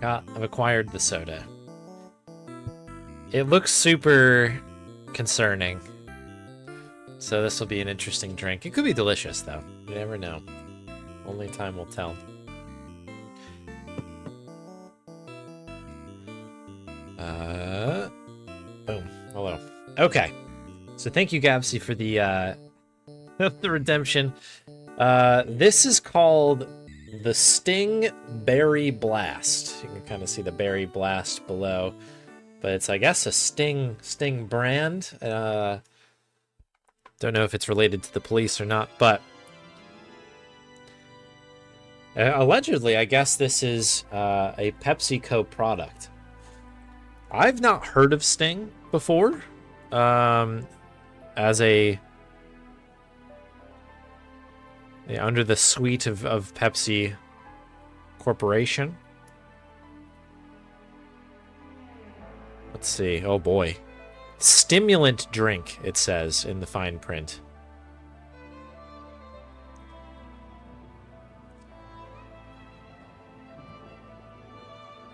I've acquired the soda. It looks super concerning. So this will be an interesting drink. It could be delicious, though. You never know. Only time will tell. Boom. Hello. Okay. So thank you, Gabsy, for the the redemption. This is called the Sting Berry Blast. You can kind of see the Berry Blast below, but it's, I guess, a Sting brand. Don't know if it's related to the police or not, but allegedly, I guess this is a PepsiCo product. I've not heard of Sting before, as a under the suite of Pepsi Corporation. Let's see. Oh boy. Stimulant drink, it says in the fine print.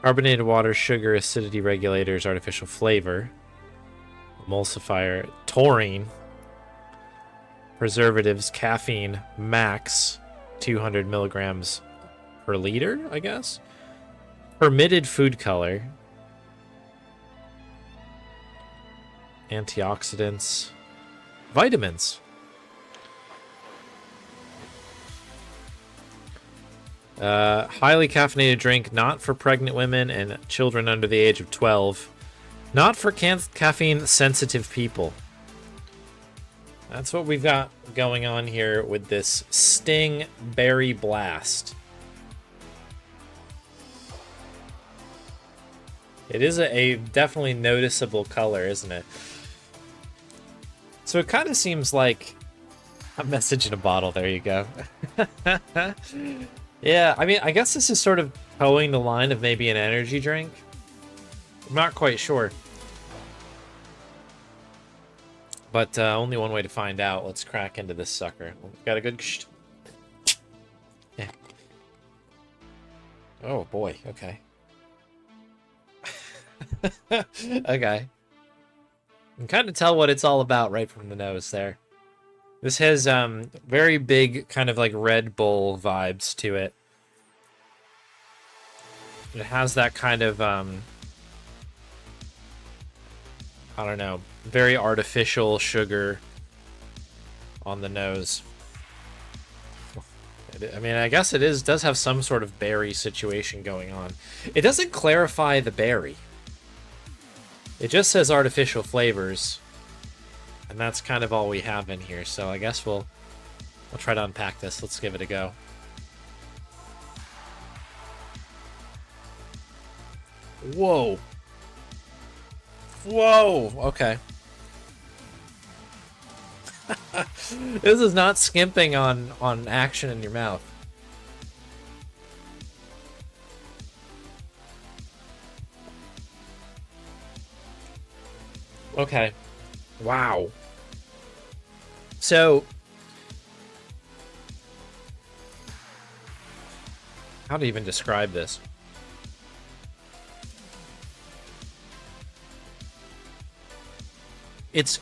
Carbonated water, sugar, acidity regulators, artificial flavor, emulsifier, taurine, preservatives, caffeine, max, 200 milligrams per liter, I guess. Permitted food color, antioxidants, vitamins. Highly caffeinated drink, not for pregnant women and children under the age of 12. Not for caffeine-sensitive people. That's what we've got going on here with this Sting Berry Blast. It is a definitely noticeable color, isn't it? So it kind of seems like a message in a bottle. There you go. Yeah, I mean, I guess this is sort of towing the line of maybe an energy drink. I'm not quite sure. But only one way to find out. Let's crack into this sucker. Got a good... Yeah. Oh, boy. Okay. Okay. You can kind of tell what it's all about right from the nose there. This has very big kind of like Red Bull vibes to it. It has that kind of, I don't know, very artificial sugar on the nose. I mean, I guess it does have some sort of berry situation going on. It doesn't clarify the berry. It just says artificial flavors. And that's kind of all we have in here. So I guess we'll try to unpack this. Let's give it a go. Whoa. Whoa. Okay. This is not skimping on action in your mouth. Okay. Wow. So, how to even describe this? It's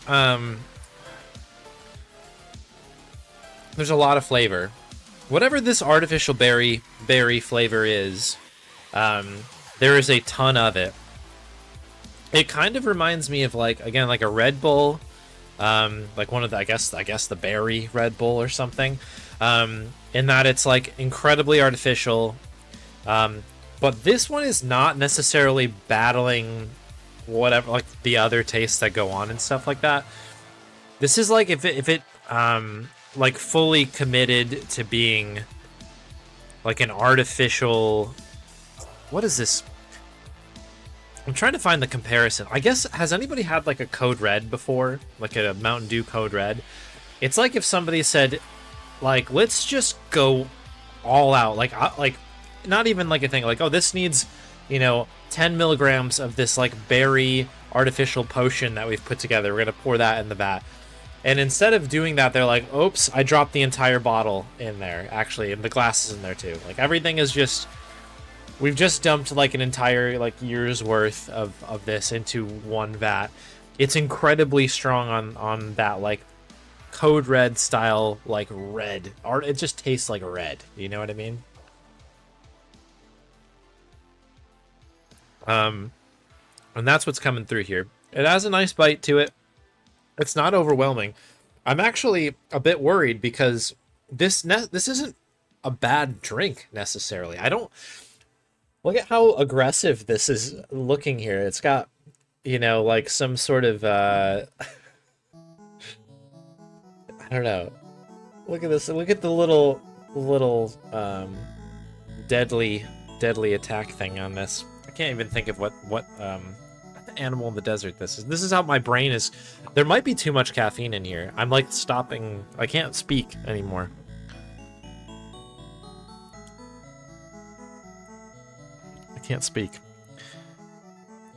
there's a lot of flavor. Whatever this artificial berry flavor is, there is a ton of it. It kind of reminds me of, like, again, like a Red Bull, like one of the, I guess the berry Red Bull or something, in that it's like incredibly artificial. But this one is not necessarily battling whatever, like the other tastes that go on and stuff like that. This is like if it like fully committed to being like an artificial. What is this? I'm trying to find the comparison. I guess, has anybody had like a Code Red before? Like a Mountain Dew Code Red? It's like if somebody said, like, let's just go all out. Like not even like a thing. Like, oh, this needs, 10 milligrams of this like berry artificial potion that we've put together. We're going to pour that in the vat. And instead of doing that, they're like, oops, I dropped the entire bottle in there, actually. And the glass is in there too. Like, everything is just We've just dumped like an entire like year's worth of this into one vat. It's incredibly strong on that like Code Red style like red. Art it just tastes like red. You know what I mean? And that's what's coming through here. It has a nice bite to it. It's not overwhelming. I'm actually a bit worried because this isn't a bad drink necessarily. I don't look at how aggressive this is looking here. It's got, you know, like some sort of I don't know. Look at this. Look at the little deadly attack thing on this. I can't even think of what animal in the desert this is. This is how my brain is. There might be too much caffeine in here. I'm like stopping. I can't speak anymore. I can't speak.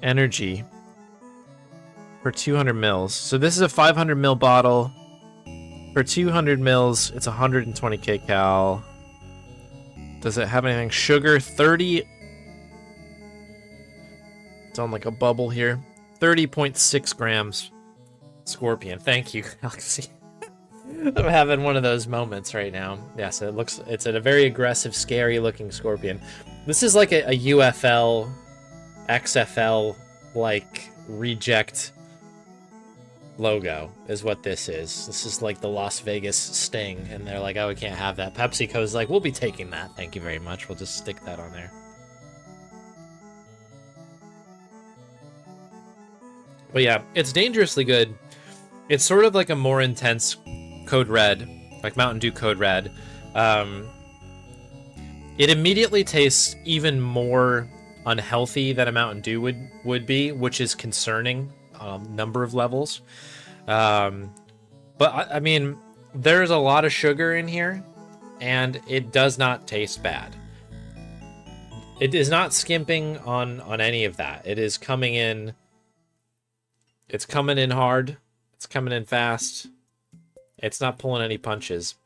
Energy for 200 mils. So this is a 500 ml bottle. For 200 mils, it's 120 kcal. Does it have anything? Sugar, 30. It's on like a bubble here. 30.6 grams. Scorpion. Thank you, Galaxy. I'm having one of those moments right now. Yes, it's a very aggressive, scary looking scorpion. This is like a UFL, XFL, like reject logo is what this is. This is like the Las Vegas Sting, and they're like, oh, we can't have that. PepsiCo's like, we'll be taking that. Thank you very much. We'll just stick that on there. But yeah, it's dangerously good. It's sort of like a more intense Code Red, like Mountain Dew Code Red. It immediately tastes even more unhealthy than a Mountain Dew would be, which is concerning on a number of levels. But I mean, there's a lot of sugar in here, and it does not taste bad. It is not skimping on any of that. It is coming in. It's coming in hard. It's coming in fast. It's not pulling any punches.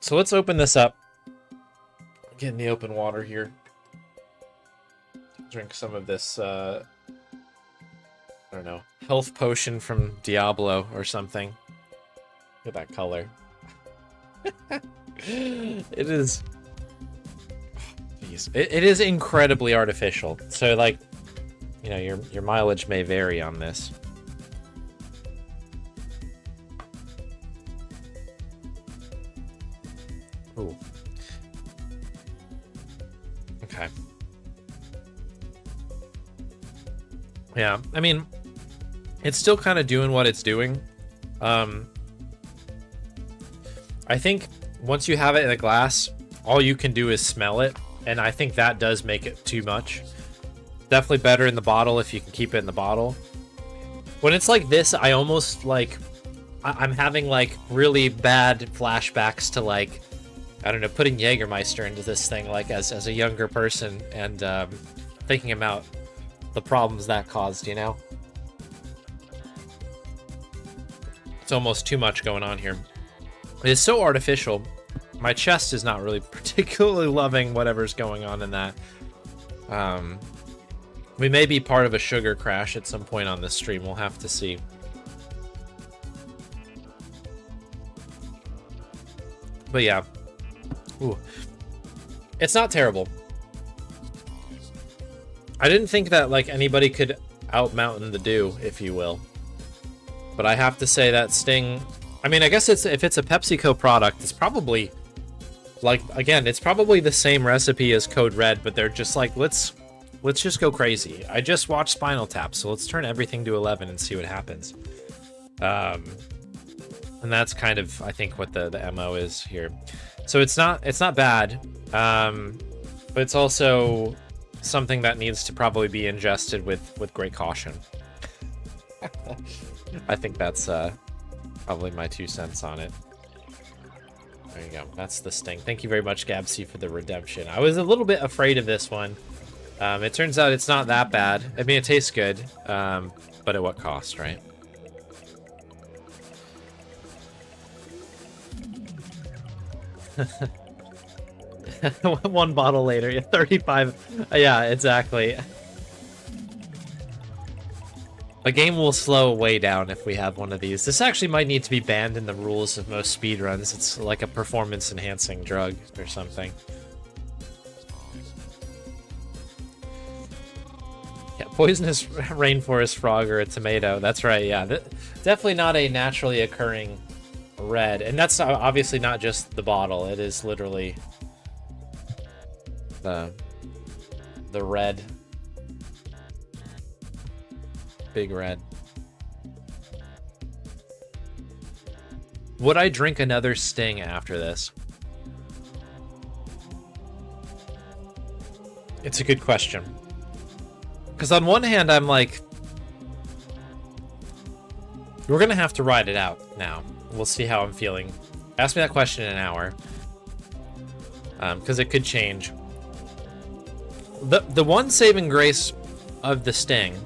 So let's open this up. Get in the open water here. Drink some of this, I don't know, health potion from Diablo or something. Look at that color. It is... Jeez. It is incredibly artificial. So, like, you know, your mileage may vary on this. Ooh. Okay. Yeah, I mean, it's still kind of doing what it's doing. I think once you have it in a glass, all you can do is smell it, and I think that does make it too much. Definitely better in the bottle if you can keep it in the bottle. When it's like this, I almost like... I'm having like really bad flashbacks to like, I don't know, putting Jägermeister into this thing like as a younger person and thinking about the problems that caused, you know? It's almost too much going on here. It is so artificial. My chest is not really particularly loving whatever's going on in that. We may be part of a sugar crash at some point on this stream. We'll have to see. But yeah. Ooh. It's not terrible. I didn't think that like anybody could out-mountain the Dew, if you will. But I have to say that Sting... I mean, I guess if it's a PepsiCo product, it's probably... Like, again, it's probably the same recipe as Code Red, but they're just like, let's just go crazy. I just watched Spinal Tap, so let's turn everything to 11 and see what happens. And that's kind of, I think, what the MO is here. So it's not bad, but it's also something that needs to probably be ingested with great caution. I think that's probably my 2 cents on it. There you go. That's the Sting. Thank you very much, Gabsy, for the redemption. I was a little bit afraid of this one. It turns out it's not that bad. I mean, it tastes good, but at what cost, right? One bottle later, yeah, 35. Yeah, exactly. A game will slow way down if we have one of these. This actually might need to be banned in the rules of most speedruns. It's like a performance-enhancing drug or something. Yeah, poisonous rainforest frog or a tomato. That's right, yeah. Definitely not a naturally occurring red. And that's obviously not just the bottle. It is literally the red. Big red. Would I drink another Sting after this? It's a good question. Because on one hand, I'm like, we're going to have to ride it out now. We'll see how I'm feeling. Ask me that question in an hour. Because it could change. The one saving grace of the Sting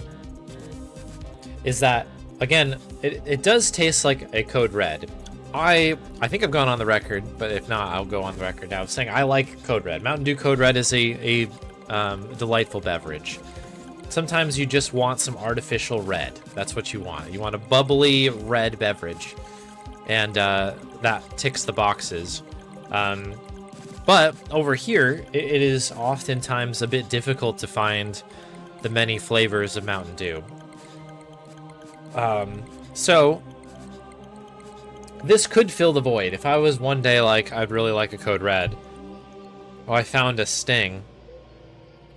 is that, again, it does taste like a Code Red. I think I've gone on the record, but if not, I'll go on the record now saying I like Code Red. Mountain Dew Code Red is a delightful beverage. Sometimes you just want some artificial red. That's what you want. You want a bubbly red beverage. And that ticks the boxes. But over here, it is oftentimes a bit difficult to find the many flavors of Mountain Dew. So this could fill the void. If I was one day like, I'd really like a Code Red. Oh, I found a Sting.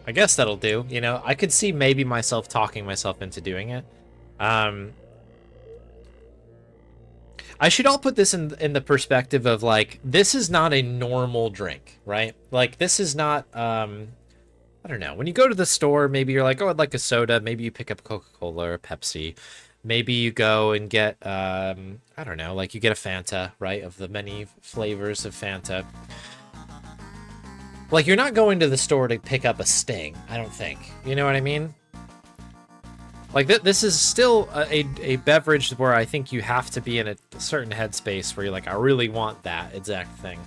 I guess that'll do. You know, I could see maybe myself talking myself into doing it. I should all put this in the perspective of like, this is not a normal drink, right? Like this is not, I don't know. When you go to the store, maybe you're like, oh, I'd like a soda. Maybe you pick up Coca-Cola or Pepsi. Maybe you go and get, I don't know, like you get a Fanta, right? Of the many flavors of Fanta. Like, you're not going to the store to pick up a Sting, I don't think. You know what I mean? Like, this is still a beverage where I think you have to be in a certain headspace where you're like, I really want that exact thing.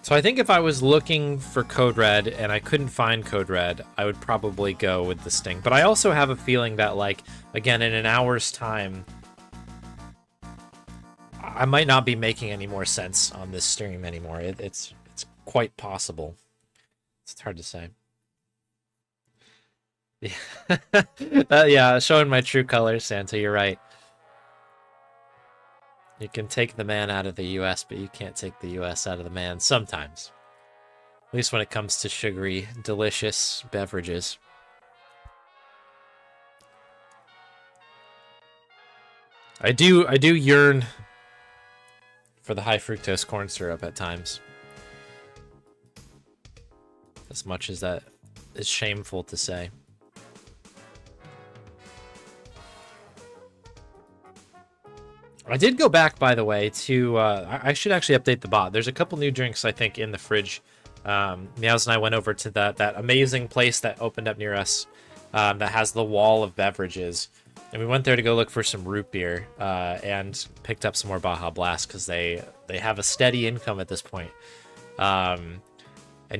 So I think if I was looking for Code Red and I couldn't find Code Red, I would probably go with the Sting. But I also have a feeling that, like, again, in an hour's time, I might not be making any more sense on this stream anymore. It's quite possible. It's hard to say. Yeah, yeah, showing my true colors, Santa. You're right. You can take the man out of the U.S., but you can't take the U.S. out of the man sometimes. At least when it comes to sugary, delicious beverages. I do yearn for the high fructose corn syrup at times. As much as that is shameful to say. I did go back, by the way, to... I should actually update the bot. There's a couple new drinks, I think, in the fridge. Meows and I went over to that amazing place that opened up near us that has the wall of beverages. And we went there to go look for some root beer and picked up some more Baja Blast because they have a steady income at this point. And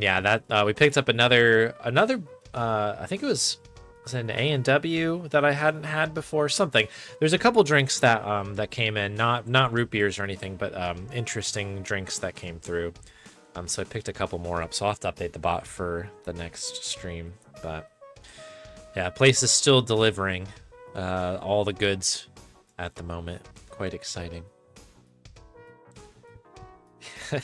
yeah, that we picked up another I think it was an A&W that I hadn't had before. Something. There's a couple drinks that came in, not root beers or anything, but interesting drinks that came through. So I picked a couple more up. So I'll have to update the bot for the next stream. But yeah, place is still delivering all the goods at the moment. Quite exciting.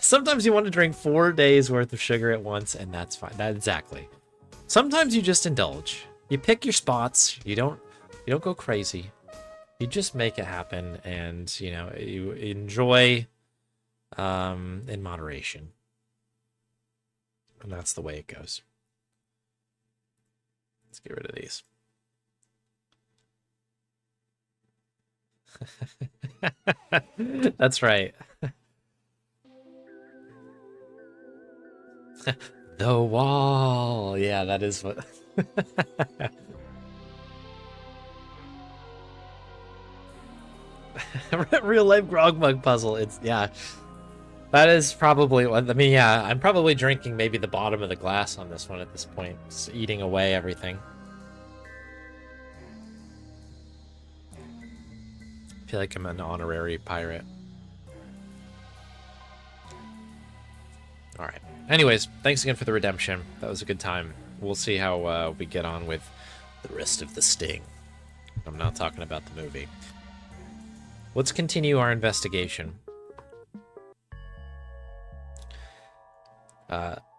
Sometimes you want to drink 4 days worth of sugar at once, and that's fine. Exactly. Sometimes you just indulge. You pick your spots. You don't go crazy. You just make it happen, and you know you enjoy in moderation. And that's the way it goes. Let's get rid of these. That's right. The wall. Yeah, that is what... Real life grog mug puzzle. It's... yeah. That is probably what I mean. Yeah, I'm probably drinking maybe the bottom of the glass on this one at this point, just eating away everything. I feel like I'm an honorary pirate. All right. Anyways, thanks again for the redemption. That was a good time. We'll see how we get on with the rest of the sting. I'm not talking about the movie. Let's continue our investigation.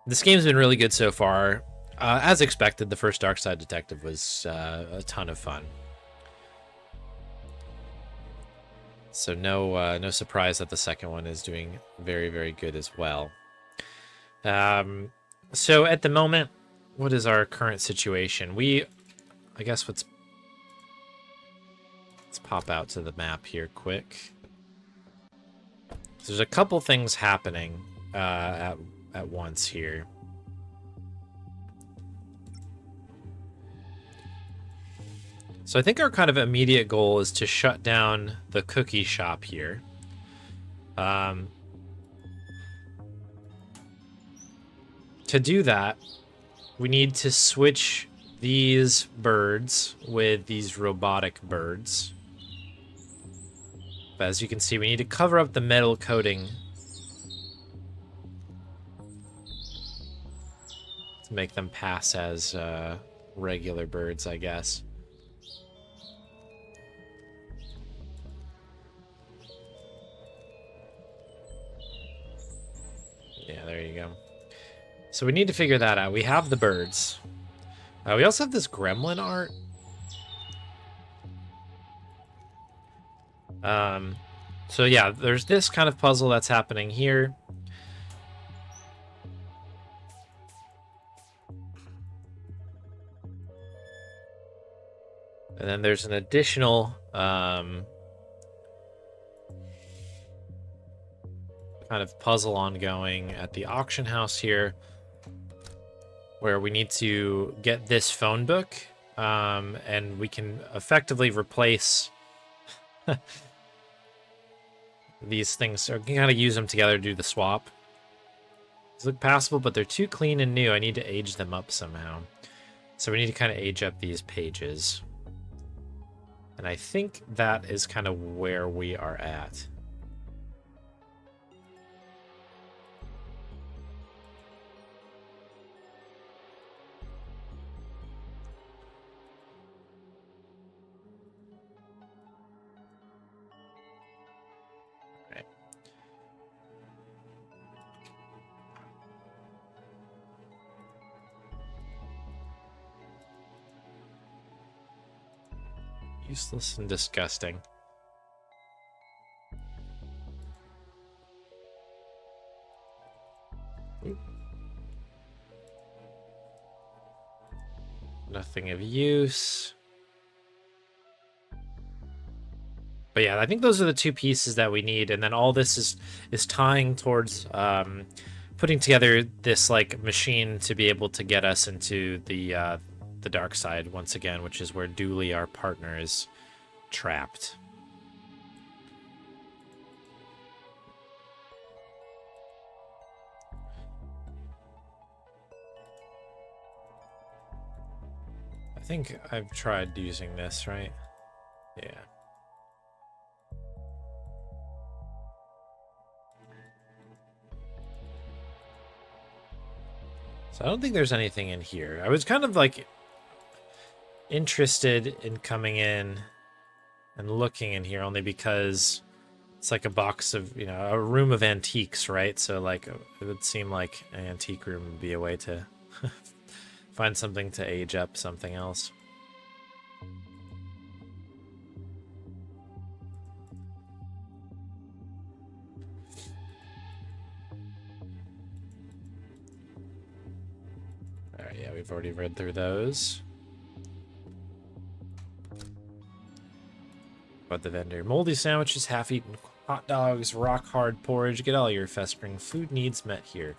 This game's been really good so far. As expected, the first Darkside Detective was a ton of fun. So no surprise that the second one is doing very, very good as well. So at the moment, what is our current situation? I guess let's pop out to the map here quick. So there's a couple things happening at once here. So I think our kind of immediate goal is to shut down the cookie shop here. To do that, we need to switch these birds with these robotic birds. But as you can see, we need to cover up the metal coating to make them pass as regular birds, I guess. Yeah, there you go. So we need to figure that out. We have the birds. We also have this gremlin art. So yeah, there's this kind of puzzle that's happening here. And then there's an additional kind of puzzle ongoing at the auction house here, where we need to get this phone book, and we can effectively replace these things, or can kind of use them together to do the swap. These look passable, but they're too clean and new. I need to age them up somehow. So we need to kind of age up these pages. And I think that is kind of where we are at. Useless and disgusting. Ooh. Nothing of use. But yeah, I think those are the two pieces that we need, and then all this is tying towards putting together this like machine to be able to get us into the dark side once again, which is where Dooley, our partner, is trapped. I think I've tried using this, right? Yeah. So I don't think there's anything in here. I was kind of like interested in coming in and looking in here only because it's like a box of, you know, a room of antiques, right? So like it would seem like an antique room would be a way to find something to age up something else. All right, yeah, we've already read through those. About the vendor. Moldy sandwiches, half-eaten hot dogs, rock-hard porridge. Get all your festering food needs met here.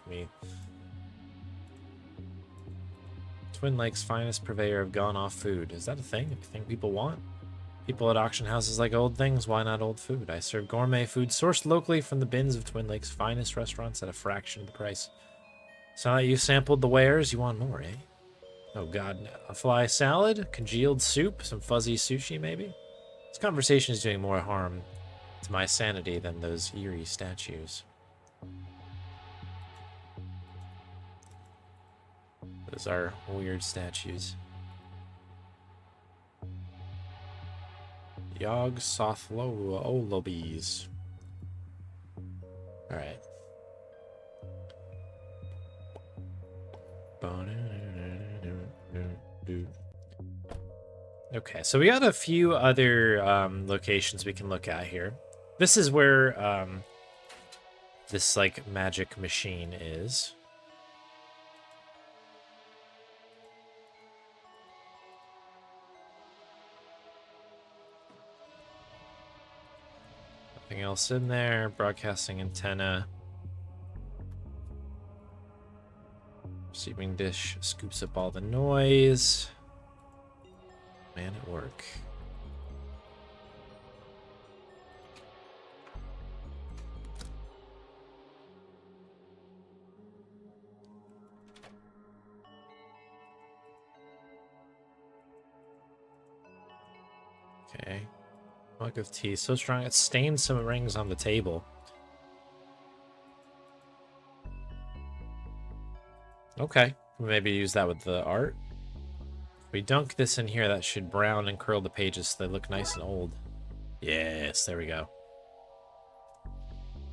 Twin Lakes' finest purveyor of gone-off food. Is that a thing? A thing people want? People at auction houses like old things. Why not old food? I serve gourmet food sourced locally from the bins of Twin Lakes' finest restaurants at a fraction of the price. So now that you sampled the wares, you want more, eh? Oh god, no. A fly salad, congealed soup, some fuzzy sushi, maybe? This conversation is doing more harm to my sanity than those eerie statues. Those are weird statues. Yog Sotholobies. Alright. Okay, so we got a few other locations we can look at here. This is where this like magic machine is. Nothing else in there. Broadcasting antenna. Receiving dish scoops up all the noise. Man at work. Okay. Mug of tea. So strong it stained some rings on the table. Okay. Maybe use that with the art. If we dunk this in here, that should brown and curl the pages so they look nice and old. Yes, there we go.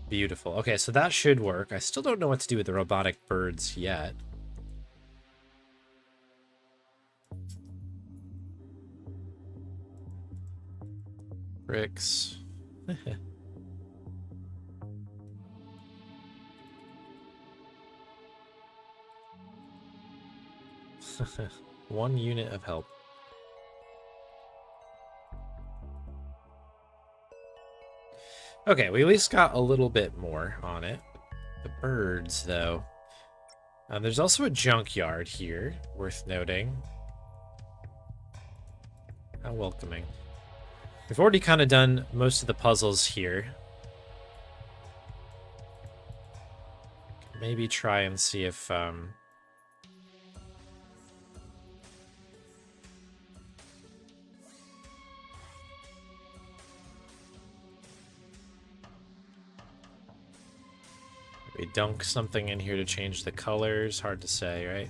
Beautiful. Okay, so that should work. I still don't know what to do with the robotic birds yet. Bricks. One unit of help. Okay, we at least got a little bit more on it. The birds, though. There's also a junkyard here, worth noting. How welcoming. We've already kind of done most of the puzzles here. Maybe try and see if... we dunk something in here to change the colors. Hard to say, right?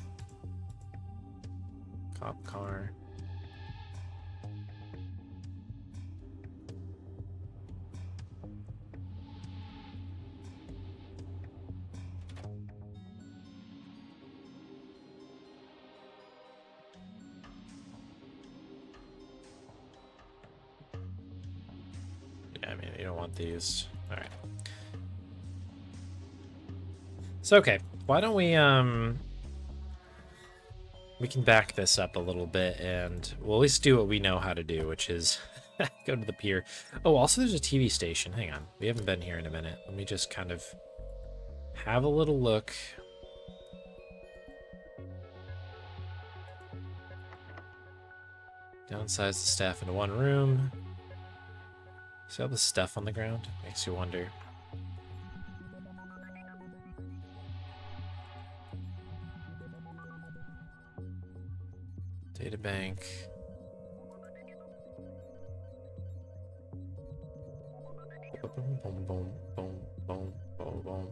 Cop car. Yeah, I mean, you don't want these. All right. So, okay, why don't we can back this up a little bit and we'll at least do what we know how to do, which is go to the pier. Oh, also there's a TV station. Hang on. We haven't been here in a minute. Let me just kind of have a little look. Downsize the staff into one room. See all the stuff on the ground? Makes you wonder. Data bank. Boom, boom, boom, boom, boom, boom, boom.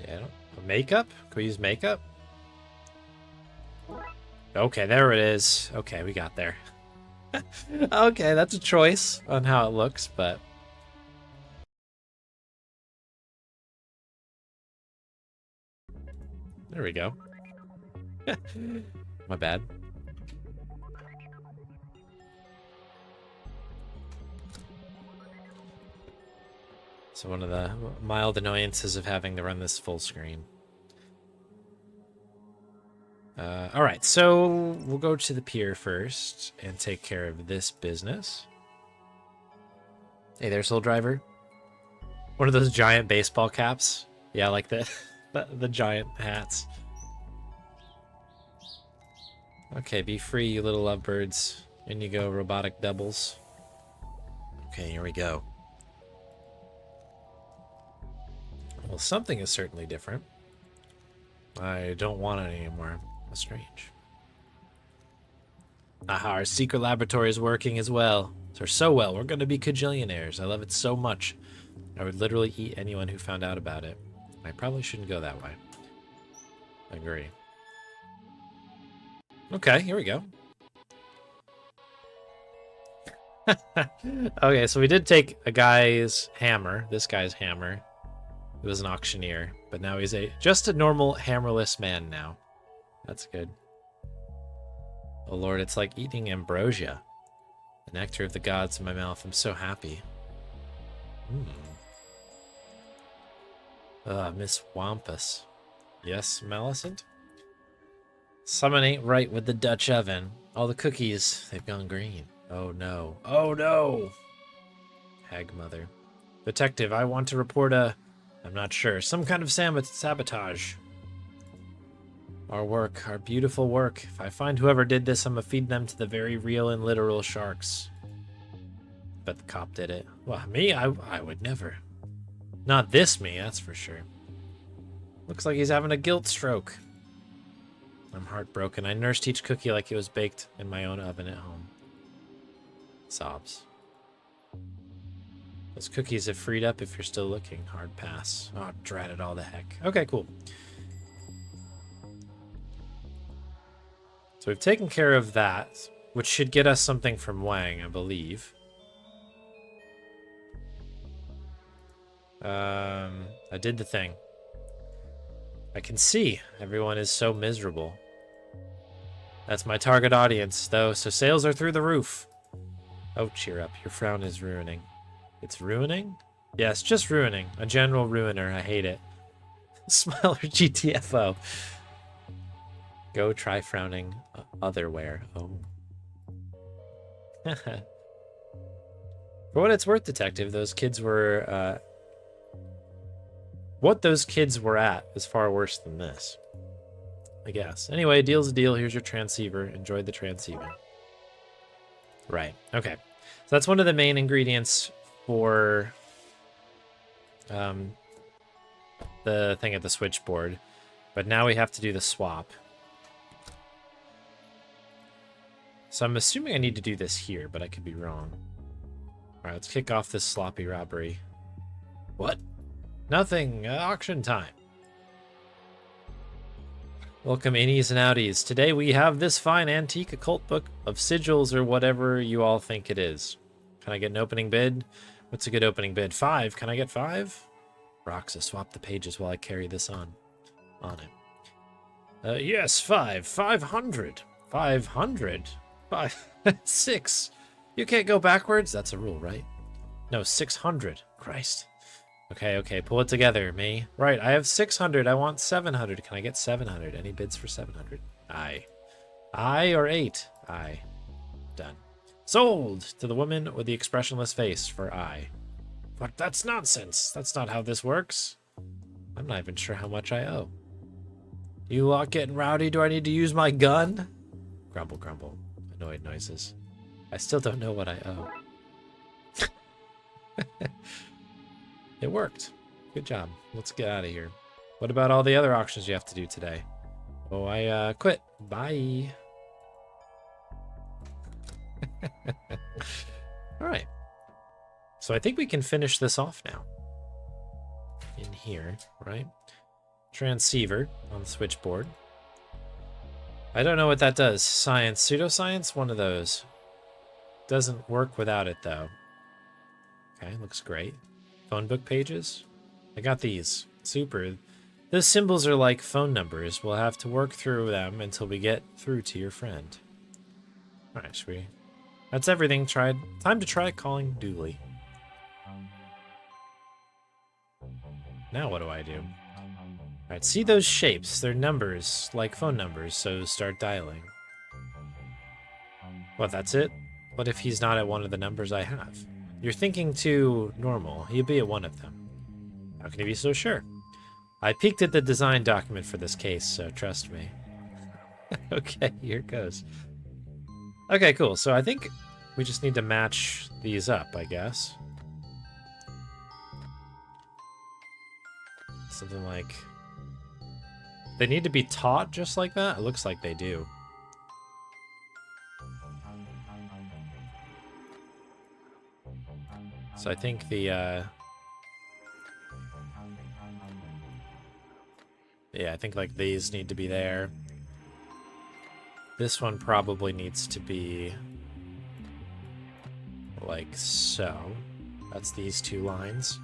Yeah, I don't... makeup? Can we use makeup? Okay, there it is. Okay, we got there. Okay, that's a choice on how it looks, but... there we go. My bad. So one of the mild annoyances of having to run this full screen. All right, so we'll go to the pier first and take care of this business. Hey there, Soul Driver. One of those giant baseball caps. Yeah, like the the giant hats. Okay, be free, you little lovebirds. In you go, robotic doubles. Okay, here we go. Well, something is certainly different. I don't want it anymore. That's strange. Aha, our secret laboratory is working as well. Or so well, we're going to be cajillionaires. I love it so much. I would literally eat anyone who found out about it. I probably shouldn't go that way. I agree. Okay, here we go. Okay, so we did take a guy's hammer. This guy's hammer. He was an auctioneer, but now he's just a normal hammerless man now. That's good. Oh lord, it's like eating ambrosia. The nectar of the gods in my mouth. I'm so happy. Miss Wampus. Yes, Millicent? Something ain't right with the Dutch oven. All the cookies, they've gone green. Oh no. Oh no! Hag mother. Detective, I want to report I'm not sure. Some kind of sabotage. Our work, our beautiful work. If I find whoever did this, I'm gonna feed them to the very real and literal sharks. Bet the cop did it. Well, me? I would never. Not this me, that's for sure. Looks like he's having a guilt stroke. I'm heartbroken. I nursed each cookie like it was baked in my own oven at home. Sobs. Those cookies have freed up if you're still looking. Hard pass. Oh, drat it all to heck. Okay, cool. So we've taken care of that, which should get us something from Wang, I believe. I did the thing. I can see everyone is so miserable. That's my target audience, though, so sales are through the roof. Oh, cheer up. Your frown is ruining. It's ruining? Yes, just ruining. A general ruiner. I hate it. Smile or GTFO. Go try frowning otherwhere. Oh. For what it's worth, Detective, those kids were, what those kids were at is far worse than this. I guess. Anyway, deal's a deal. Here's your transceiver. Enjoy the transceiver. Right. Okay. So that's one of the main ingredients for the thing at the switchboard. But now we have to do the swap. So I'm assuming I need to do this here, but I could be wrong. Alright, let's kick off this sloppy robbery. What? Nothing. Auction time. Welcome, innies and outies. Today we have this fine antique occult book of sigils or whatever you all think it is. Can I get an opening bid? What's a good opening bid? 5. Can I get 5? Roxa, swap the pages while I carry this on it. Yes, 5. 500. 500. 5. 6. You can't go backwards? That's a rule, right? No, 600. Christ. Okay, pull it together, me. Right, I have 600. I want 700. Can I get 700? Any bids for 700? Aye. Aye or 8? Aye. Done. Sold to the woman with the expressionless face for aye. But that's nonsense. That's not how this works. I'm not even sure how much I owe. You lot getting rowdy? Do I need to use my gun? Grumble, grumble. Annoyed noises. I still don't know what I owe. It worked. Good job. Let's get out of here. What about all the other auctions you have to do today? Oh, I quit. Bye. All right. So I think we can finish this off now. In here, right? Transceiver on the switchboard. I don't know what that does. Science, pseudoscience, one of those. Doesn't work without it, though. Okay, looks great. Phone book pages. I got these. Super. Those symbols are like phone numbers. We'll have to work through them until we get through to your friend. Alright, should we... That's everything. Time to try calling Dooley. Now what do I do? Alright, see those shapes? They're numbers, like phone numbers, so start dialing. What, that's it? What if he's not at one of the numbers I have? You're thinking too normal. He'll be at one of them. How can you be so sure? I peeked at the design document for this case, so trust me. Okay, here it goes. Okay, cool. So I think we just need to match these up, I guess. Something like... They need to be taut just like that? It looks like they do. So I think the, yeah, I think like these need to be there. This one probably needs to be like so. That's these two lines.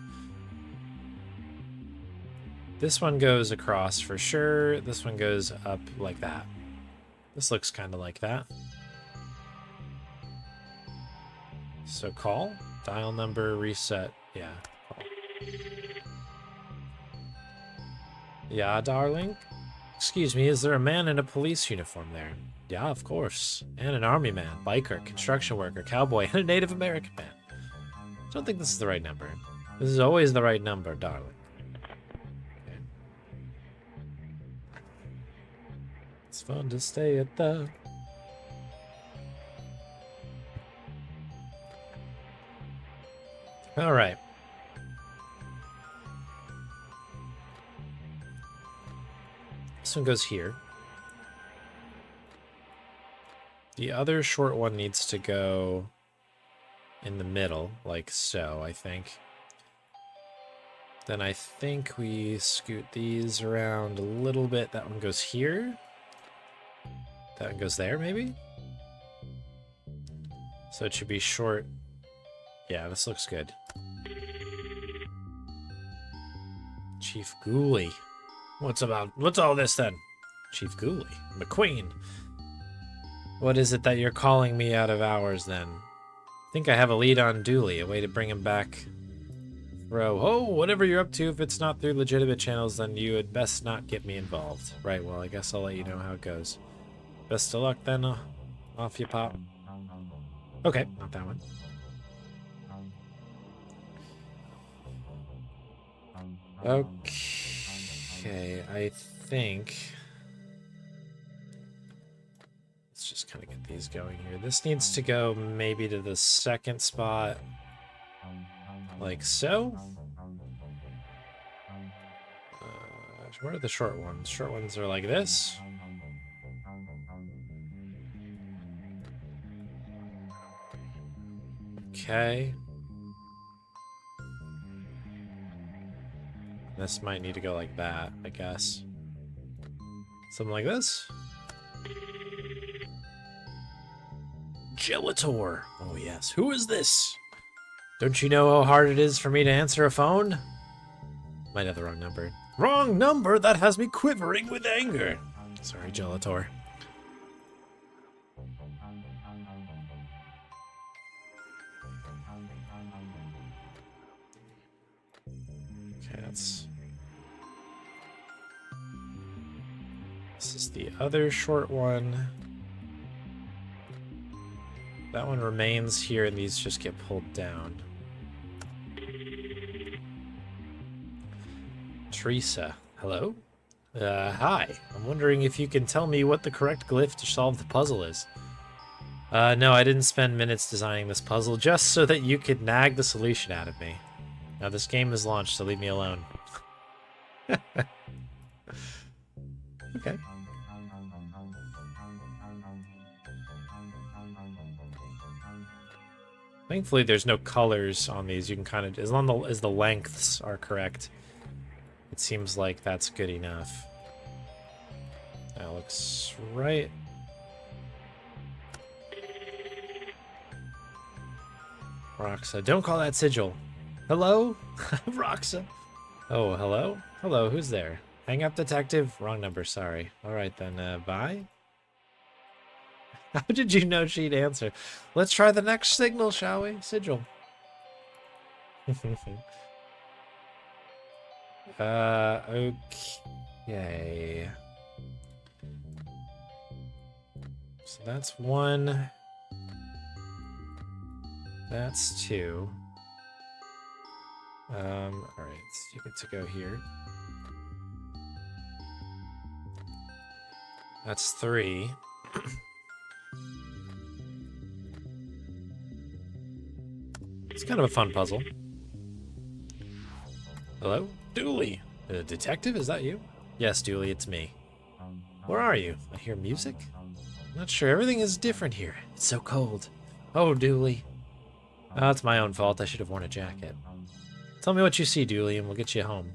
This one goes across for sure. This one goes up like that. This looks kind of like that. So call, dial number, reset. Yeah, call. Yeah, darling? Excuse me, is there a man in a police uniform there? Yeah, of course. And an army man, biker, construction worker, cowboy, and a Native American man. I don't think this is the right number. This is always the right number, darling. Okay. It's fun to stay at the... Alright. This one goes here. The other short one needs to go in the middle, like so, I think. Then I think we scoot these around a little bit. That one goes here. That one goes there, maybe? So it should be short. Yeah, this looks good. Chief Ghoulie. What's all this then? Chief Ghoulie. McQueen. What is it that you're calling me out of hours then? I think I have a lead on Dooley, a way to bring him back. Bro, oh, whatever you're up to, if it's not through legitimate channels, then you had best not get me involved. Right, well, I guess I'll let you know how it goes. Best of luck then, off you pop. Okay, not that one. Okay, I think... Let's just kind of get these going here. This needs to go maybe to the second spot, like so. Where are the short ones? Short ones are like this. Okay. This might need to go like that, I guess. Something like this. Gelator. Oh, yes. Who is this? Don't you know how hard it is for me to answer a phone? Might have the wrong number. Wrong number? That has me quivering with anger. Sorry, Gelator. Okay, that's... This is the other short one. That one remains here, and these just get pulled down. Teresa, hello? Hi. I'm wondering if you can tell me what the correct glyph to solve the puzzle is. No, I didn't spend minutes designing this puzzle just so that you could nag the solution out of me. Now, this game is launched, so leave me alone. Okay. Thankfully, there's no colors on these. You can kind of, as long as the lengths are correct, it seems like that's good enough. That looks right. Roxa, don't call that sigil. Hello? Roxa. Oh, hello? Hello, who's there? Hang up, detective. Wrong number, sorry. All right, then, bye. How did you know she'd answer? Let's try the next signal, shall we? Sigil. Okay. So that's one. That's two. Alright, so you get to go here. That's 3. It's kind of a fun puzzle. Hello? Dooley! The detective, is that you? Yes, Dooley, it's me. Where are you? I hear music? I'm not sure. Everything is different here. It's so cold. Oh, Dooley. Oh, it's my own fault. I should have worn a jacket. Tell me what you see, Dooley, and we'll get you home.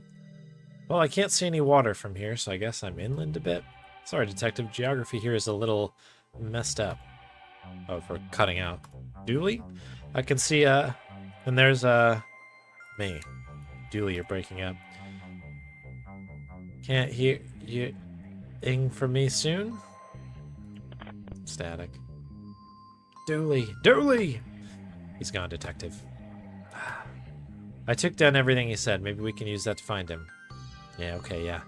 Well, I can't see any water from here, so I guess I'm inland a bit. Sorry, Detective. Geography here is a little messed up. Oh, for cutting out. Dooley? I can see, and there's, me. Dooley, you're breaking up. Can't hear you ing from me soon? Static. Dooley! Dooley! He's gone, Detective. I took down everything he said. Maybe we can use that to find him. Yeah, okay, yeah.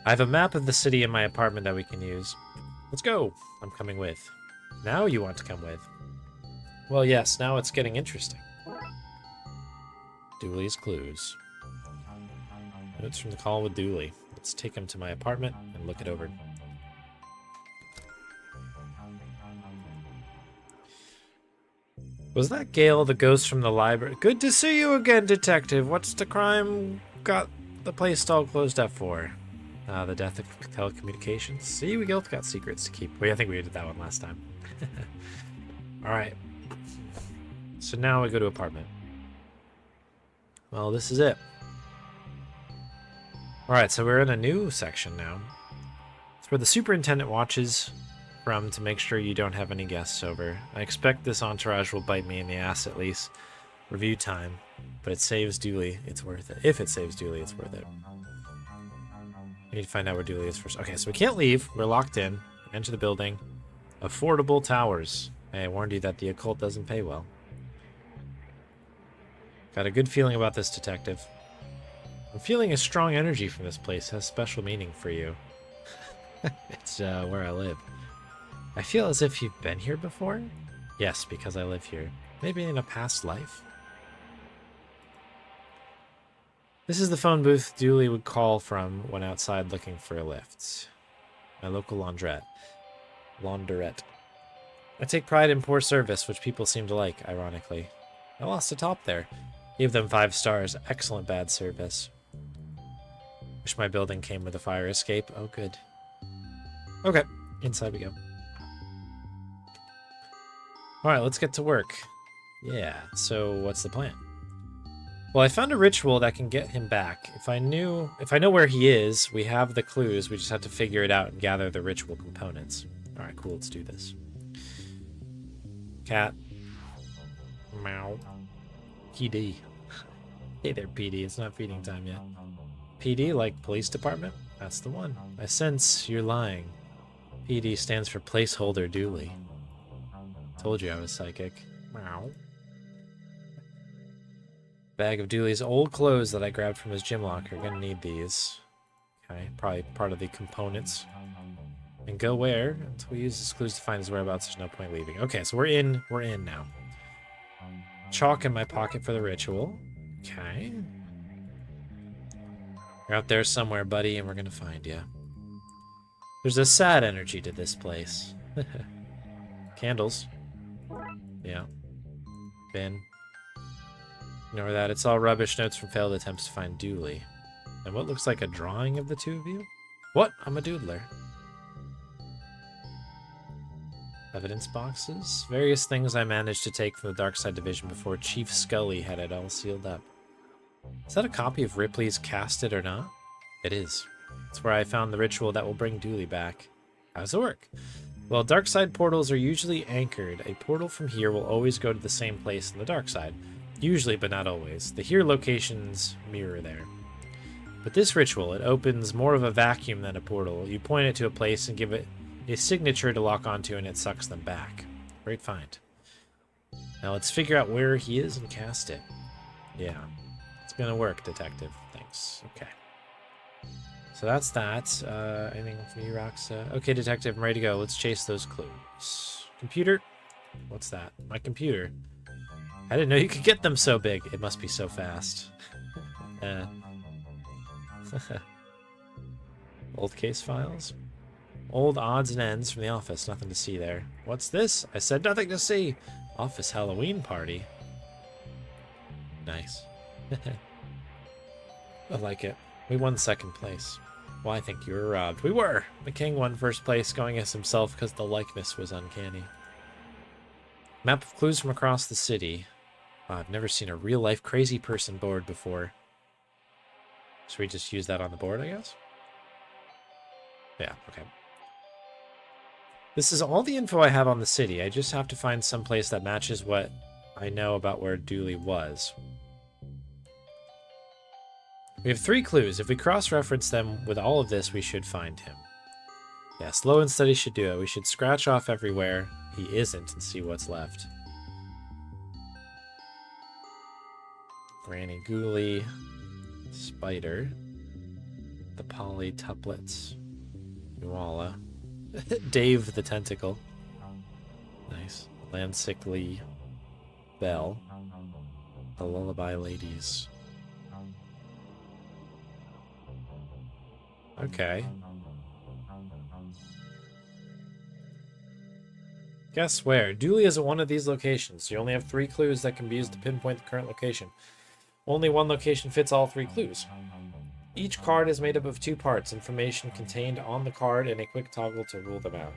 I have a map of the city in my apartment that we can use. Let's go! I'm coming with. Now you want to come with? Well, yes, now it's getting interesting. Dooley's clues. Notes from the call with Dooley. Let's take him to my apartment and look it over. Was that Gale, the ghost from the library? Good to see you again, Detective. What's the crime got the place all closed up for? The death of telecommunications. See, we both got secrets to keep. Wait, I think we did that one last time. Alright. So now we go to apartment. Well, this is it. Alright, so we're in a new section now. It's where the superintendent watches from to make sure you don't have any guests over. I expect this entourage will bite me in the ass at least. Review time. But it saves Dooley. It's worth it. If it saves Dooley, it's worth it. I need to find out where Dooley is first. Okay, so we can't leave. We're locked in. Enter the building. Affordable towers. Hey, I warned you that the occult doesn't pay well. Got a good feeling about this, Detective. I'm feeling a strong energy from this place. It has special meaning for you. It's where I live. I feel as if you've been here before? Yes, because I live here. Maybe in a past life? This is the phone booth Dooley would call from when outside looking for a lift. My local laundrette. I take pride in poor service, which people seem to like, ironically. I lost a top there. Gave them 5 stars. Excellent bad service. Wish my building came with a fire escape. Oh, good. Okay, inside we go. Alright, let's get to work. Yeah, so what's the plan? Well, I found a ritual that can get him back. If I know where he is, we have the clues. We just have to figure it out and gather the ritual components. Alright, cool, let's do this. Cat. Meow. PD. Hey there, PD. It's not feeding time yet. PD, like police department? That's the one. I sense you're lying. PD stands for placeholder Dooley. Told you I was psychic. Meow. Bag of Dooley's old clothes that I grabbed from his gym locker. Gonna need these. Okay, probably part of the components. And go where? Until we use his clues to find his whereabouts, there's no point leaving. Okay, so we're in now. Chalk in my pocket for the ritual. Okay. You're out there somewhere, buddy, and we're gonna find you. There's a sad energy to this place. Candles. Yeah. Bin. Ignore that. It's all rubbish notes from failed attempts to find Dooley. And what looks like a drawing of the two of you? What? I'm a doodler. Evidence boxes. Various things I managed to take from the Darkside Division before Chief Scully had it all sealed up. Is that a copy of Ripley's Cast It or Not? It is. It's where I found the ritual that will bring Dooley back. How does it work? Well, Darkside portals are usually anchored. A portal from here will always go to the same place in the Darkside. Usually, but not always. The here locations mirror there. But this ritual, it opens more of a vacuum than a portal. You point it to a place and give it a signature to lock onto, and it sucks them back. Great find. Now let's figure out where he is and cast it. Yeah. It's gonna work, Detective. Thanks. Okay. So that's that. Anything from you, Roxa? Okay, Detective, I'm ready to go. Let's chase those clues. Computer? What's that? My computer. I didn't know you could get them so big. It must be so fast. Old case files? Old odds and ends from the office. Nothing to see there. What's this? I said nothing to see. Office Halloween party. Nice. I like it. We won second place. Well, I think you were robbed. We were! The king won first place, going as himself because the likeness was uncanny. Map of clues from across the city. Wow, I've never seen a real-life crazy person board before. Should we just use that on the board, I guess? Yeah, okay. This is all the info I have on the city. I just have to find some place that matches what I know about where Dooley was. We have 3 clues. If we cross-reference them with all of this, we should find him. Yeah, slow and steady should do it. We should scratch off everywhere he isn't and see what's left. Granny Ghoulie, Spider, the Polytuplets, Nuala, Dave the Tentacle, nice, Landsickly, Belle, the Lullaby Ladies. Okay. Guess where? Dooley is at one of these locations. You only have 3 clues that can be used to pinpoint the current location. Only one location fits all 3 clues. Each card is made up of 2 parts, information contained on the card and a quick toggle to rule them out.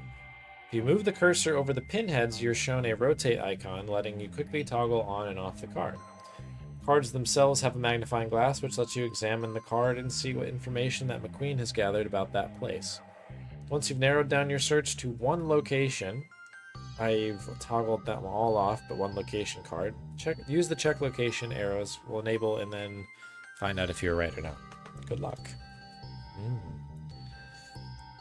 If you move the cursor over the pinheads, you're shown a rotate icon, letting you quickly toggle on and off the card. Cards themselves have a magnifying glass, which lets you examine the card and see what information that McQueen has gathered about that place. Once you've narrowed down your search to one location, I've toggled them all off, but one location card. Use the check location arrows will enable and then find out if you're right or not. Good luck.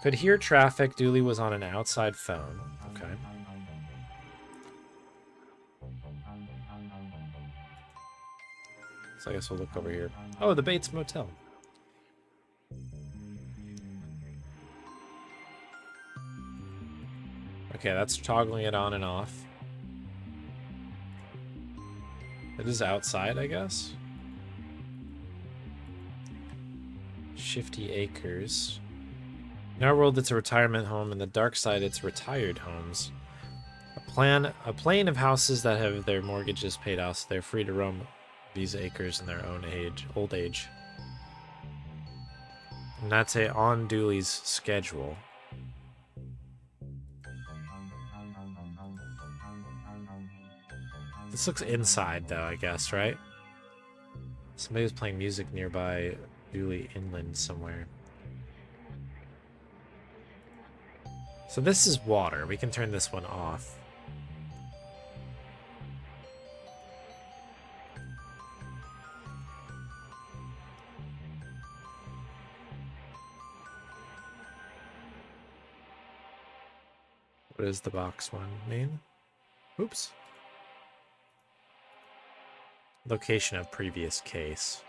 Could hear traffic. Dooley was on an outside phone. Okay. So I guess we'll look over here. Oh, the Bates Motel. Okay, that's toggling it on and off. It is outside, I guess. Shifty Acres. In our world, it's a retirement home. In the dark side, it's retired homes. A plane of houses that have their mortgages paid off, so they're free to roam these acres in their own old age. And that's on Dooley's schedule. This looks inside, though, I guess, right? Somebody was playing music nearby Dooley Inland somewhere. So this is water. We can turn this one off. What does the box one mean? Oops. Location of previous case.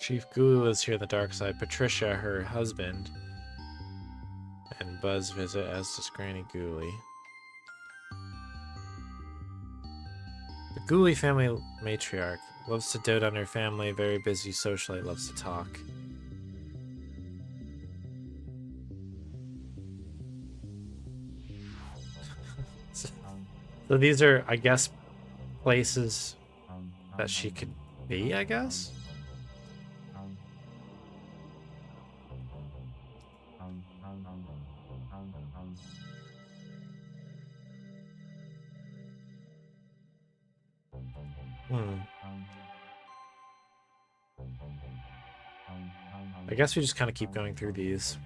Chief Ghoulie lives here in the dark side. Patricia, her husband, and Buzz visit, as does Granny Ghoulie. The Ghoulie family matriarch loves to dote on her family. Very busy socialite, loves to talk. So these are, I guess, places that she could be, I guess? I guess we just kind of keep going through these.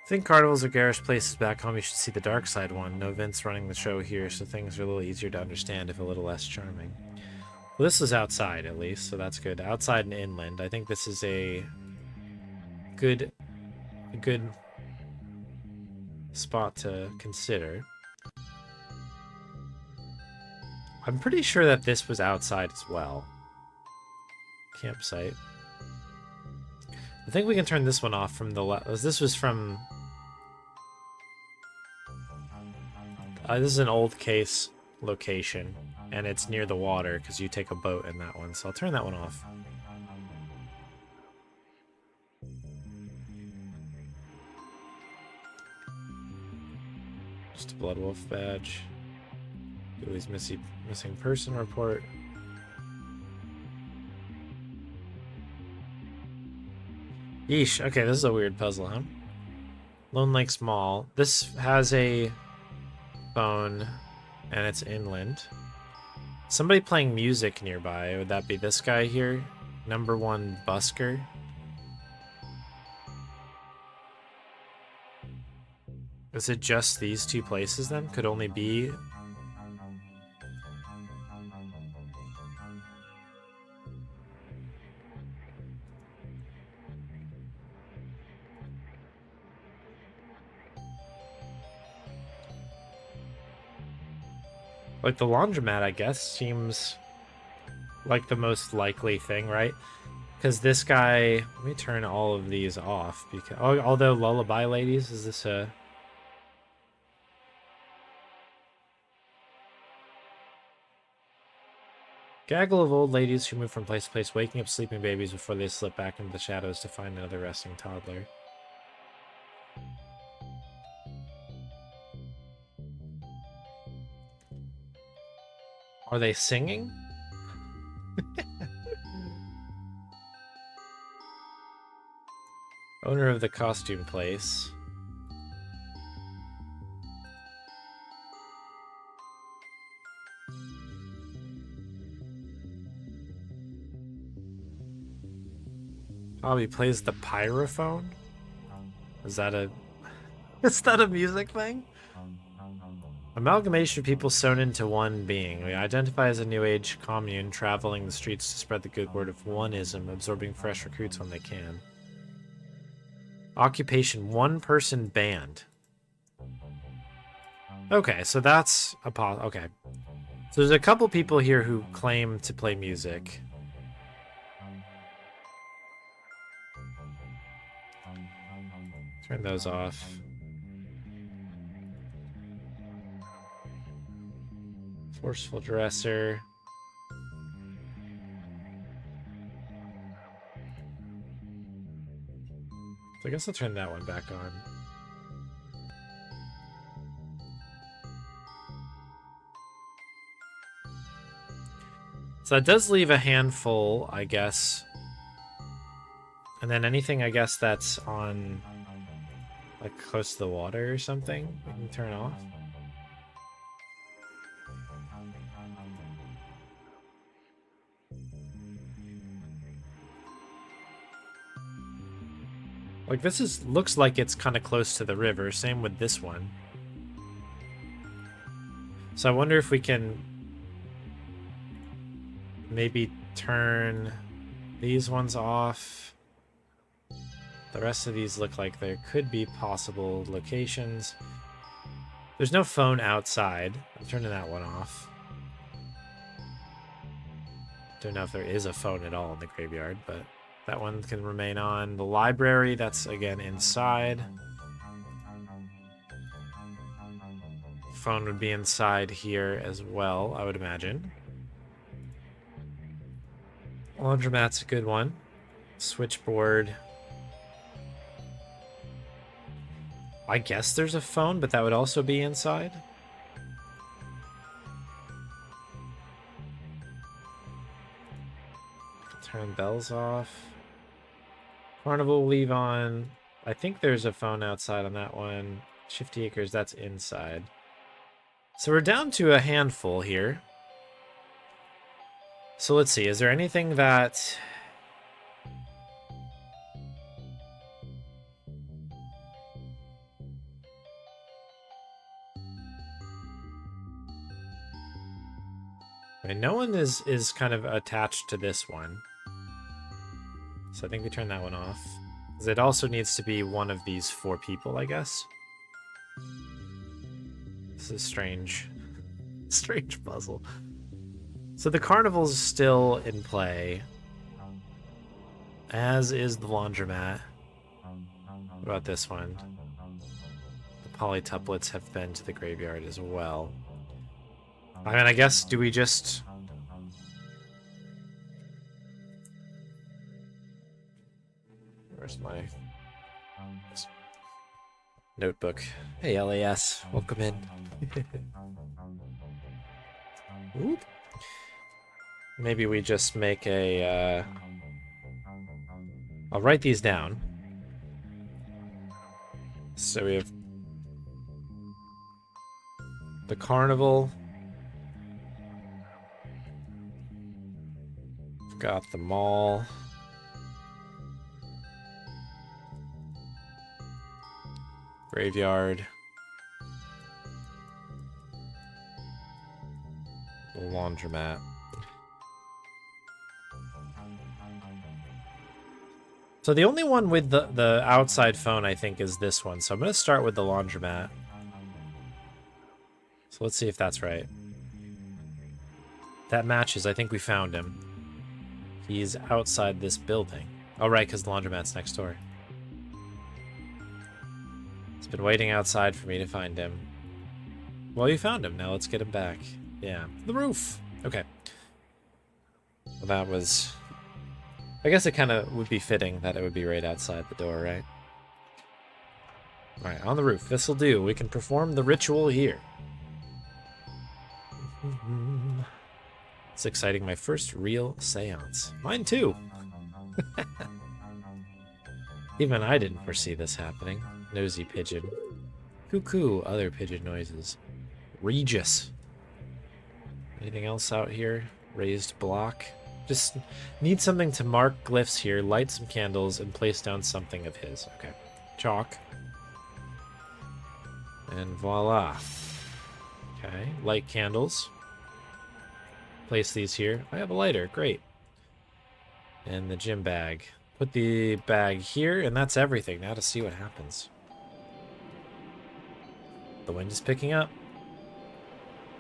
Think carnivals are garish places back home. You should see the dark side one. No Vince running the show here, so things are a little easier to understand, if a little less charming. Well, this is outside, at least, so that's good. Outside and inland. I think this is a good spot to consider. I'm pretty sure that this was outside as well. Campsite. I think we can turn this one off from the left. This was from This is an old case location, and it's near the water because you take a boat in that one, so I'll turn that one off. Just a Blood Wolf badge. Dewey's missing person report. Yeesh. Okay, this is a weird puzzle, huh? Lone Lake Mall. This has a phone, and it's inland. Somebody playing music nearby. Would that be this guy here? Number 1 busker. Is it just these two places then? Could only be... Like, the laundromat, I guess, seems like the most likely thing, right? Because this guy... Let me turn all of these off. Because, although Lullaby Ladies, is this a... Gaggle of old ladies who move from place to place, waking up sleeping babies before they slip back into the shadows to find another resting toddler. Are they singing? Owner of the costume place. Oh, he plays the pyrophone? Is that a... Is that a music thing? Amalgamation of people sewn into one being. We identify as a new age commune, traveling the streets to spread the good word of oneism, absorbing fresh recruits when they can. Occupation, one-person band. Okay, so that's a okay. So there's a couple people here who claim to play music. Turn those off. Forceful dresser. So I guess I'll turn that one back on. So that does leave a handful, I guess. And then anything, I guess, that's on, like, close to the water or something, we can turn off. Like, this is looks like it's kind of close to the river. Same with this one. So I wonder if we can maybe turn these ones off. The rest of these look like there could be possible locations. There's no phone outside. I'm turning that one off. Don't know if there is a phone at all in the graveyard, but that one can remain on. The library, that's again inside. Phone would be inside here as well, I would imagine. Laundromat's a good one. Switchboard. I guess there's a phone, but that would also be inside. Turn bells off. Carnival leave on. I think there's a phone outside on that one. Shifty Acres, that's inside. So we're down to a handful here. So let's see, is there anything that... I mean, no one is kind of attached to this one. So I think we turn that one off. Because it also needs to be one of these 4 people, I guess. This is strange. Strange puzzle. So the carnival's still in play. As is the laundromat. What about this one? The polytuplets have been to the graveyard as well. I mean, I guess, do we just... Where's my notebook? Hey, LAS, welcome in. Oop. Maybe we just make a... I'll write these down. So we have the carnival. We've got the mall. Graveyard. The laundromat. So the only one with the outside phone, I think, is this one. So I'm going to start with the laundromat. So let's see if that's right. That matches. I think we found him. He's outside this building. Oh, right, because the laundromat's next door. He's been waiting outside for me to find him. Well, you found him. Now let's get him back. Yeah. The roof. Okay. Well, that was... I guess it kind of would be fitting that it would be right outside the door, right? Alright, on the roof. This'll do. We can perform the ritual here. It's exciting. My first real seance. Mine too. Even I didn't foresee this happening. Nosy pigeon. Cuckoo. Other pigeon noises. Regis. Anything else out here? Raised block. Just need something to mark glyphs here, light some candles, and place down something of his. Okay. Chalk. And voila. Okay. Light candles. Place these here. I have a lighter. Great. And the gym bag. Put the bag here, and that's everything. Now to see what happens. The wind is picking up.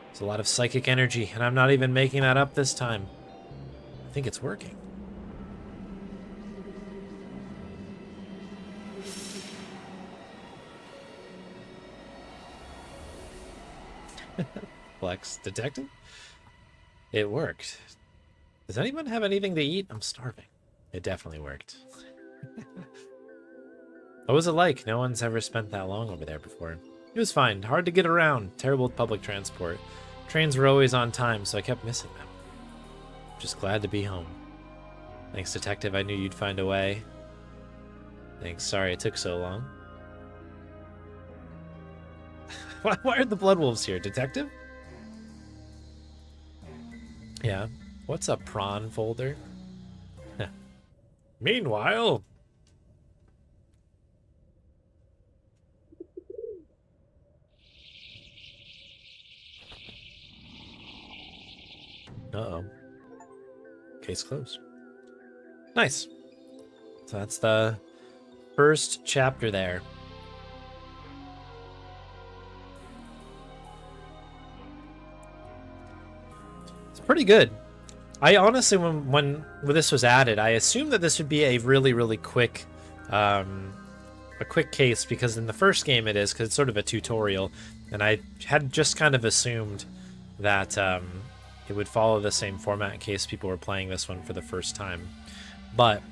There's a lot of psychic energy, and I'm not even making that up this time. I think it's working. Flex detective? It worked. Does anyone have anything to eat? I'm starving. It definitely worked. What was it like? No one's ever spent that long over there before. It was fine. Hard to get around. Terrible with public transport. Trains were always on time, so I kept missing them. Just glad to be home. Thanks, detective. I knew you'd find a way. Thanks. Sorry it took so long. Why are the blood wolves here, detective? Yeah. What's a prawn folder? Meanwhile... Uh-oh. Case closed. Nice. So that's the first chapter there. It's pretty good. I honestly, when this was added, I assumed that this would be a really quick, case, because in the first game it is, because it's sort of a tutorial, and I had just kind of assumed that it would follow the same format in case people were playing this one for the first time. But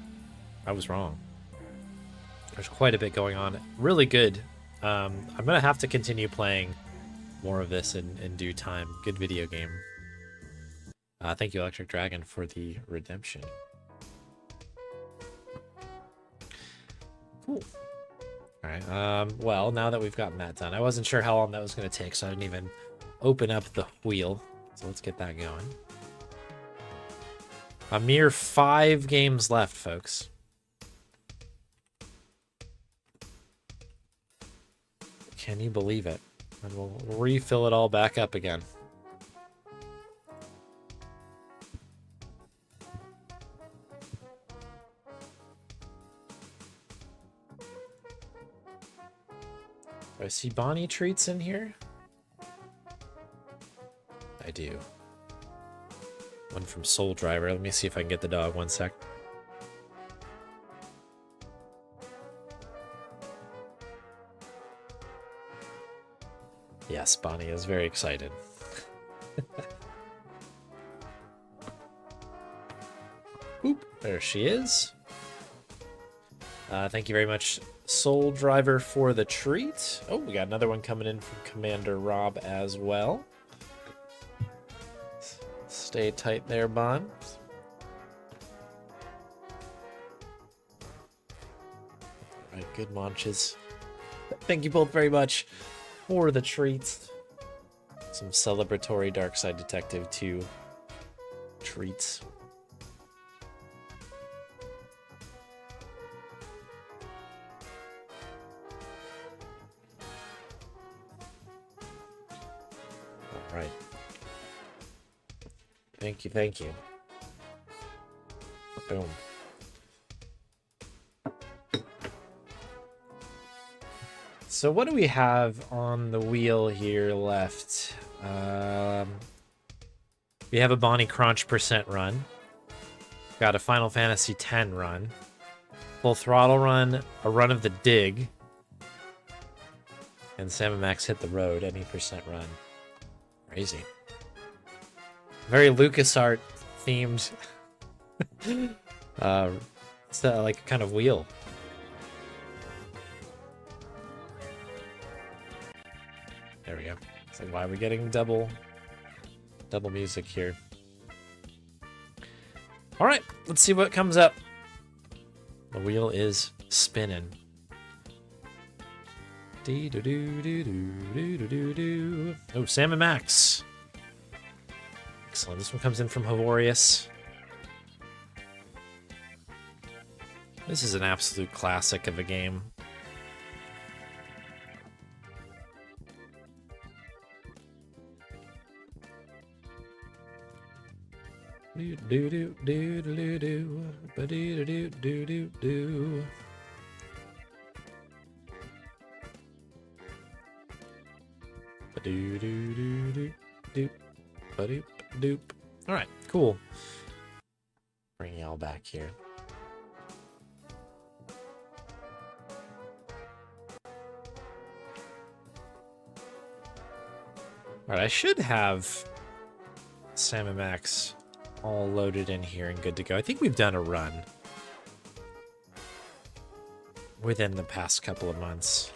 I was wrong. There's quite a bit going on. Really good. I'm going to have to continue playing more of this in due time. Good video game. Thank you, Electric Dragon, for the redemption. Cool. Alright, well, now that we've gotten that done, I wasn't sure how long that was going to take, so I didn't even open up the wheel. So let's get that going. A mere 5 games left, folks. Can you believe it? And we'll refill it all back up again. Do I see Bonnie treats in here? I do. One from Soul Driver. Let me see if I can get the dog. One sec. Yes, Bonnie is very excited. Oop, there she is. Thank you very much, Soul Driver, for the treat. Oh, we got another one coming in from Commander Rob as well. Stay tight there, Bon. All right, good munches. Thank you both very much for the treats. Some celebratory Darkside Detective 2 treats. All right. Thank you, thank you. Boom. So what do we have on the wheel here left? We have a Bonnie Crunch % run. Got a Final Fantasy X run. Full Throttle run, a run of the Dig. And Sam & Max Hit the Road, any % run. Crazy. Very LucasArts themed. It's like kind of wheel. There we go. So why are we getting double music here? All right, let's see what comes up. The wheel is spinning. Oh, Sam & Max. Excellent. This one comes in from Havorius. This is an absolute classic of a game. Do do do do do do ba do do do do do. Ba do do do do do ba doop doop. All right, cool. Bring y'all back here. All right, I should have Sam & Max all loaded in here and good to go. I think we've done a run within the past couple of months.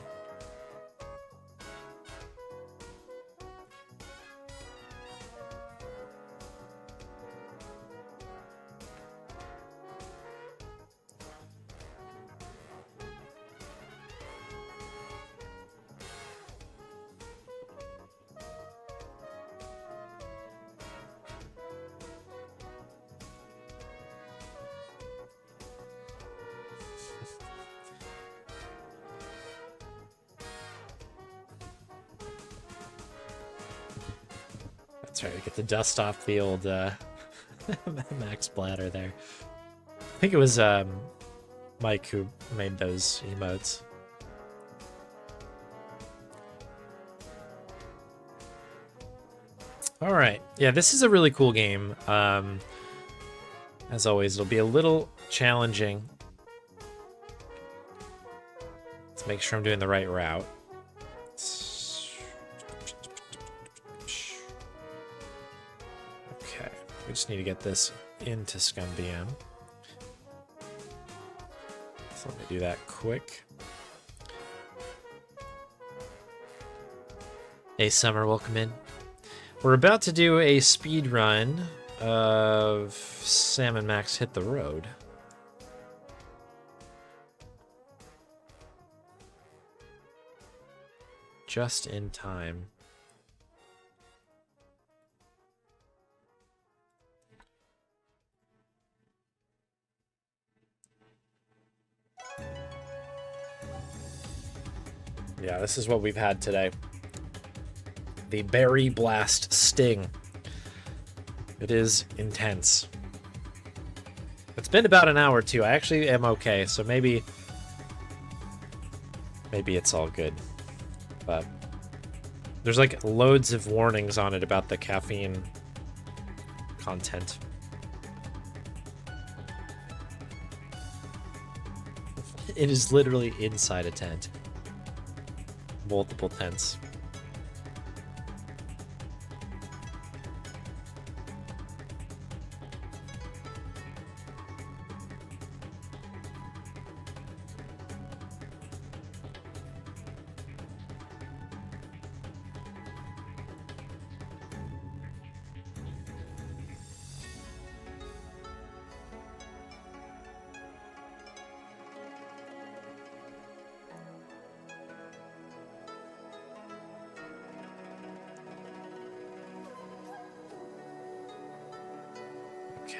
That's right, we get the dust off the old Max Bladder there. I think it was Mike who made those emotes. All right, yeah, this is a really cool game. As always, it'll be a little challenging. Let's make sure I'm doing the right route. Okay, we just need to get this into ScumBM. So let me do that quick. Hey, Summer, welcome in. We're about to do a speed run of Sam & Max Hit the Road. Just in time. Yeah, this is what we've had today. The Berry Blast Sting. It is intense. It's been about an hour too. I actually am okay, so maybe it's all good. But there's like loads of warnings on it about the caffeine content. It is literally inside a tent. Multiple tents.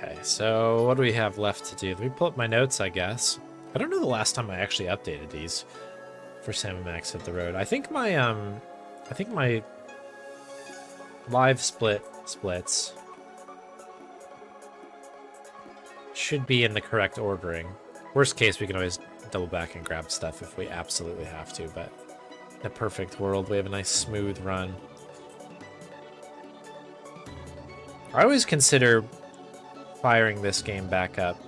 Okay, so what do we have left to do? Let me pull up my notes, I guess. I don't know the last time I actually updated these for Sam and Max Hit the Road. I think my live splits should be in the correct ordering. Worst case, we can always double back and grab stuff if we absolutely have to, but in a perfect world, we have a nice smooth run. I always consider firing this game back up.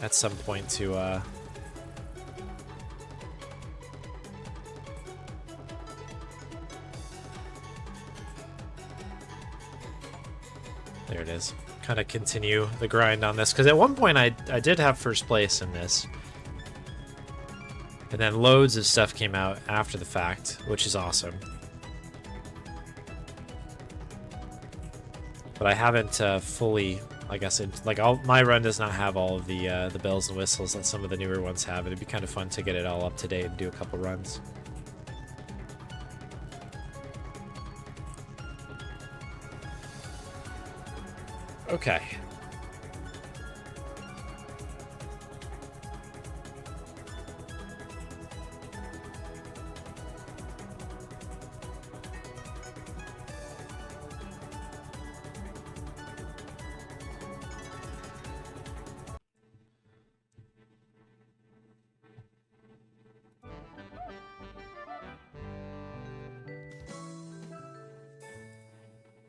At some point to, there it is. Kind of continue the grind on this, because at one point I did have first place in this. And then loads of stuff came out after the fact, which is awesome. But I haven't fully, I guess, my run does not have all of the bells and whistles that some of the newer ones have. It'd be kind of fun to get it all up to date and do a couple runs. Okay.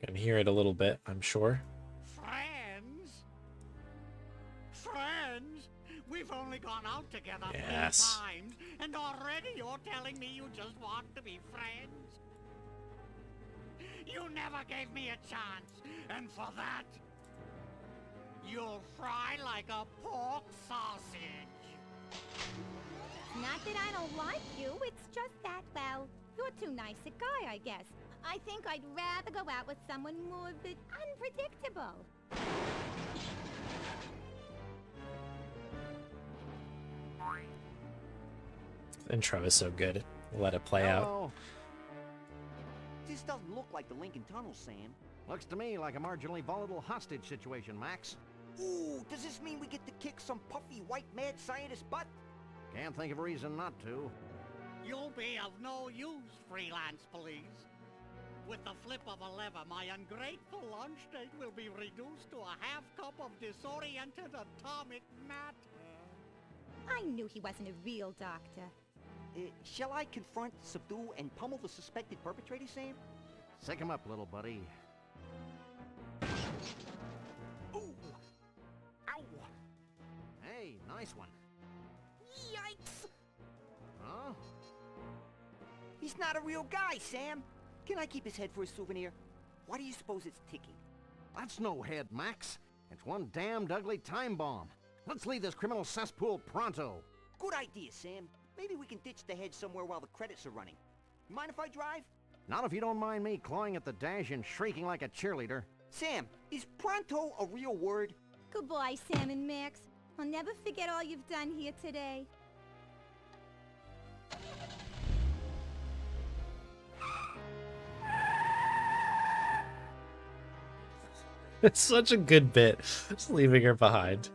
Can hear it a little bit, I'm sure. Friends? We've only gone out together 3 Yes. times, and already you're telling me you just want to be friends? You never gave me a chance, and for that, you'll fry like a pork sausage. Not that I don't like you, it's just that, well, you're too nice a guy, I guess. I think I'd rather go out with someone more a bit unpredictable. The intro is so good. We'll let it play out. This doesn't look like the Lincoln Tunnel, Sam. Looks to me like a marginally volatile hostage situation, Max. Ooh, does this mean we get to kick some puffy white mad scientist butt? Can't think of a reason not to. You'll be of no use, freelance police. With the flip of a lever, my ungrateful lunch date will be reduced to a half cup of disoriented atomic matter. I knew he wasn't a real doctor. Shall I confront, subdue, and pummel the suspected perpetrator, Sam? Sick him up, little buddy. Ooh! Ow! Hey, nice one. Yikes! Huh? He's not a real guy, Sam. Can I keep his head for a souvenir? Why do you suppose it's ticking? That's no head, Max. It's one damned ugly time bomb. Let's leave this criminal cesspool pronto. Good idea, Sam. Maybe we can ditch the head somewhere while the credits are running. You mind if I drive? Not if you don't mind me clawing at the dash and shrieking like a cheerleader. Sam, is pronto a real word? Goodbye, Sam and Max. I'll never forget all you've done here today. It's such a good bit, just leaving her behind.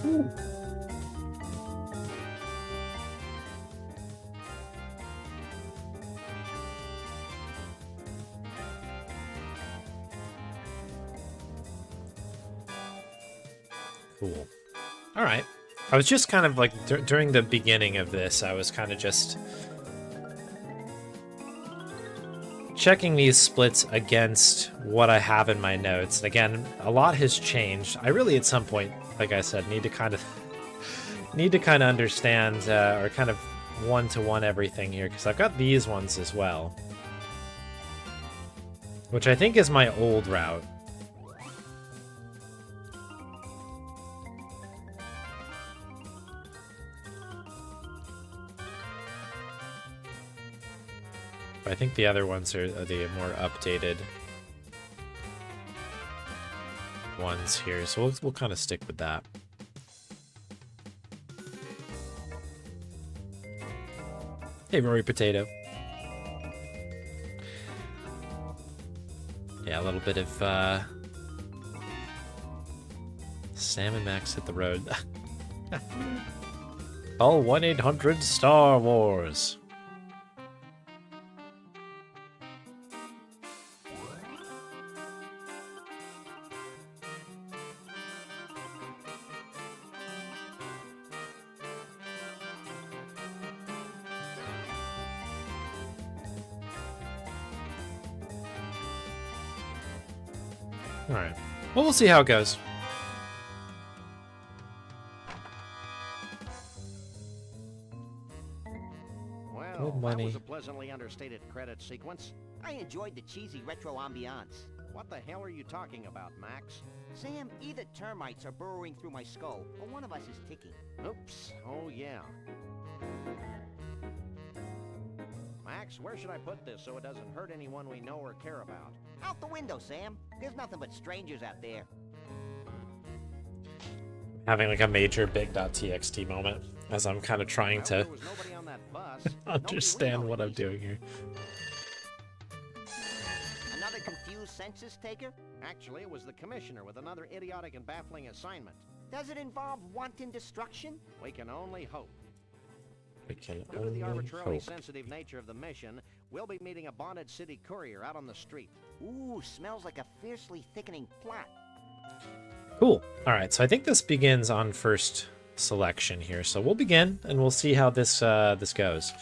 Ooh. Cool. All right. I was just kind of like, during the beginning of this, I was kind of just checking these splits against what I have in my notes. And again, a lot has changed. I really, at some point, like I said, need to kind of understand or kind of one-to-one everything here, because I've got these ones as well, which I think is my old route. I think the other ones are the more updated ones here, so we'll kind of stick with that. Hey, Rory Potato. Yeah, a little bit of Sam and Max hit the road. Call 1-800 Star Wars. All right. Well, we'll see how it goes. Well, that money. was a pleasantly understated credit sequence. I enjoyed the cheesy retro ambiance. What the hell are you talking about, Max? Sam, either termites are burrowing through my skull, or one of us is ticking. Oops. Oh, yeah. Max, where should I put this so it doesn't hurt anyone we know or care about? Out the window, Sam. There's nothing but strangers out there. Having like a major big.txt moment as I'm kind of trying Well, to there was nobody on that bus. understand what I'm doing here. Another confused census taker? Actually, it was the commissioner with another idiotic and baffling assignment. Does it involve wanton destruction? We can only hope. We can Due to only the arbitrarily hope. sensitive nature of the mission, we'll be meeting a bonded city courier out on the street. Ooh, smells like a fiercely thickening plot. Cool. All right, so I think this begins on first selection here. So we'll begin and we'll see how this this goes.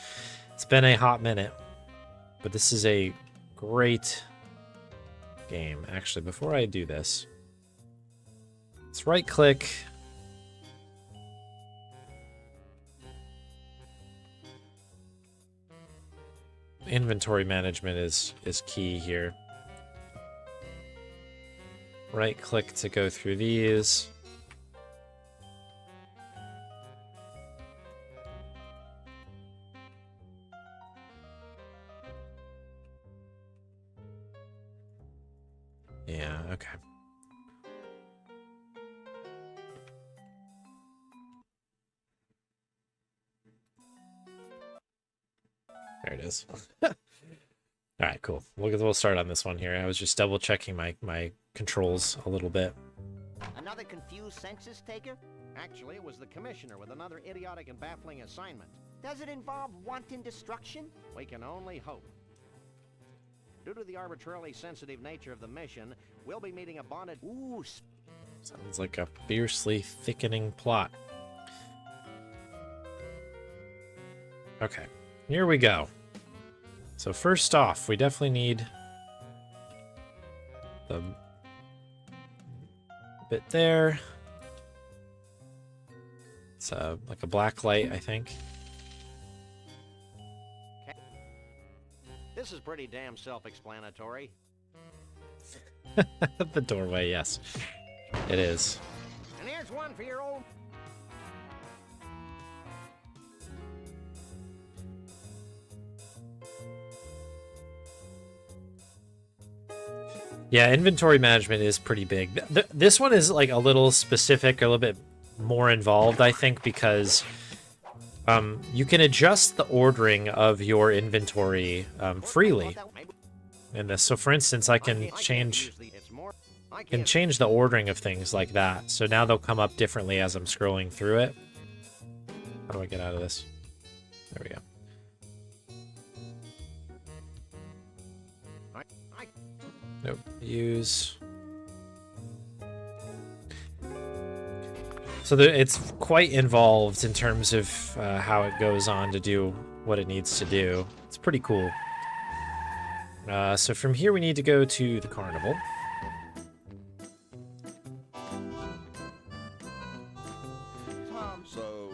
It's been a hot minute, but this is a great game. Actually, before I do this, let's right click. Inventory management is key here. Right click to go through these. Yeah, okay. There it is. All right, cool. We'll start on this one here. I was just double checking my controls a little bit. Another confused census taker? Actually, it was the commissioner with another idiotic and baffling assignment. Does it involve wanton destruction? We can only hope. Due to the arbitrarily sensitive nature of the mission, we'll be meeting a bonded... Ooh, Sounds like a fiercely thickening plot. Okay, here we go. So first off, we definitely need the bit there. It's like a black light, I think. This is pretty damn self-explanatory. The doorway, yes. It is. And here's one for your old... Yeah, inventory management is pretty big. This one is like a little specific, a little bit more involved, I think, because you can adjust the ordering of your inventory freely in this. So, for instance, I can change the ordering of things like that. So now they'll come up differently as I'm scrolling through it. How do I get out of this? There we go. Nope. Use. So it's quite involved in terms of how it goes on to do what it needs to do. It's pretty cool. So from here we need to go to the carnival. So,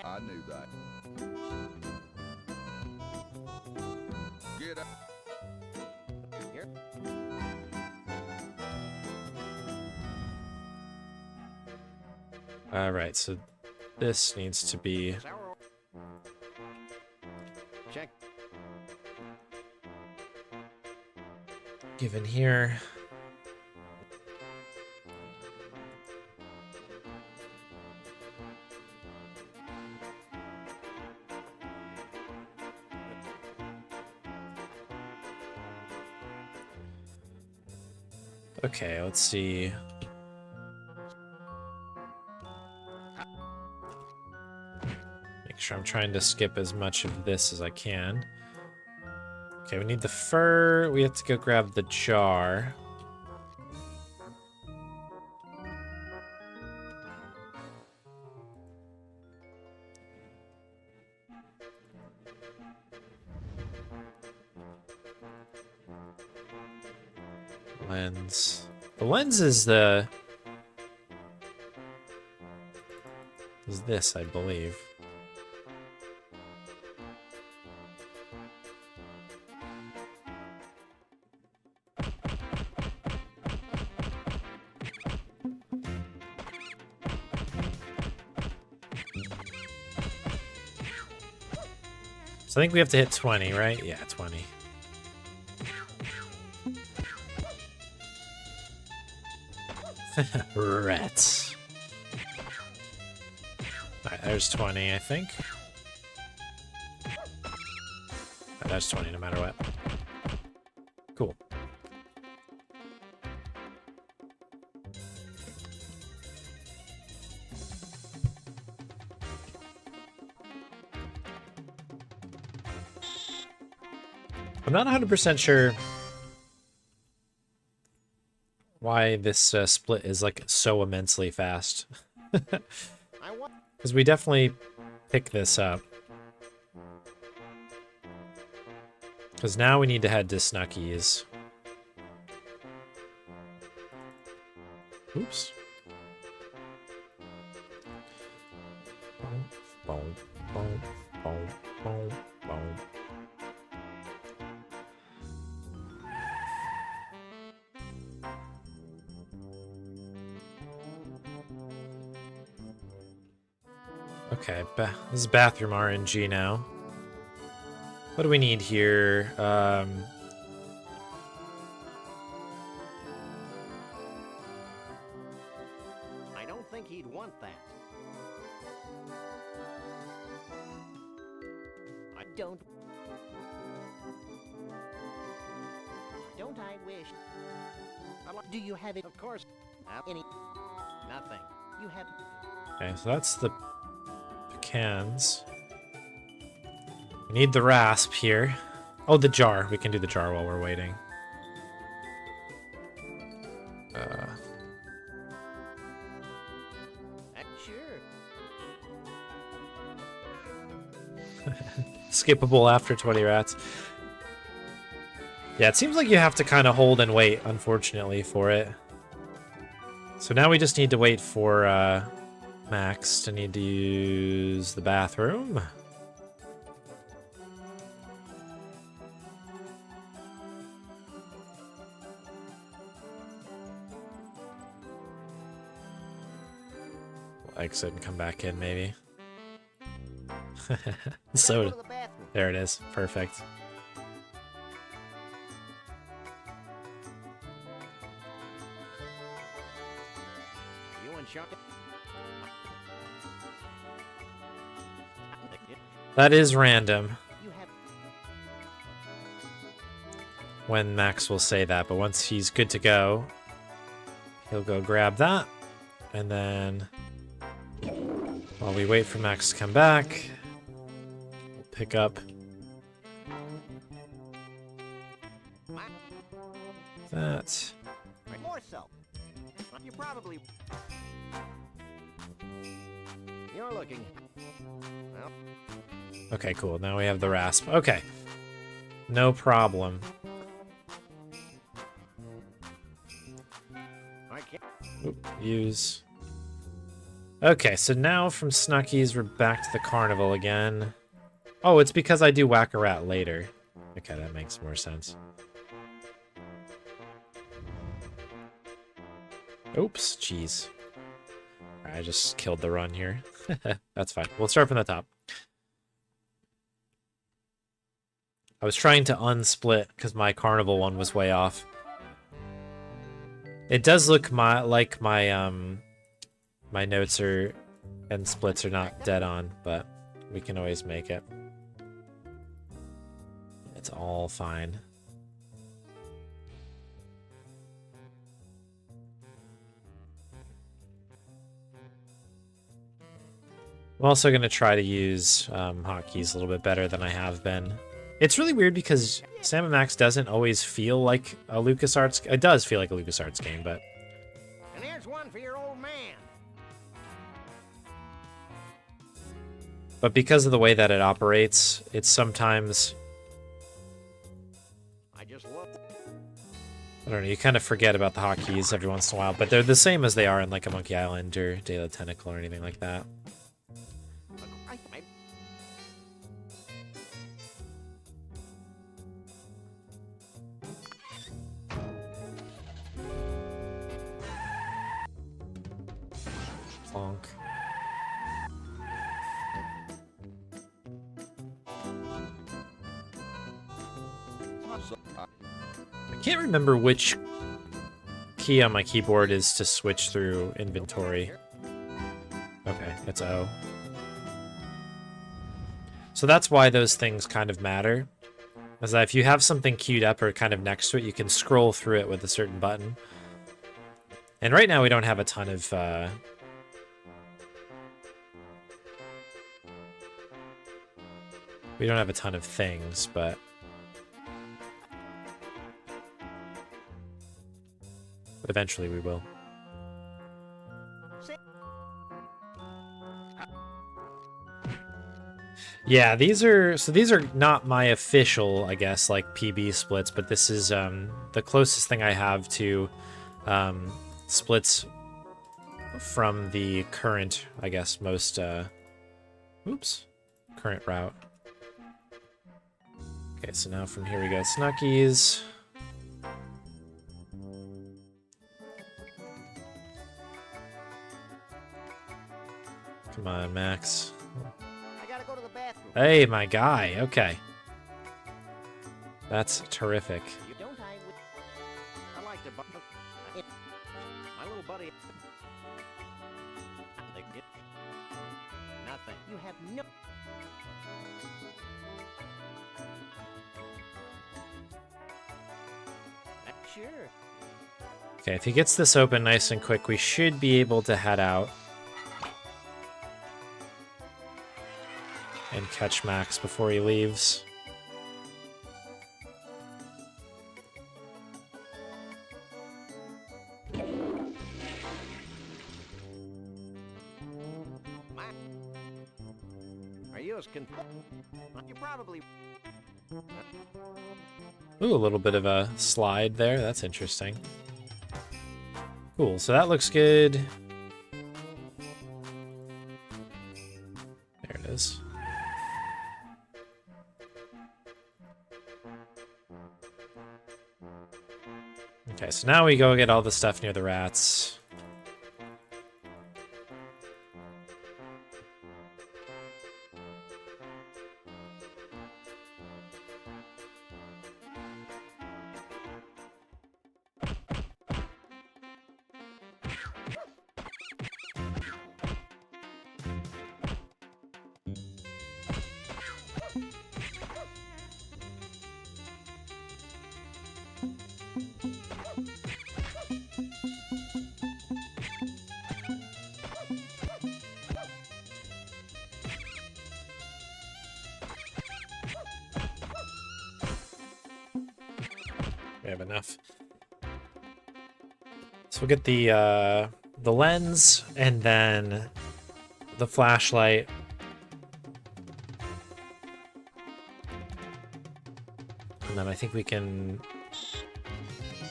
I knew that. Get up. Here. All right, so this needs to be Check. given here. Okay, let's see. Make sure I'm trying to skip as much of this as I can. Okay, we need the fur. We have to go grab the jar. Lens. The lens is the... is this, I believe. So I think we have to hit 20, right? Yeah, 20. Rats. Alright, there's 20, I think. There's 20 no matter what. Cool. I'm not 100% sure why this split is like so immensely fast. Because we definitely pick this up. Because now we need to head to Snucky's. Oops. Boom, boom, boom, boom, boom. Okay, this is bathroom RNG now. What do we need here? I don't think he'd want that. I don't. Don't I wish? Do you have it? Of course. Any? Nothing. You have. Okay, so that's the pecans. We need the rasp here. Oh, the jar. We can do the jar while we're waiting. Sure. Skippable after 20 rats. Yeah, it seems like you have to kind of hold and wait, unfortunately, for it. So now we just need to wait for Max to need to use the bathroom. We'll exit and come back in, maybe. So, there it is. Perfect. That is random. When Max will say that, but once he's good to go, he'll go grab that. And then, while we wait for Max to come back, we'll pick up that. More so. You probably. You're looking. Well. Okay, cool. Now we have the rasp. Okay. No problem. I can't. Oop, use. Okay, so now from Snucky's, we're back to the carnival again. Oh, it's because I do Whack-A-Rat later. Okay, that makes more sense. Oops, jeez. I just killed the run here. That's fine. We'll start from the top. I was trying to unsplit because my carnival one was way off. It does look like my my notes are and splits are not dead on, but we can always make it. It's all fine. I'm also going to try to use hotkeys a little bit better than I have been. It's really weird because Sam & Max doesn't always feel like a LucasArts... It does feel like a LucasArts game, but... And here's one for your old man. But because of the way that it operates, it's sometimes... I just love. I don't know, you kind of forget about the hotkeys every once in a while, but they're the same as they are in like a Monkey Island or Day of the Tentacle or anything like that. Plonk. I can't remember which key on my keyboard is to switch through inventory. Okay, it's O. So that's why those things kind of matter. Is that if you have something queued up or kind of next to it, you can scroll through it with a certain button. And right now we don't have a ton of... we don't have a ton of things, but... But eventually we will. Yeah, these are not my official, I guess, like PB splits, but this is the closest thing I have to splits from the current, I guess, most current route. Okay, so now from here we go Snuckies. Come on, Max. I gotta go to the bathroom. Hey, my guy. Okay. That's terrific. You don't I? I like to. My little buddy. Nothing. You have no. Sure. Okay, if he gets this open nice and quick, we should be able to head out. And catch Max before he leaves. Are you as You probably. Ooh, a little bit of a slide there. That's interesting. Cool, so that looks good. There it is. Okay, so now we go get all the stuff near the rats. We have enough. So we'll get the lens and then the flashlight. And then I think we can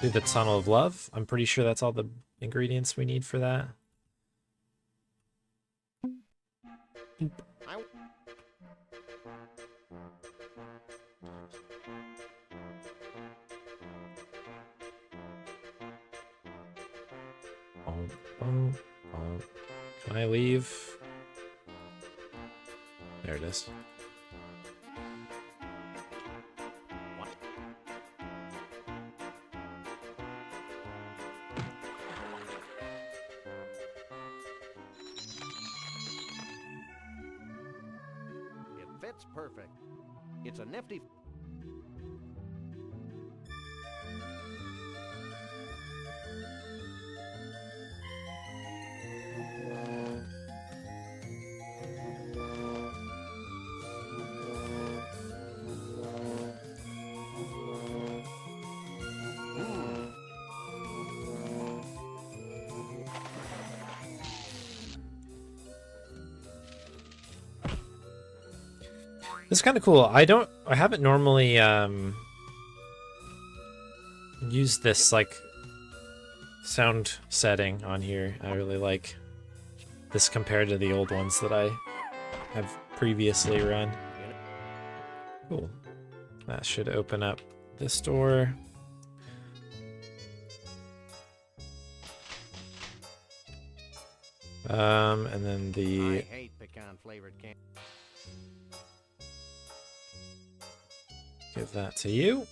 do the Tunnel of Love. I'm pretty sure that's all the ingredients we need for that. Can I leave? There it is. It fits perfect. It's a nifty. This is kind of cool. I haven't normally used this like sound setting on here. I really like this compared to the old ones that I have previously run. Cool. That should open up this door. And then I hate pecan flavored candy. give that to you.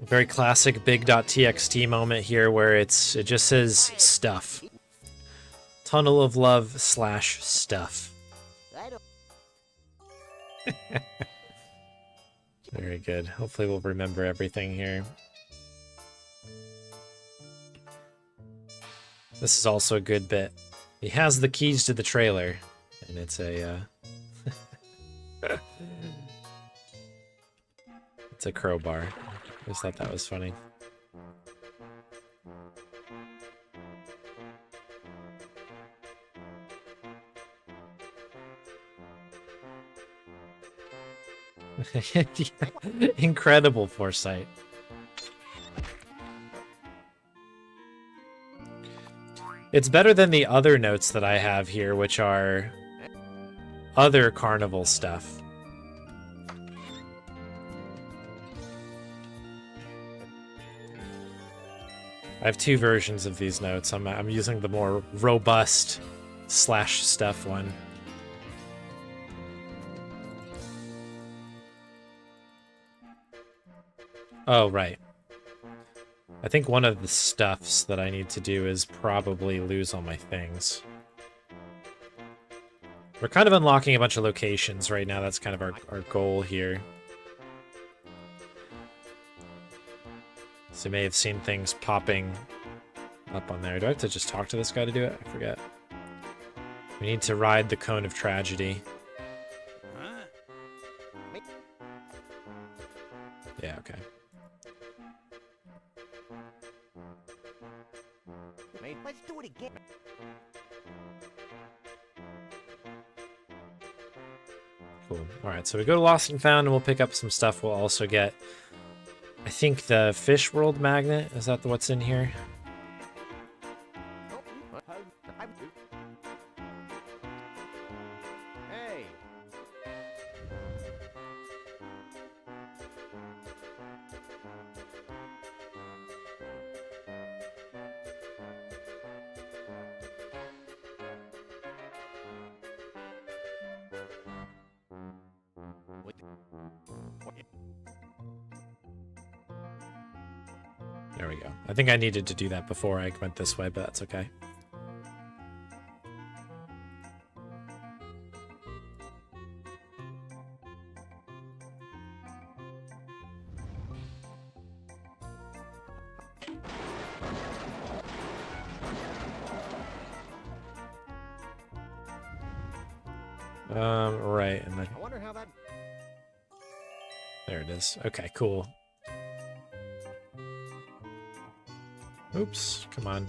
Very classic big.txt moment here where it just says stuff. Tunnel of love / stuff. I don't. Very good. Hopefully we'll remember everything here. This is also a good bit. He has the keys to the trailer, and it's a it's a crowbar. I just thought that was funny. Incredible foresight. It's better than the other notes that I have here, which are other carnival stuff. I have two versions of these notes. I'm using the more robust / stuff one. Oh, right. I think one of the stuffs that I need to do is probably lose all my things. We're kind of unlocking a bunch of locations right now. That's kind of our goal here. So you may have seen things popping up on there. Do I have to just talk to this guy to do it? I forget. We need to ride the cone of tragedy. Yeah, okay. Let's do it again. Cool. Alright, so we go to Lost and Found and we'll pick up some stuff. We'll also get, I think, the Fish World Magnet. Is that what's in here? Hey. There we go. I think I needed to do that before I went this way, but that's okay. Right, and then I wonder how that. there it is. Okay, cool. Oops, come on.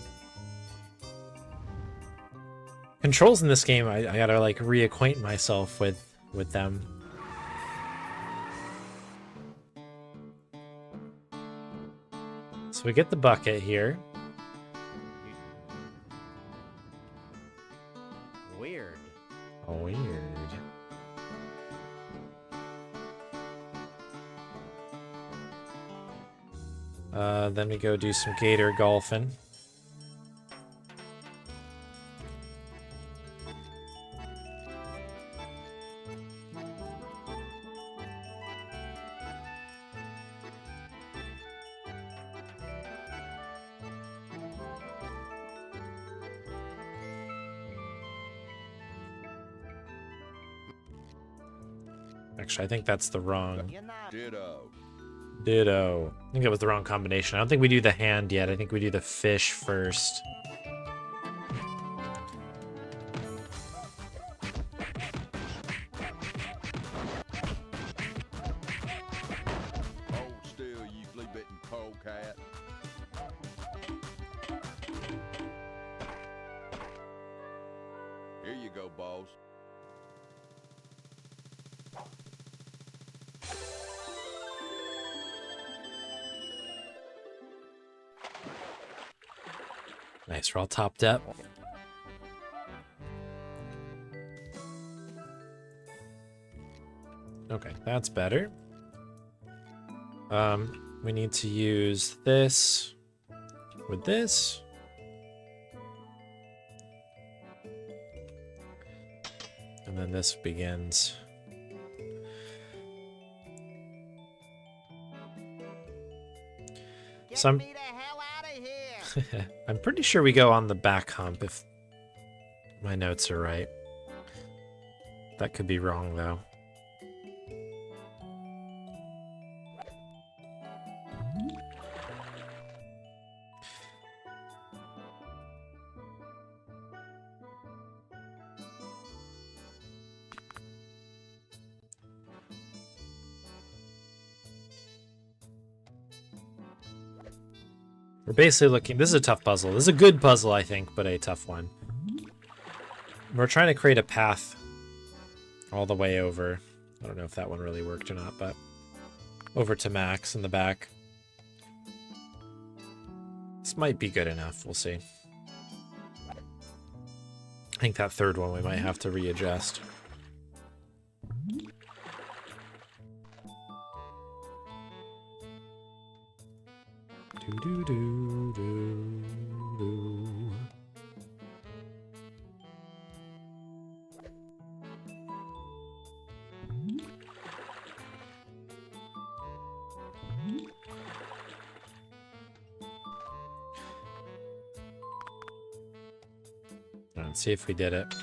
Controls in this game, I gotta like reacquaint myself with them. So we get the bucket here. Weird. Oh, weird. Then we go do some gator golfing. Actually, I think that's the wrong... You're not. Ditto. Ditto. I think that was the wrong combination. I don't think we do the hand yet. I think we do the fish first. Hold still, you flea-bitten polecat. go, boss. Nice, we're all topped up. Okay, that's better. We need to use this with this. And then this begins. Get me the hell out of here! I'm pretty sure we go on the back hump if my notes are right. That could be wrong though. We're basically looking... This is a tough puzzle. This is a good puzzle, I think, but a tough one. We're trying to create a path all the way over. I don't know if that one really worked or not, but... over to Max in the back. This might be good enough. We'll see. I think that third one we might have to readjust. Do, do, do, do. Let's see if we did it.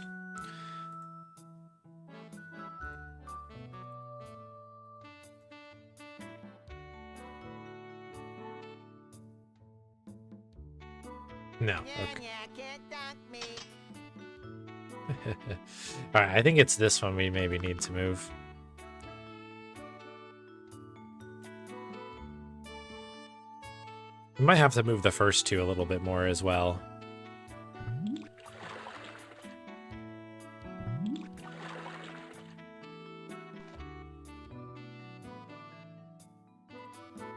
No. Okay. Can't dunk me. Alright, I think it's this one we maybe need to move. We might have to move the first two a little bit more as well.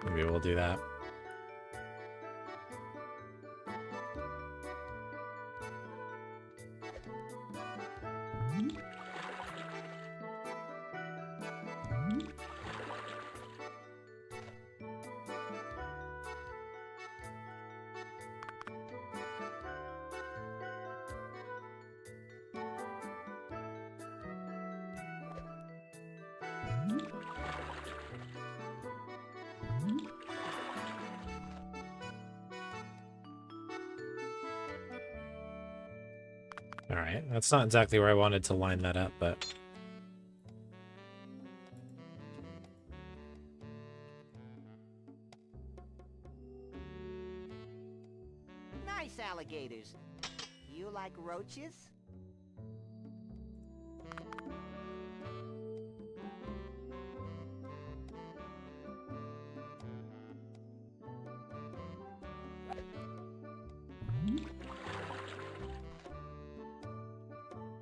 Maybe we'll do that. Alright, that's not exactly where I wanted to line that up, but... Nice alligators. You like roaches?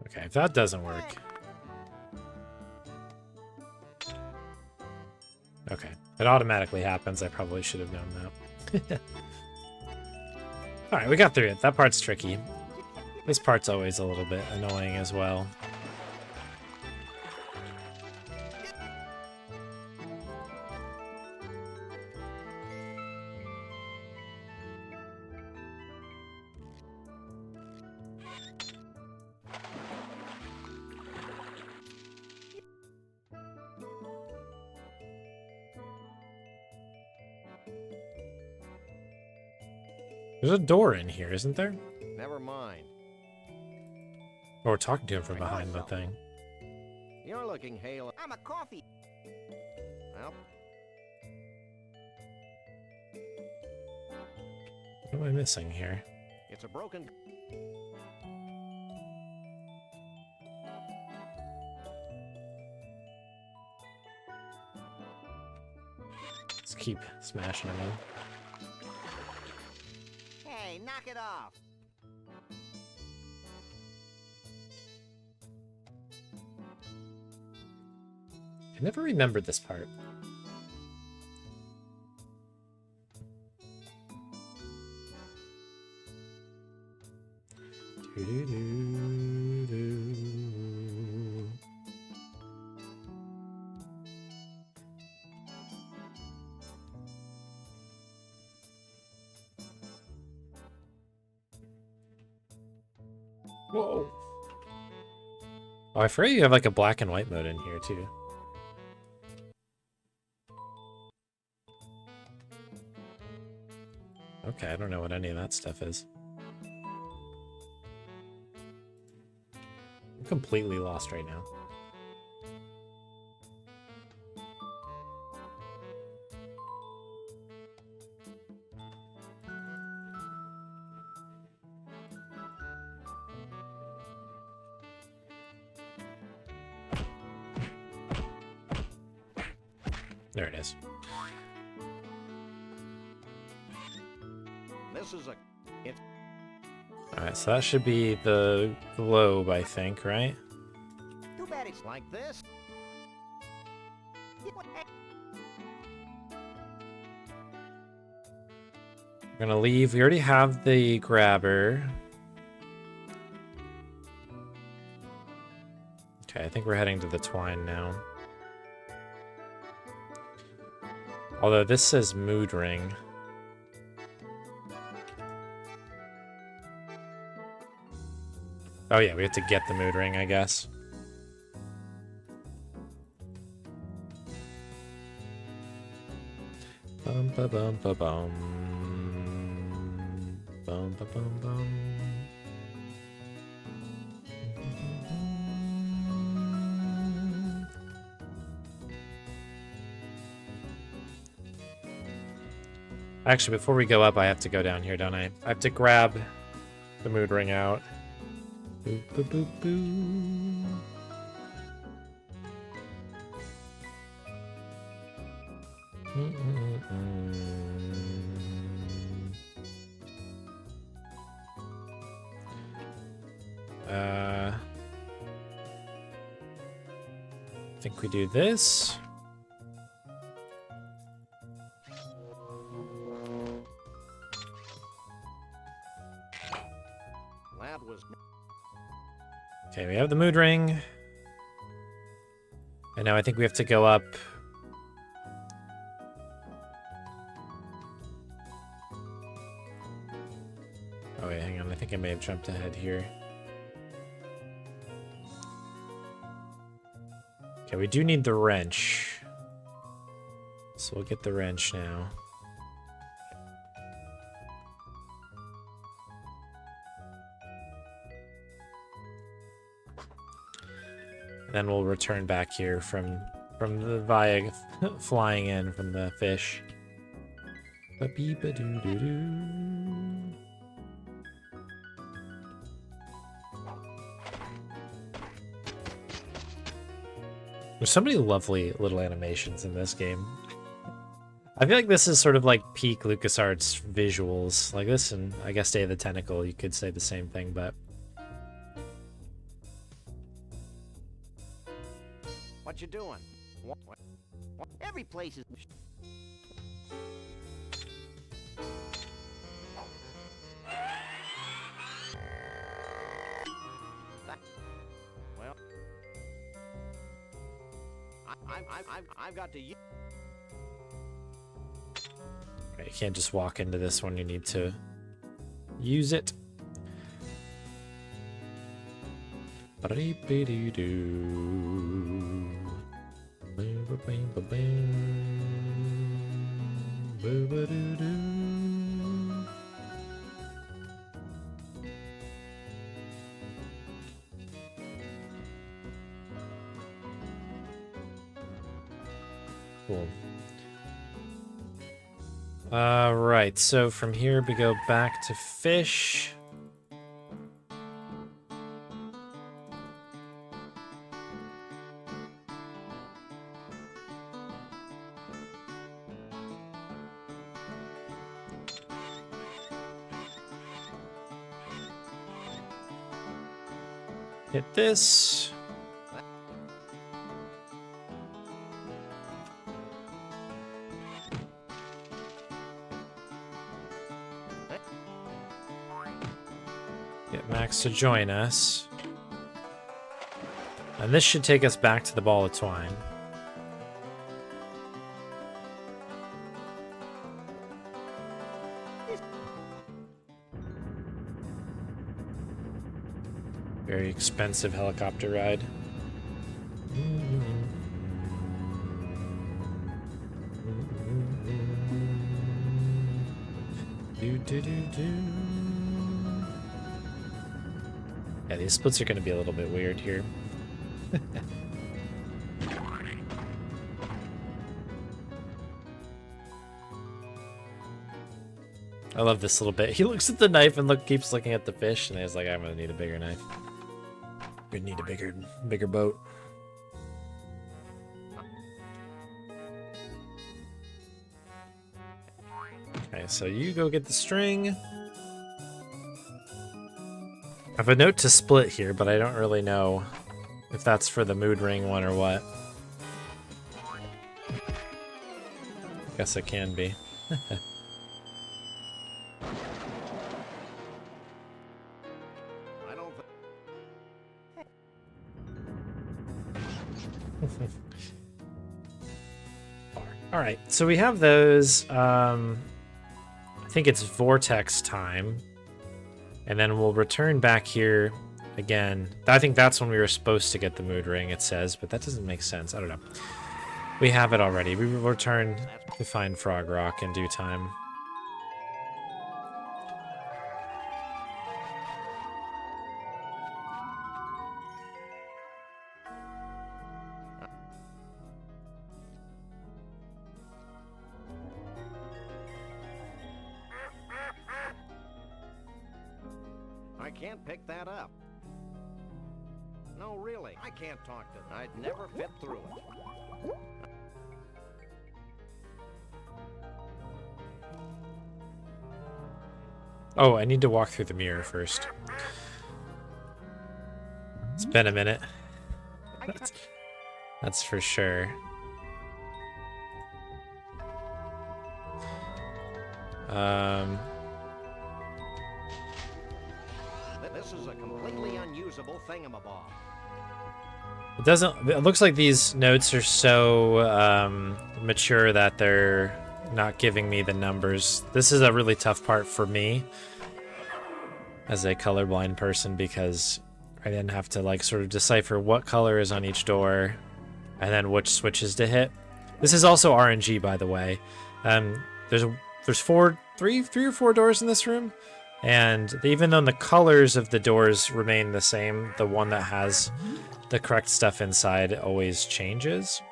Okay, if that doesn't work... Okay, it automatically happens. I probably should have known that. Alright, we got through it. That part's tricky. This part's always a little bit annoying as well. There's a door in here, isn't there? Never mind. Or we're talking to him from behind the thing. You're looking hale. I'm a coffee. Well, What am I missing here? it's a broken... Let's keep smashing him in. Hey, knock it off. I never remembered this part. Whoa. Oh, I forget you have like a black and white mode in here too. Okay, I don't know what any of that stuff is. I'm completely lost right now. There it is. This is a... It's... Alright, so that should be the globe, I think, right? Too bad it's like this. We're gonna leave. We already have the grabber. Okay, I think we're heading to the twine now. Although this says mood ring. Oh yeah, we have to get the mood ring, I guess. Bum ba bum ba bum. Bum ba bum bum. Actually, before we go up, I have to go down here, don't I? I have to grab the mood ring out. Boop, boop, boop, boop. I think we do this. That was... Okay, we have the mood ring. And now I think we have to go up. Oh wait, hang on. I think I may have jumped ahead here. Okay, we do need the wrench. So we'll get the wrench now. Then we'll return back here from the via flying in from the fish. Ba-bee-ba-doo-doo-doo. There's so many lovely little animations in this game. I feel like this is sort of like peak LucasArts visuals. Like this and I guess Day of the Tentacle, you could say the same thing, but... What you doing? What? Every place is... Well... I've got to... You can't just walk into this one, you need to use it. Cool. Right, so from here we go back to fish. Hit this. Get Max to join us. And this should take us back to the ball of twine. Very expensive helicopter ride. Yeah, these splits are going to be a little bit weird here. I love this little bit. He looks at the knife and keeps looking at the fish, and he's like, "I'm gonna need a bigger knife. Gonna need a bigger boat." Okay, so you go get the string. I have a note to split here, but I don't really know if that's for the mood ring one or what. Guess it can be. All right, so we have those. I think it's vortex time, and then we'll return back here again. I think that's when we were supposed to get the mood ring, it says, but that doesn't make sense. I don't know. We have it already. We will return to find Frog Rock in due time. I can't pick that up. No, really, I can't talk to them. I'd never fit through it. Oh, I need to walk through the mirror first. It's been a minute. That's for sure. This is a completely unusable thingamabob. It doesn't. It looks like these notes are so mature that they're not giving me the numbers. This is a really tough part for me as a colorblind person because I didn't have to like sort of decipher what color is on each door and then which switches to hit. This is also RNG, by the way. There's three or four doors in this room, and even though the colors of the doors remain the same, the one that has the correct stuff inside always changes.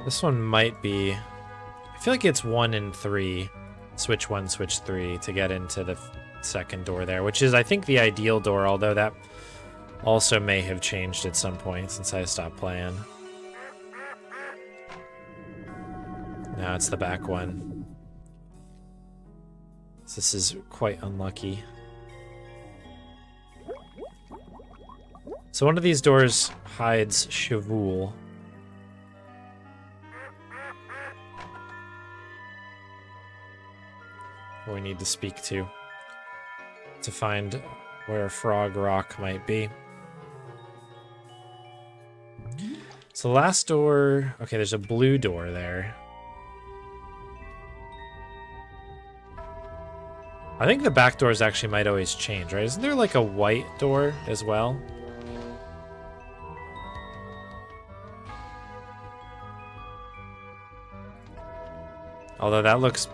This one might be... I feel like it's 1 and 3. Switch 1, switch 3 to get into the second door there, which is, I think, the ideal door, although that also may have changed at some point since I stopped playing. Now it's the back one. So this is quite unlucky. So one of these doors hides Shavul. Who we need to speak to find where Frog Rock might be. So the last door... Okay, there's a blue door there. I think the back doors actually might always change, right? Isn't there like a white door as well? Although that looks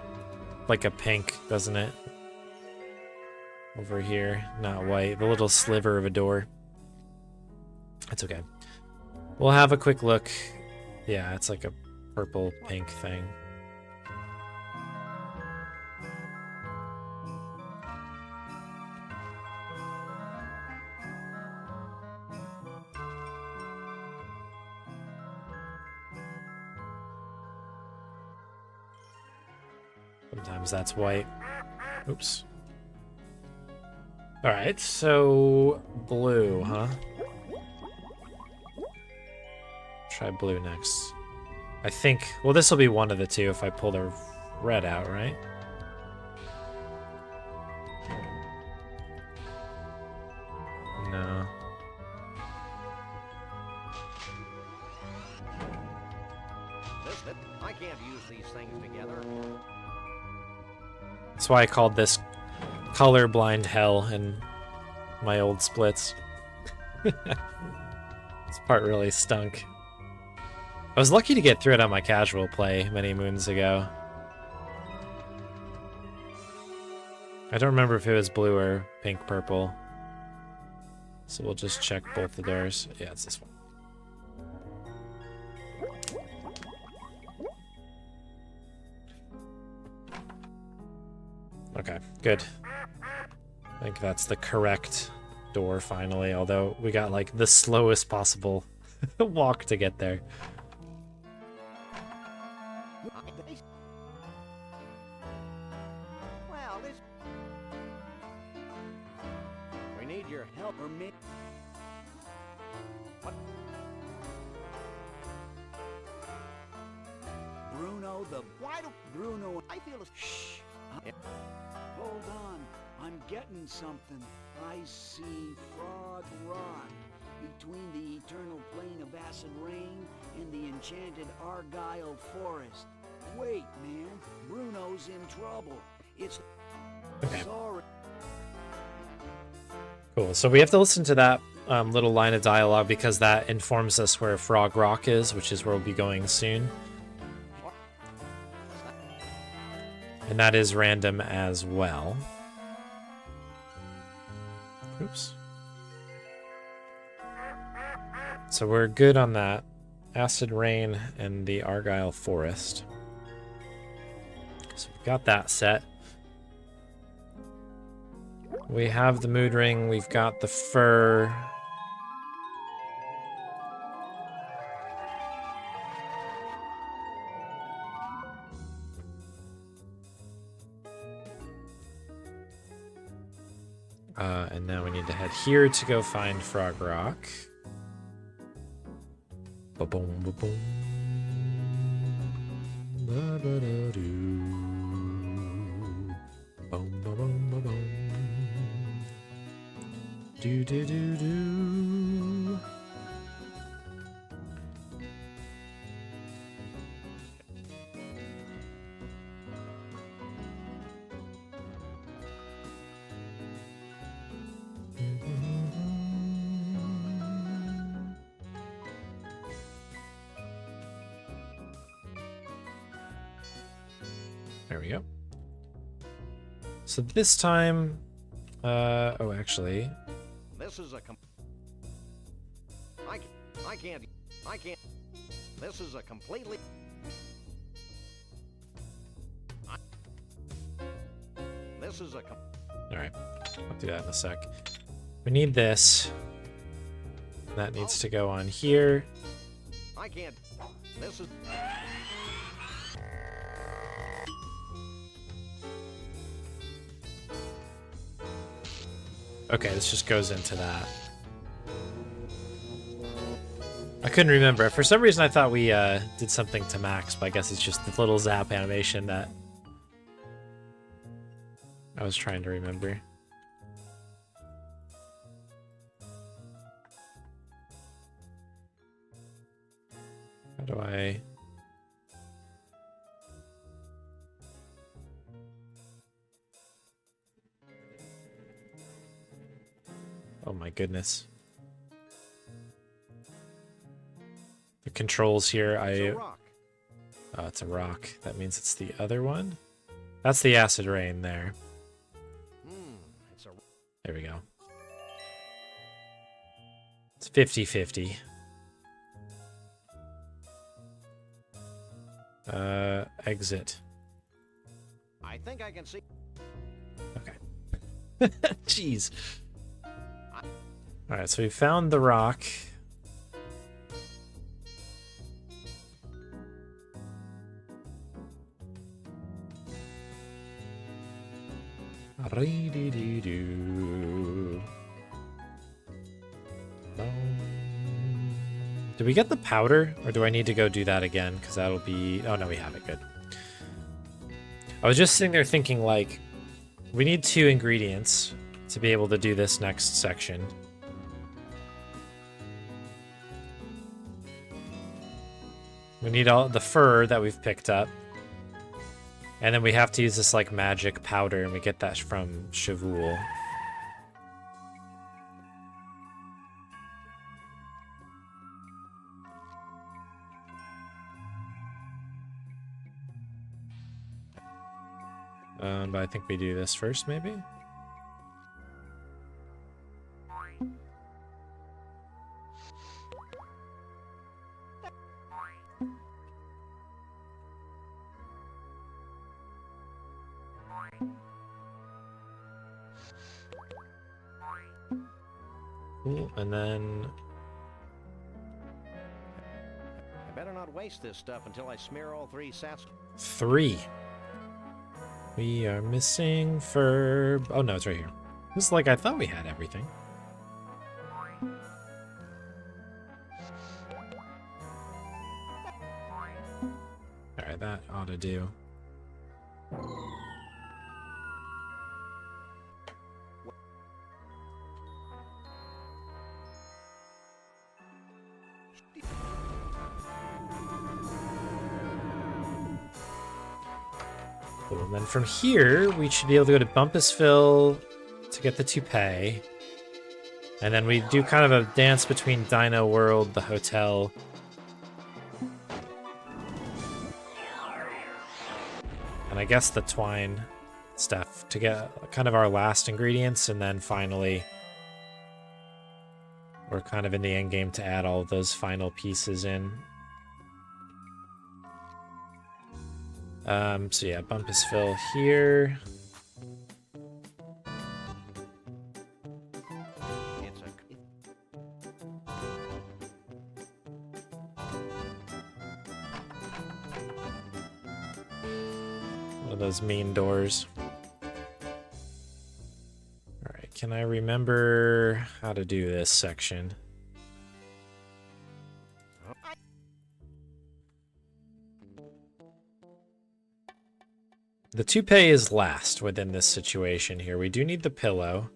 like a pink, doesn't it? Over here, not white. The little sliver of a door. That's okay. We'll have a quick look. Yeah, it's like a purple pink thing. Sometimes that's white. Oops. Alright, so blue, huh? Try blue next. I think, well, this will be one of the two if I pull the red out, right? No. I can't use these things together. That's why I called this colorblind hell in my old splits. This part really stunk. I was lucky to get through it on my casual play many moons ago. I don't remember if it was blue or pink purple. So we'll just check both the doors. Yeah, it's this one. Okay, good. I think that's the correct door finally, although we got like the slowest possible walk to get there. Well, this... We need your help, or me. What? Bruno the... Why do... Bruno... I feel a... Shh. Hold on. I'm getting something. I see Frog Rock between the eternal plane of acid rain and the enchanted Argyle forest. Wait, man. Bruno's in trouble. It's... Okay. Sorry. Cool. So we have to listen to that little line of dialogue because that informs us where Frog Rock is, which is where we'll be going soon. And that is random as well. Oops. So we're good on that. Acid Rain and the Argyle Forest. So we've got that set. We have the mood ring, we've got the fur. And now we need to head here to go find Frog Rock. Ba-boom, ba-boom. Ba-ba-da-doo. Boom, ba-boom, ba-boom. Do-do-do-do. There we go. So this time, oh, actually, This is a I can't. This is a completely... This is a... all right, I'll do that in a sec. We need this. That needs to go on here. I can't. This is... Okay, this just goes into that. I couldn't remember. For some reason, I thought we did something to Max, but I guess it's just the little zap animation that I was trying to remember. How do I... Oh my goodness. The controls here, It's a rock. Oh, it's a rock. That means it's the other one? That's the acid rain there. It's a... There we go. It's 50-50. Exit. I think I can see... Okay. Jeez. Alright, so we found the rock. Did we get the powder, or do I need to go do that again? Because that'll be... Oh, no, we have it. Good. I was just sitting there thinking, like, we need 2 ingredients to be able to do this next section. We need all the fur that we've picked up. And then we have to use this, like, magic powder, and we get that from Shavul. But I think we do this first, maybe? Cool, and then... I better not waste this stuff until I smear all 3 sats. 3. We are missing fur... Oh, no, it's right here. This is like I thought we had everything. Alright, that ought to do. Cool. And then from here, we should be able to go to Bumpusville to get the toupee. And then we do kind of a dance between Dino World, the hotel, and I guess the twine stuff to get kind of our last ingredients, and then finally we're kind of in the end game to add all of those final pieces in. So yeah, Bumpusville here. One of those main doors. Alright, can I remember how to do this section? The toupee is last within this situation here. We do need the pillow.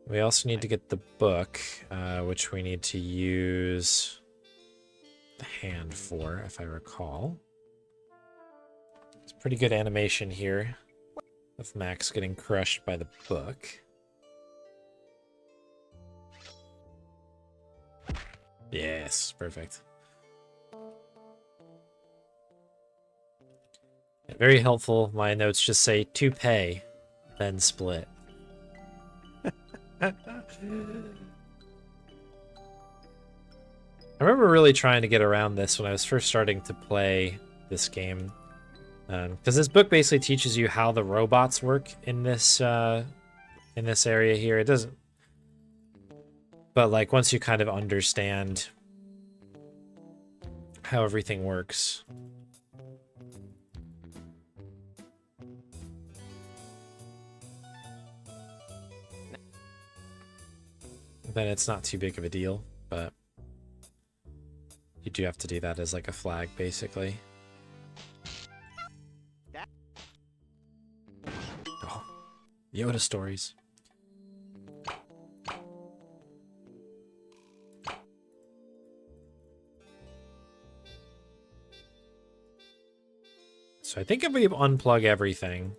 We also need to get the book, which we need to use the hand for, if I recall. It's pretty good animation here of Max getting crushed by the book. Yes, perfect. Very helpful. My notes just say toupee, then split. I remember really trying to get around this when I was first starting to play this game. Because this book basically teaches you how the robots work in this area here. It doesn't... But like once you kind of understand how everything works... then it's not too big of a deal, but you do have to do that as like a flag, basically. Oh, Yoda stories. So I think if we unplug everything...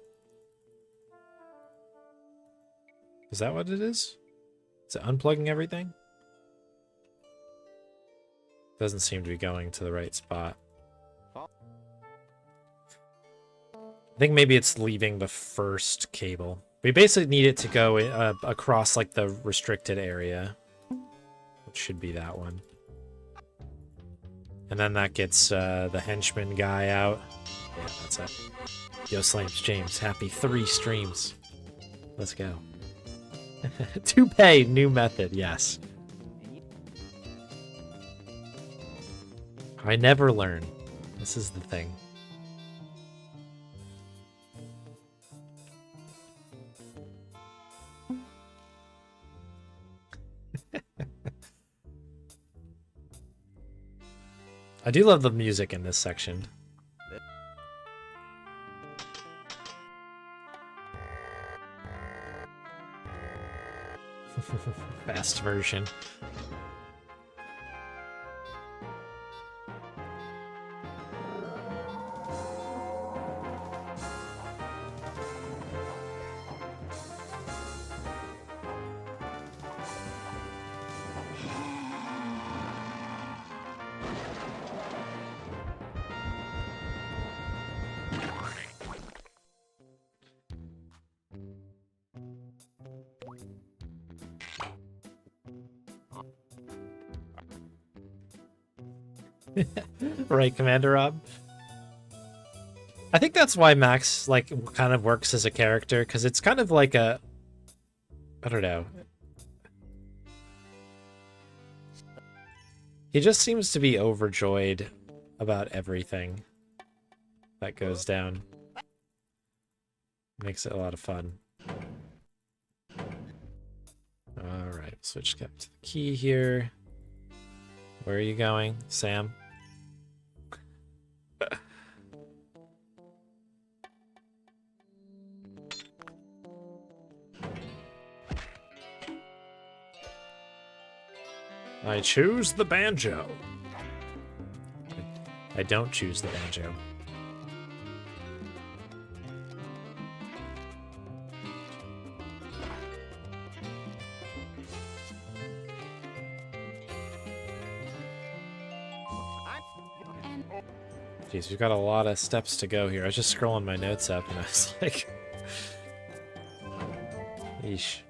Is that what it is? Is it unplugging everything? Doesn't seem to be going to the right spot. I think maybe it's leaving the first cable. We basically need it to go across like the restricted area, which should be that one. And then that gets the henchman guy out. Yeah, that's it. Yo, Slams James, happy 3 streams. Let's go. Toupee, new method, yes. I never learn. This is the thing. I do love the music in this section. Fast version. Right, Commander Rob? I think that's why Max, like, kind of works as a character, because it's kind of like a... I don't know. He just seems to be overjoyed about everything that goes down. Makes it a lot of fun. Alright, switch up to the key here. Where are you going, Sam? I choose the banjo. I don't choose the banjo. Jeez, we've got a lot of steps to go here. I was just scrolling my notes up and I was like... Yeesh.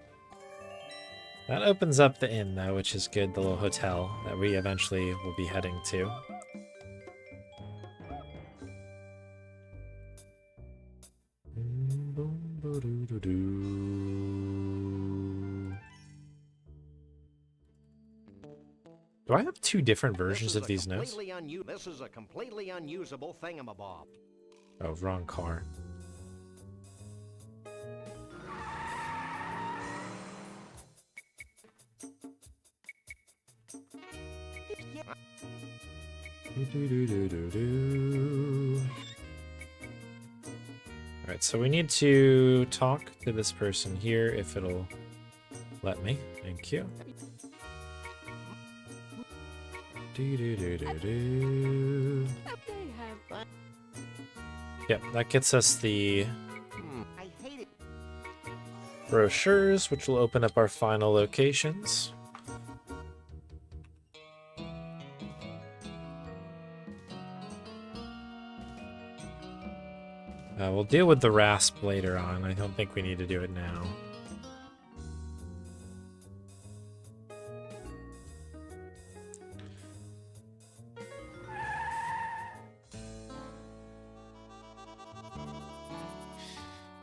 That opens up the inn, though, which is good, the little hotel that we eventually will be heading to. Do I have two different versions of these notes? This is a completely unusable thingamabob. Oh, wrong car. Alright, so we need to talk to this person here if it'll let me. Thank you. Yep, that gets us the brochures, which will open up our final locations. We'll deal with the rasp later on. I don't think we need to do it now.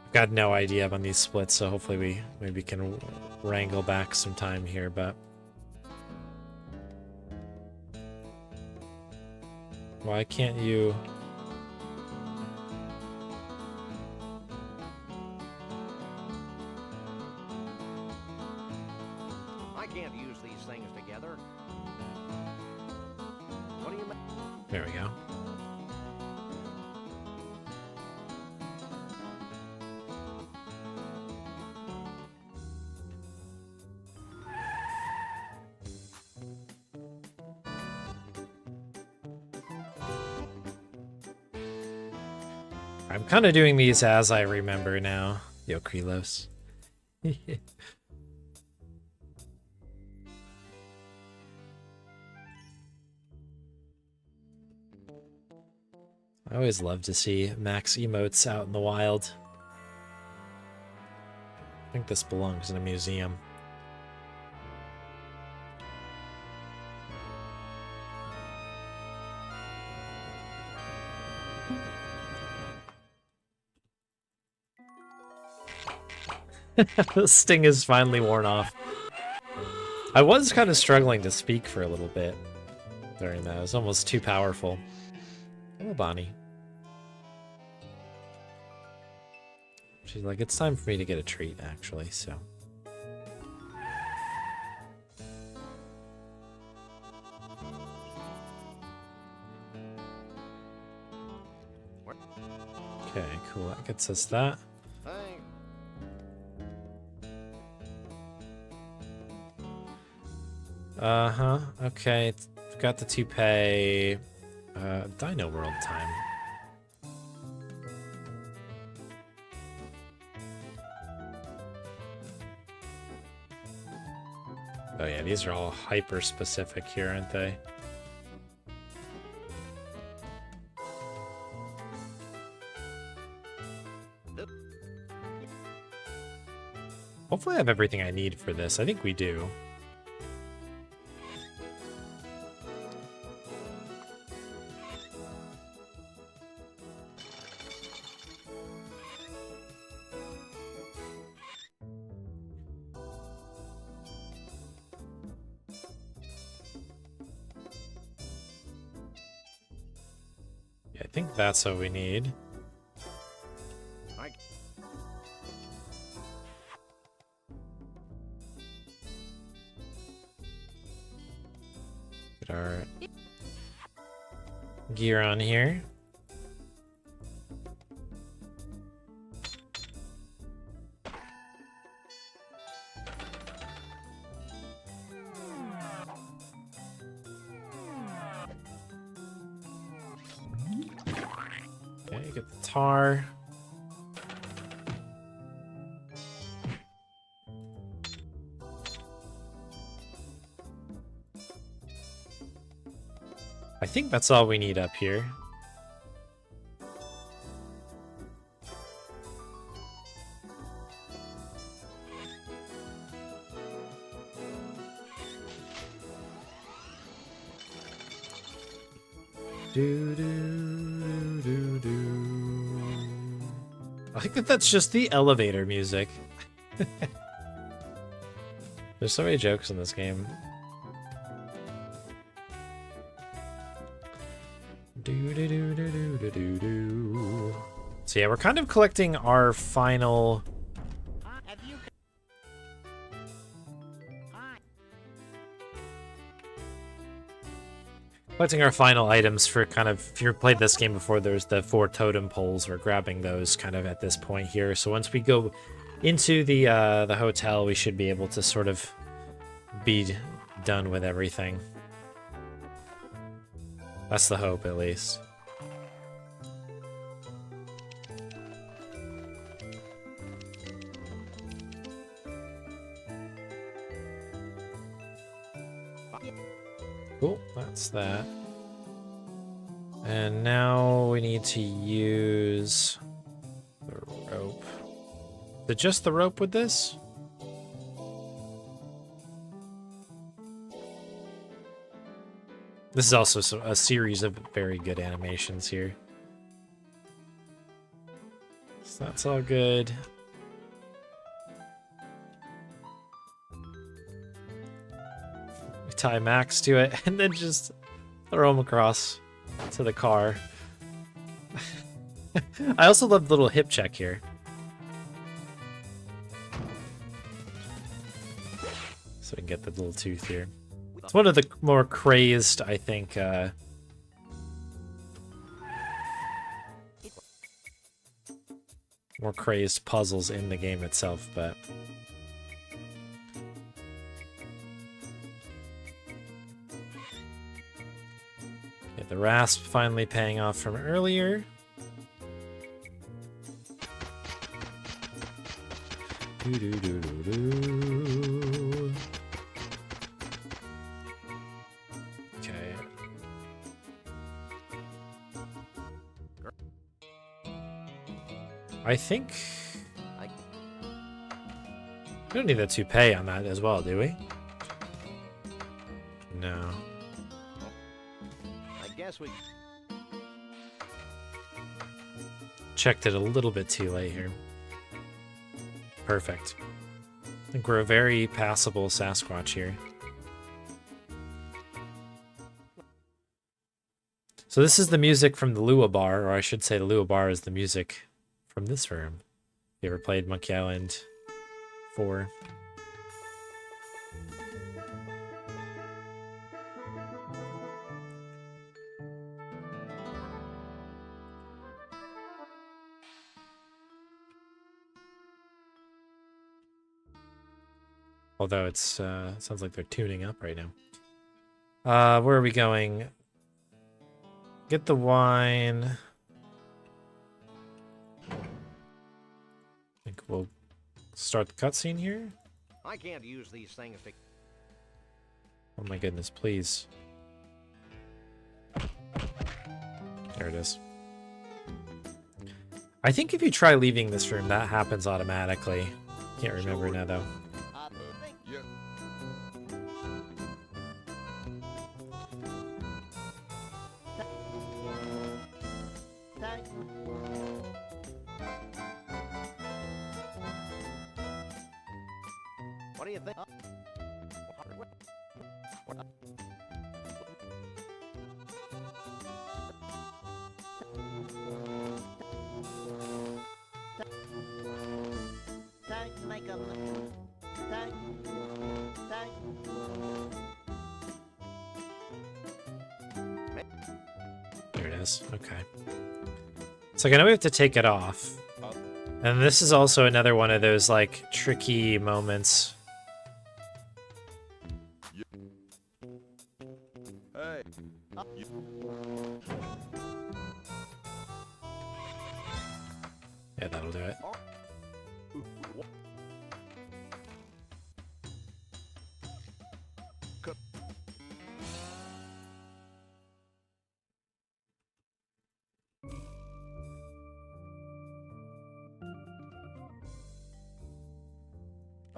I've got no idea on these splits, so hopefully we maybe can wrangle back some time here, but... Why can't you... There we go. I'm kind of doing these as I remember now. Yo, Krelos. I always love to see Max emotes out in the wild. I think this belongs in a museum. The sting is finally worn off. I was kind of struggling to speak for a little bit during that. It was almost too powerful. Hello, Bonnie. She's like, it's time for me to get a treat, actually, so... Cool, that gets us that. Thanks. Uh-huh. Okay. Got the toupee. Dino World time. Oh yeah, these are all hyper specific here, aren't they? Hopefully I have everything I need for this. I think we do. Yeah, I think that's what we need. Get our gear on here. Okay, get the tar. I think that's all we need up here. Do, do, do, do. I think that that's just the elevator music. There's so many jokes in this game. Do, do, do, do, do, do, do, do. So yeah, we're kind of collecting our final... Have you... Collecting our final items for kind of... If you've played this game before, there's the 4 totem poles. We're grabbing those kind of at this point here. So once we go into the hotel, we should be able to sort of be done with everything. That's the hope, at least. Cool, that's that. And now we need to use the rope. Is it just the rope with this? This is also a series of very good animations here. So that's all good. We tie Max to it and then just throw him across to the car. I also love the little hip check here. So we can get the little tooth here. It's one of the more crazed, I think, more crazed puzzles in the game itself, but... Yeah, the rasp finally paying off from earlier. Do-do-do-do-do. Okay. I think... We don't need a toupee on that as well, do we? No. I guess we... Checked it a little bit too late here. Perfect. I think we're a very passable Sasquatch here. So this is the music from the Lua Bar, or I should say the Lua Bar is the music from this room. You ever played Monkey Island 4? Although it's sounds like they're tuning up right now. Where are we going? Get the wine. I think we'll start the cutscene here. I can't use these things to... Oh my goodness, please. There it is. I think if you try leaving this room, that happens automatically. Can't remember now, though. Yeah. What do you think? Make a... There it is. Okay. So I know we have to take it off. And this is also another one of those, like, tricky moments. Hey. Yeah, that'll do it.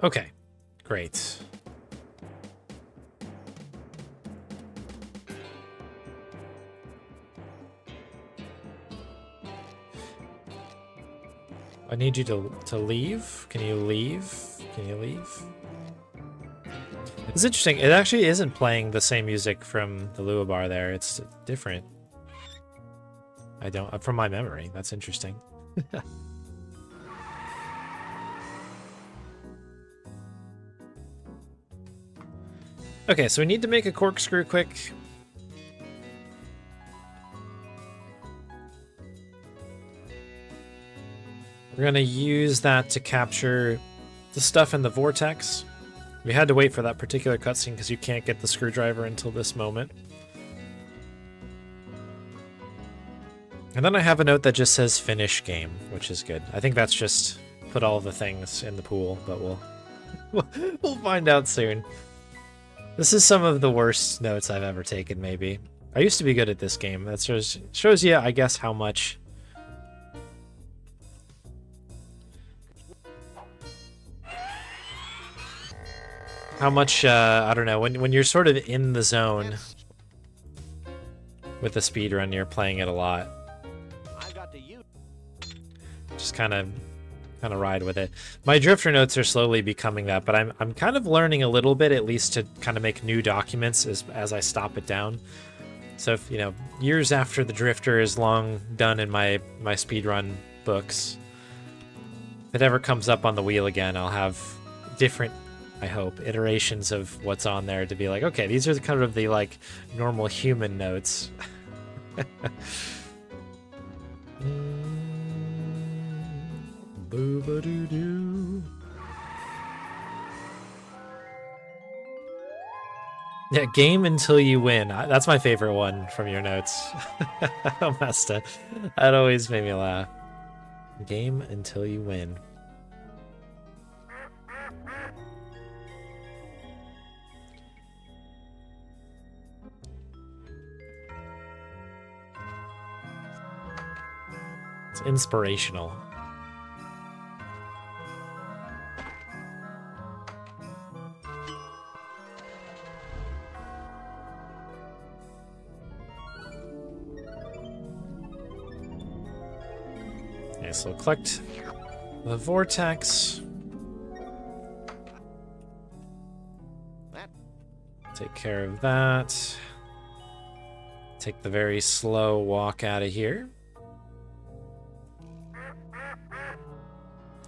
Okay, great. I need you to leave. Can you leave? Can you leave? It's interesting. It actually isn't playing the same music from the Lua bar there. It's different. I don't... From my memory. That's interesting. Okay, so we need to make a corkscrew quick. We're going to use that to capture the stuff in the vortex. We had to wait for that particular cutscene because you can't get the screwdriver until this moment. And then I have a note that just says finish game, which is good. I think that's just put all the things in the pool, but we'll find out soon. This is some of the worst notes I've ever taken, maybe. I used to be good at this game. That shows you, I guess, how much... I don't know, when you're sort of in the zone with the speedrun, you're playing it a lot. Just kind of ride with it. My drifter notes are slowly becoming that, but I'm kind of learning a little bit, at least to kind of make new documents as I stop it down. So if, you know, years after the drifter is long done in my speedrun books, if it ever comes up on the wheel again, I'll have different, I hope, iterations of what's on there to be like, okay, these are kind of the like normal human notes. Boo-ba-doo-doo. Yeah, game until you win. That's my favorite one from your notes. Masta. That always made me laugh. Game until you win. It's inspirational. Okay, so we'll collect the vortex. Take care of that. Take the very slow walk out of here.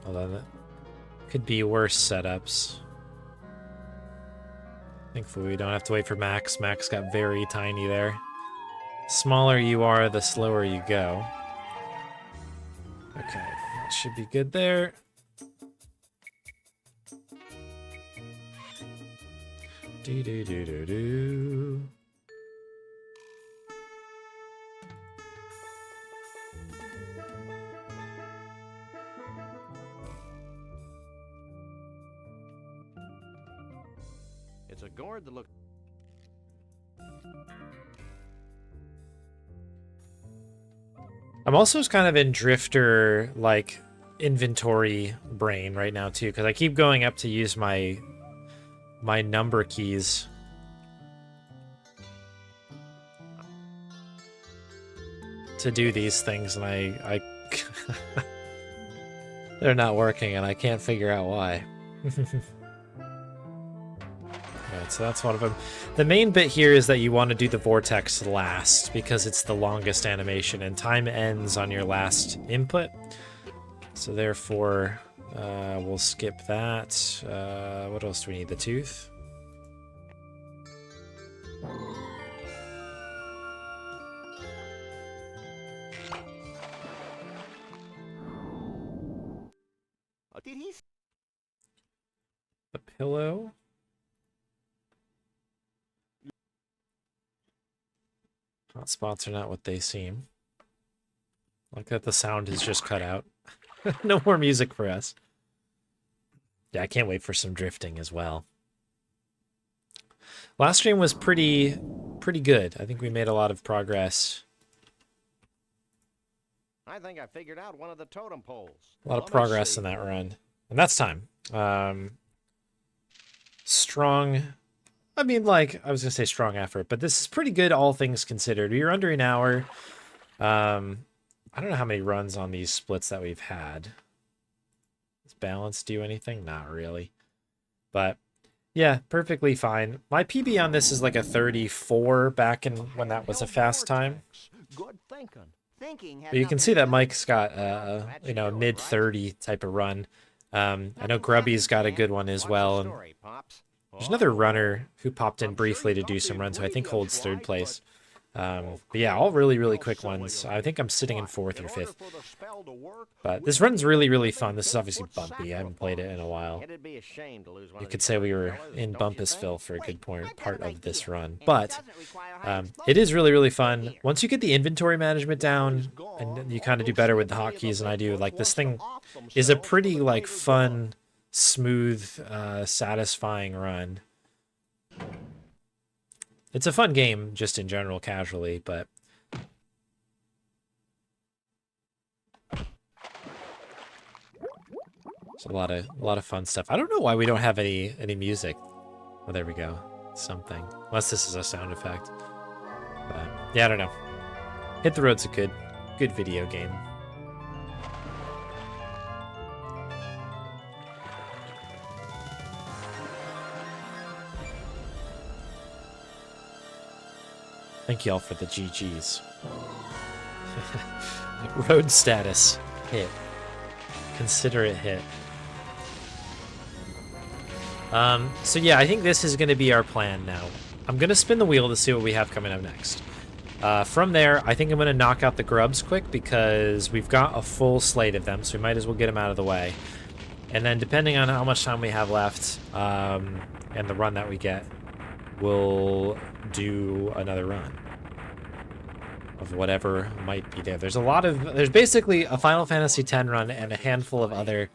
Although that could be worse setups. Thankfully, we don't have to wait for Max. Max got very tiny there. Smaller you are, the slower you go. Okay, that should be good there. Do do do do do. It's a gourd that looks... I'm also kind of in drifter like inventory brain right now too, because I keep going up to use my number keys. To do these things, and I they're not working, and I can't figure out why. Alright, so that's one of them. The main bit here is that you want to do the vortex last, because it's the longest animation, and time ends on your last input. So therefore, we'll skip that. What else do we need? The tooth? Did he... The pillow? Hot spots are not what they seem. Like that the sound is just cut out. No more music for us. Yeah, I can't wait for some drifting as well. Last stream was pretty good. I think we made a lot of progress. I think I figured out one of the totem poles. A lot of progress in that run. And that's time. Strong... I mean, like, I was going to say strong effort, but this is pretty good, all things considered. You're under an hour. I don't know how many runs on these splits that we've had. Does balance do anything? Not really. But, yeah, perfectly fine. My PB on this is like a 34 back in when that was a fast time. Good thinking. But you can see that Mike's got, you know, mid-30 type of run. I know Grubby's got a good one as well. And there's another runner who popped in briefly to do some runs who I think holds third place. But yeah, all really quick ones. I think I'm sitting in 4th or 5th. But this run's really fun. This is obviously bumpy. I haven't played it in a while. You could say we were in Bumpusville for a good part of this run. But it is really fun. Once you get the inventory management down, and you kind of do better with the hotkeys than I do, like this thing is a pretty like fun, smooth, satisfying run. It's a fun game, just in general, casually, but... It's a lot of fun stuff. I don't know why we don't have any music. Oh, there we go. Something. Unless this is a sound effect. But, yeah, I don't know. Hit the Road's a good video game. Thank you all for the GGs. Road status. Hit. Consider it hit. So yeah, I think this is going to be our plan now. I'm going to spin the wheel to see what we have coming up next. From there, I think I'm going to knock out the grubs quick because we've got a full slate of them, so we might as well get them out of the way. And then depending on how much time we have left and the run that we get, we'll do another run of whatever might be there. There's basically a Final Fantasy X run and a handful of other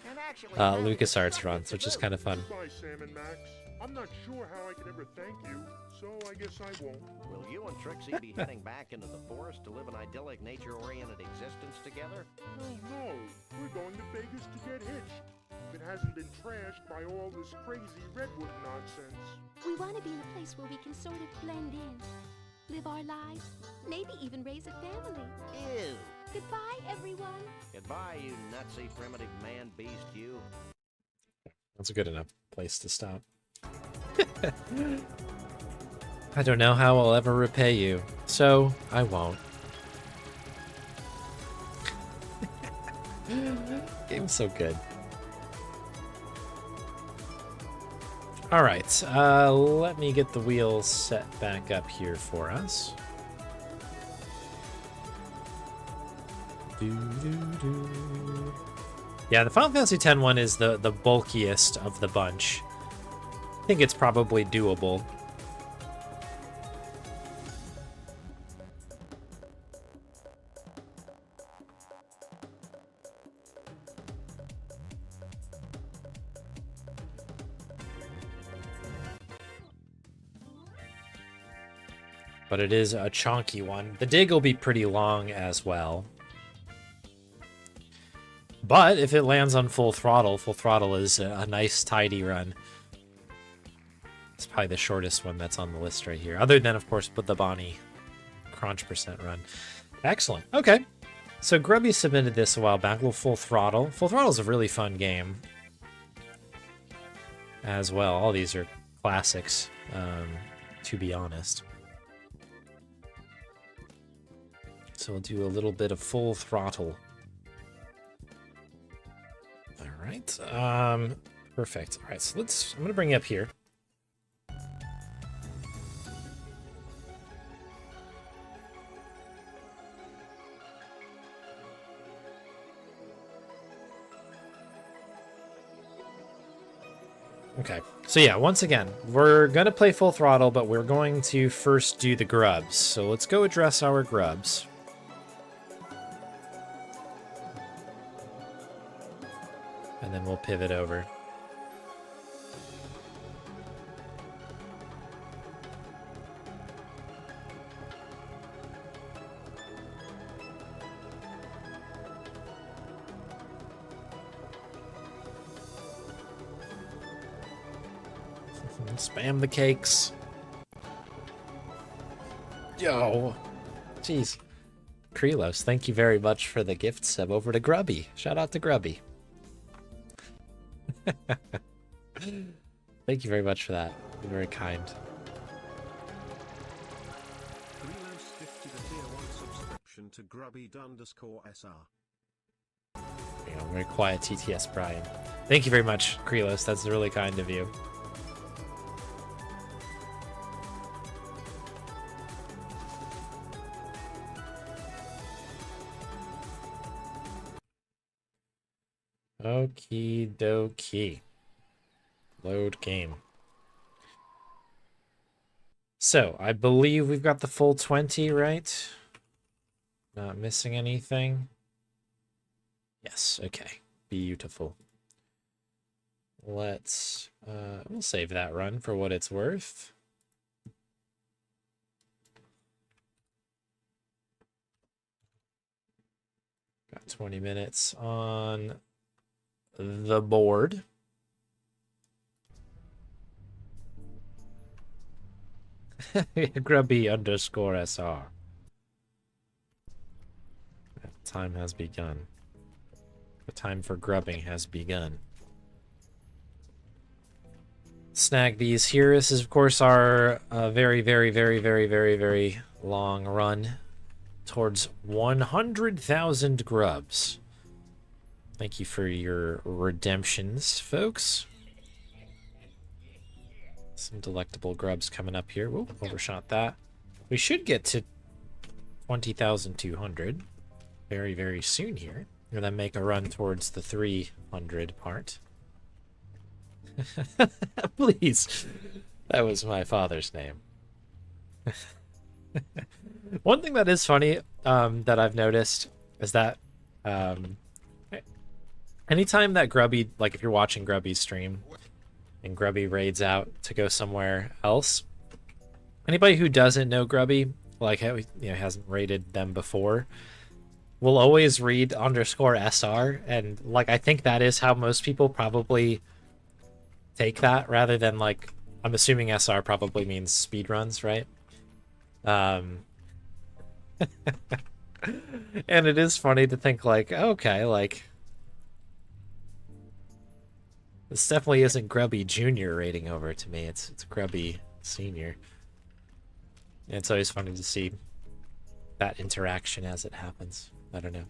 LucasArts runs, which is kind of fun. Bye, Sam and Max. I'm not sure how I can ever thank you, so I guess I won't. Will you and Trixie be heading back into the forest to live an idyllic, nature-oriented existence together? Oh no, we're going to Vegas to get hitched. It hasn't been trashed by all this crazy redwood nonsense. We want to be in a place where we can sort of blend in, live our lives, maybe even raise a family. Ew. Goodbye, everyone. Goodbye, you nutsy primitive man-beast, you. That's a good enough place to stop. I don't know how I'll ever repay you, so I won't. Game's so good. All right, let me get the wheels set back up here for us. Yeah, the Final Fantasy X one is the bulkiest of the bunch. I think it's probably doable. but it is a chonky one. The dig will be pretty long as well. But if it lands on full throttle is a nice, tidy run. It's probably the shortest one that's on the list right here. Other than, of course, the Bonnie Crunch % run. Excellent. Okay. So Grubby submitted this a while back. A little Full Throttle. Full Throttle is a really fun game as well. All these are classics, to be honest. So we'll do a little bit of Full Throttle. All right. Perfect. All right. So I'm going to bring you up here. Okay, so yeah, once again, we're going to play Full Throttle, but we're going to first do the Grubs. So let's go address our Grubs. And then we'll pivot over. Spam the cakes. Yo. Jeez. Krelos, thank you very much for the gift sub over to Grubby. Shout out to Grubby. Thank you very much for that. You're very kind. Krelos gifted a tier 1 subscription to Grubby_SR. You know, very quiet TTS Brian. Thank you very much, Krelos. That's really kind of you. Okie dokie. Load game. So, I believe we've got the full 20, right? Not missing anything. Yes, okay. Beautiful. Let's, we'll save that run for what it's worth. Got 20 minutes on the board. Grubby_SR. Time has begun. The time for grubbing has begun. Snag these here. This is, of course, our very, very, very, very, very, very long run towards 100,000 grubs. Thank you for your redemptions, folks. Some delectable grubs coming up here. Whoop, overshot that. We should get to 20,200 very, very soon here. And then make a run towards the 300 part. Please. That was my father's name. One thing that is funny that I've noticed is that anytime that Grubby, like if you're watching Grubby's stream and Grubby raids out to go somewhere else, anybody who doesn't know Grubby, like hasn't raided them before, will always read _SR, and like I think that is how most people probably take that, rather than like, I'm assuming SR probably means speedruns, right? And it is funny to think like, okay, like this definitely isn't Grubby Junior raiding over to me. It's Grubby Senior. And it's always funny to see that interaction as it happens. I don't know.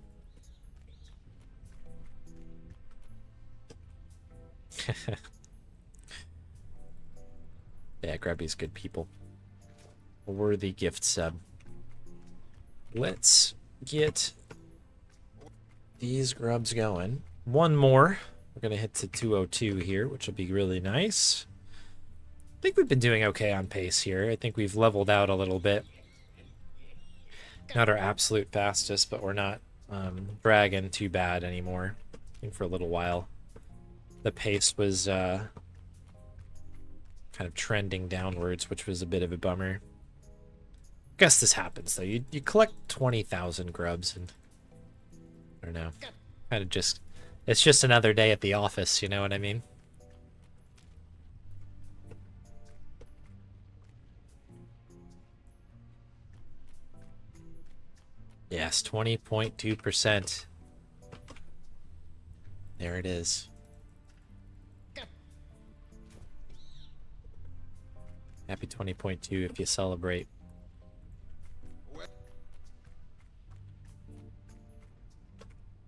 Yeah, Grubby's good people. A worthy gift sub. Let's get these grubs going. One more. We're going to hit to 202 here, which will be really nice. I think we've been doing okay on pace here. I think we've leveled out a little bit. Not our absolute fastest, but we're not bragging too bad anymore. I think for a little while the pace was kind of trending downwards, which was a bit of a bummer. guess this happens though. You collect 20,000 grubs and I don't know. Kind of just it's just another day at the office, you know what I mean? Yes, 20.2%. There it is. Happy 20.2 if you celebrate.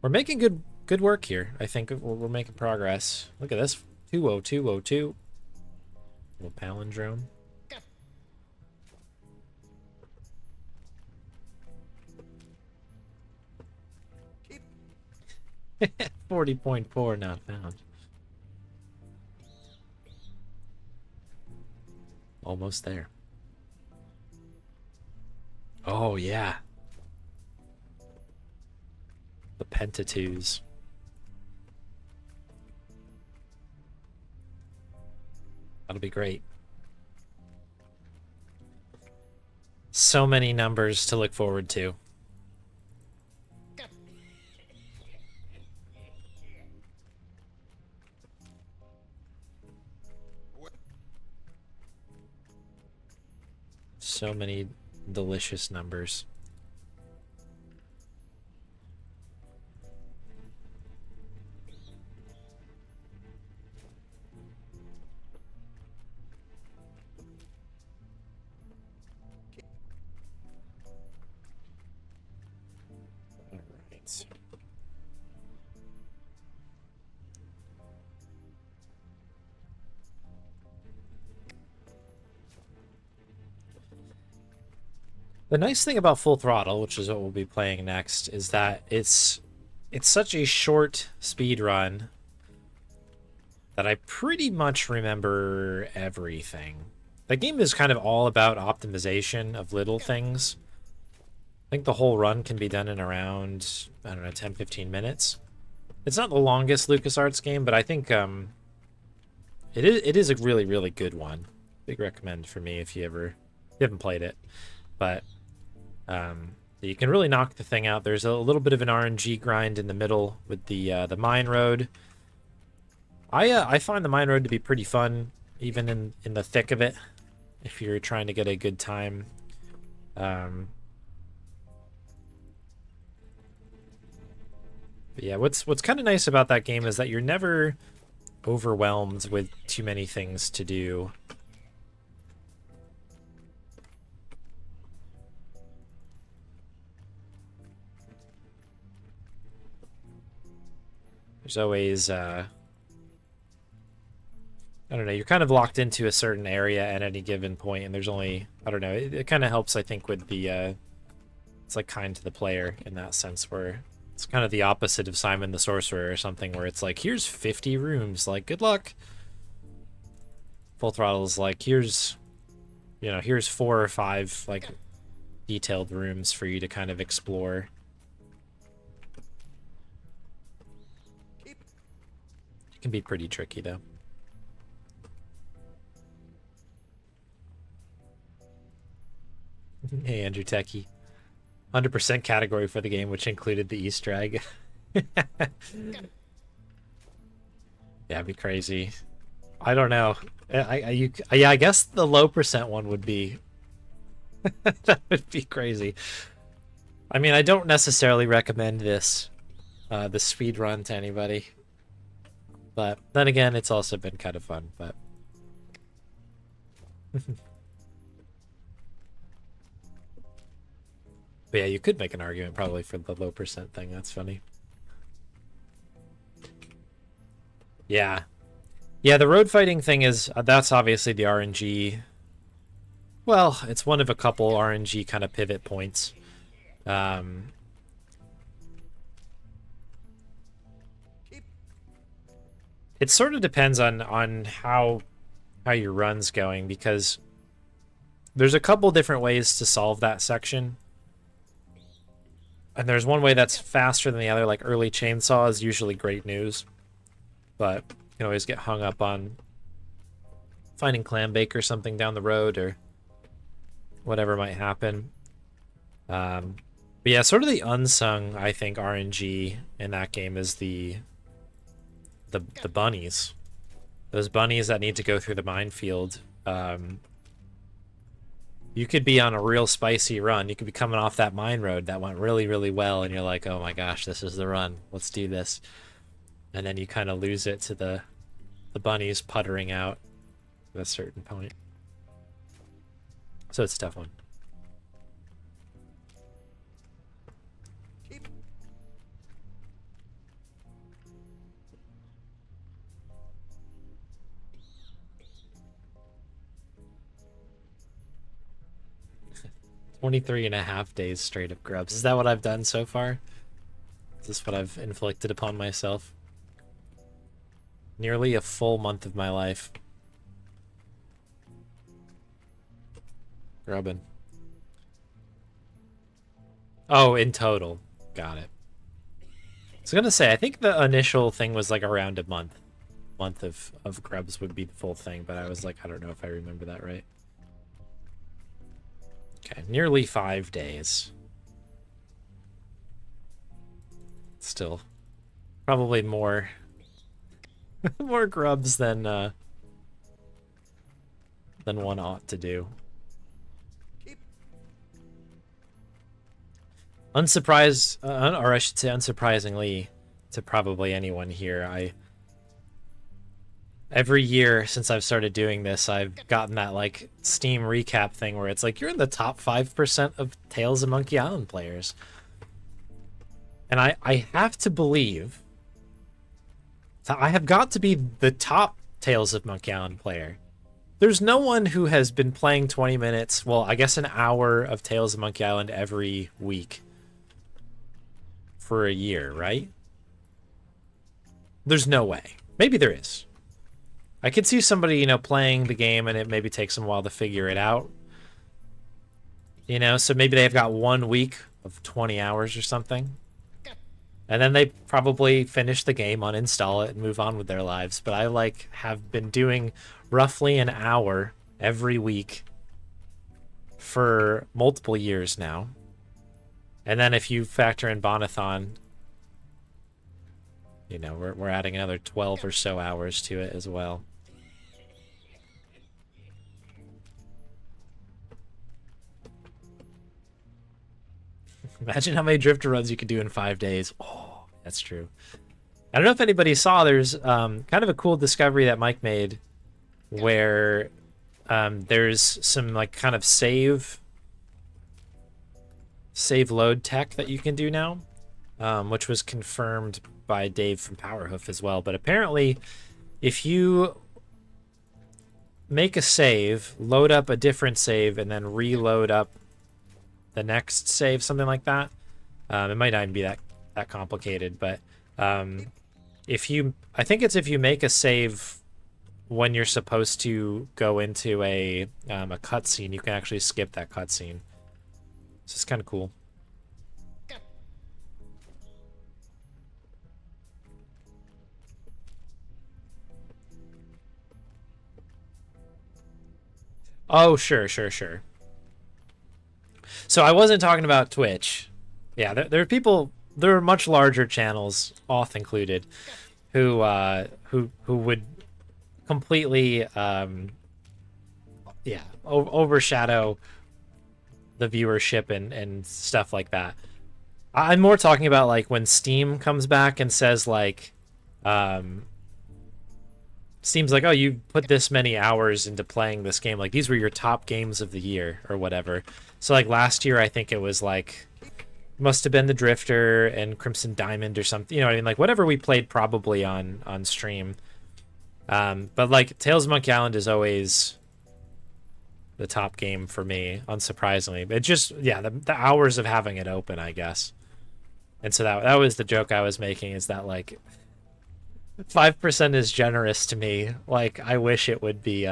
We're making good work here. I think we're making progress. Look at this. 20202. Little palindrome. 40.4 not found. Almost there. Oh, yeah. The Pentateues. That'll be great. So many numbers to look forward to. So many delicious numbers. All right. The nice thing about Full Throttle, which is what we'll be playing next, is that it's such a short speed run that I pretty much remember everything. The game is kind of all about optimization of little things. I think the whole run can be done in around, I don't know, 10-15 minutes. It's not the longest LucasArts game, but I think it is a really, really good one. Big recommend for me if you haven't played it. But you can really knock the thing out. There's a little bit of an RNG grind in the middle with the mine road. I find the mine road to be pretty fun, even in the thick of it, if you're trying to get a good time. But yeah, what's kind of nice about that game is that you're never overwhelmed with too many things to do. There's always, I don't know, you're kind of locked into a certain area at any given point, and there's only, I don't know, it kind of helps, I think, with the, it's like kind to the player in that sense, where it's kind of the opposite of Simon the Sorcerer or something, where it's like, here's 50 rooms, like, good luck. Full Throttle is like, here's 4 or 5, like, detailed rooms for you to kind of explore. Can be pretty tricky though. Hey Andrew Techie. 100% category for the game, which included the Easter egg. Yeah, it'd be crazy. I don't know. I guess the low percent one would be that would be crazy. I mean, I don't necessarily recommend this the speed run to anybody. But then again, it's also been kind of fun, but but yeah, you could make an argument probably for the low percent thing. That's funny. Yeah. Yeah, the road fighting thing is, that's obviously the RNG. Well, it's one of a couple RNG kind of pivot points. It sort of depends on how your run's going, because there's a couple different ways to solve that section. And there's one way that's faster than the other, like early chainsaw is usually great news. But you can always get hung up on finding clam bake or something down the road or whatever might happen. But yeah, sort of the unsung, I think, RNG in that game is the bunnies. Those bunnies that need to go through the minefield. You could be on a real spicy run. You could be coming off that mine road that went really, really well, and you're like, oh my gosh, this is the run. Let's do this. And then you kind of lose it to the bunnies puttering out at a certain point. So it's a tough one. "23.5 days straight of Grubs." Is that what I've done so far? Is this what I've inflicted upon myself? Nearly a full month of my life. Grubbin. Oh, in total. Got it. I was gonna say, I think the initial thing was like around a month. Month of Grubs would be the full thing, but I was like, I don't know if I remember that right. Okay, nearly 5 days. Still, probably more, more Grubs than one ought to do. Unsurprised, or I should say, unsurprisingly, to probably anyone here, every year since I've started doing this, I've gotten that like Steam recap thing where it's like you're in the top 5% of Tales of Monkey Island players. And I have to believe that I have got to be the top Tales of Monkey Island player. There's no one who has been playing 20 minutes, well, I guess an hour of Tales of Monkey Island every week for a year, right? There's no way. Maybe there is. I could see somebody, you know, playing the game and it maybe takes them a while to figure it out. You know, so maybe they've got 1 week of 20 hours or something. And then they probably finish the game, uninstall it, and move on with their lives. But I, like, have been doing roughly an hour every week for multiple years now. And then if you factor in Bonathon, you know, we're adding another 12 or so hours to it as well. Imagine how many drifter runs you could do in 5 days. Oh, that's true. I don't know if anybody saw, there's kind of a cool discovery that Mike made where there's some like kind of save load tech that you can do now, which was confirmed by Dave from Powerhoof as well. But apparently, if you make a save, load up a different save, and then reload up the next save, something like that. It might not even be that complicated, but if you make a save when you're supposed to go into a cutscene, you can actually skip that cutscene. So it's kind of cool. Oh, sure. So I wasn't talking about Twitch. Yeah, there are people, there are much larger channels, Auth included, who would completely overshadow the viewership and stuff like that. I'm more talking about like when Steam comes back and says like Steam's like, oh, you put this many hours into playing this game, like these were your top games of the year or whatever. So like last year I think it was like must have been the Drifter and Crimson Diamond or something, you know what I mean, like whatever we played probably on stream. But like Tales of Monkey Island is always the top game for me, unsurprisingly. It just, yeah, the hours of having it open, I guess. And so that was the joke I was making, is that like 5% is generous to me. Like I wish it would be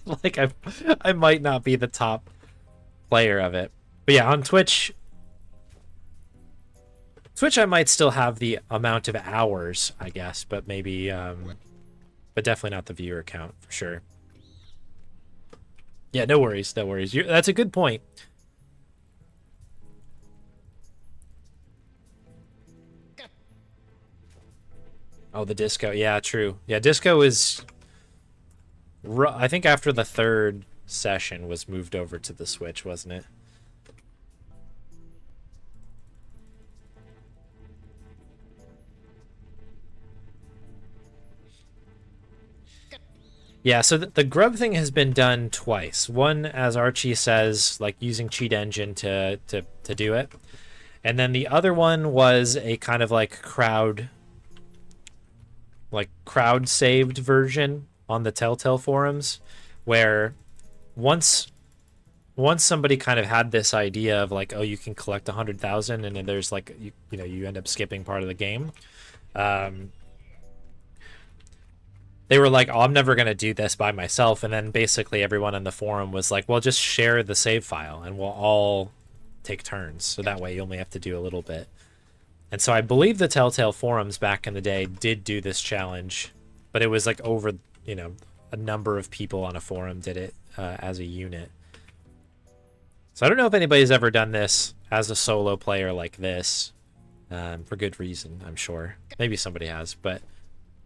like I might not be the top player of it. But yeah, on Twitch I might still have the amount of hours, I guess, but maybe but definitely not the viewer count for sure. Yeah, no worries. That's a good point. Oh, the disco. Yeah, true. Yeah, disco is... I think after the third session was moved over to the Switch, wasn't it? Yeah, so the grub thing has been done twice. One, as Archie says, like using cheat engine to do it. And then the other one was a kind of like crowd saved version on the Telltale forums, where once somebody kind of had this idea of like, oh, you can collect 100,000 and then there's like you end up skipping part of the game. They were like, oh, I'm never going to do this by myself. And then basically everyone in the forum was like, well, just share the save file and we'll all take turns. So that way you only have to do a little bit. And so I believe the Telltale forums back in the day did do this challenge, but it was like over, a number of people on a forum did it as a unit. So I don't know if anybody's ever done this as a solo player like this, for good reason, I'm sure. Maybe somebody has, but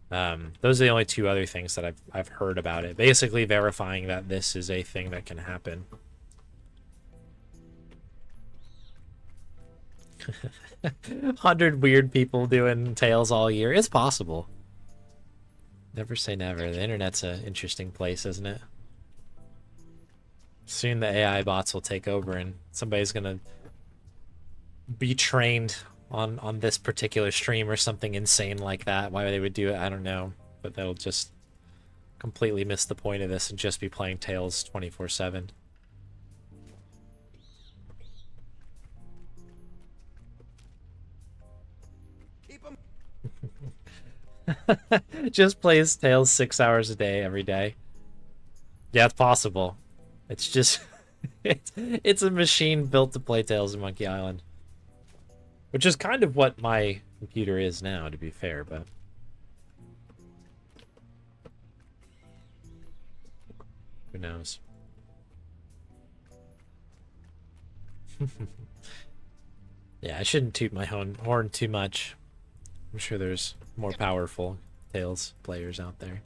those are the only two other things that I've heard about it. Basically verifying that this is a thing that can happen. 100 weird people doing Tales all year. It's possible. Never say never. The internet's an interesting place, isn't it? Soon the AI bots will take over and somebody's gonna be trained on this particular stream or something insane like that. Why they would do it, I don't know. But they'll just completely miss the point of this and just be playing Tales 24/7. Just plays Tales 6 hours a day every day. Yeah, it's possible. It's just it's a machine built to play Tales of Monkey Island. Which is kind of what my computer is now, to be fair, but who knows? Yeah, I shouldn't toot my horn too much. I'm sure there's more powerful Tales players out there.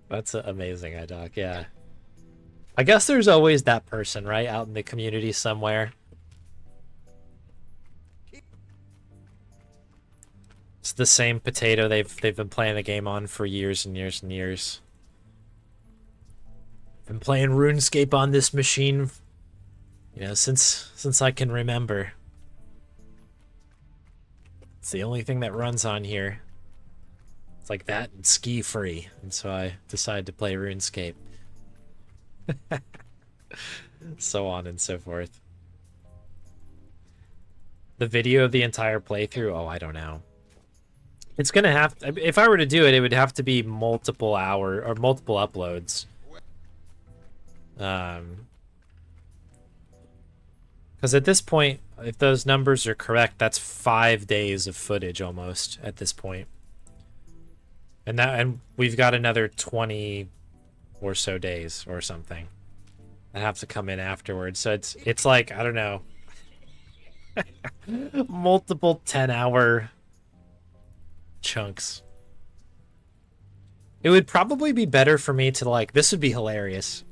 That's amazing, iDoc. Yeah. I guess there's always that person, right, out in the community somewhere. It's the same potato they've been playing the game on for years and years and years. Been playing RuneScape on this machine, since I can remember. It's the only thing that runs on here. It's like that and ski free, and so I decided to play RuneScape. So on and so forth. The video of the entire playthrough? Oh, I don't know. It's gonna have to, if I were to do it, it would have to be multiple uploads. Because at this point, if those numbers are correct, that's 5 days of footage almost at this point. And we've got another 20 or so days or something that have to come in afterwards. So it's like, I don't know, multiple 10-hour chunks. It would probably be better for me to this would be hilarious.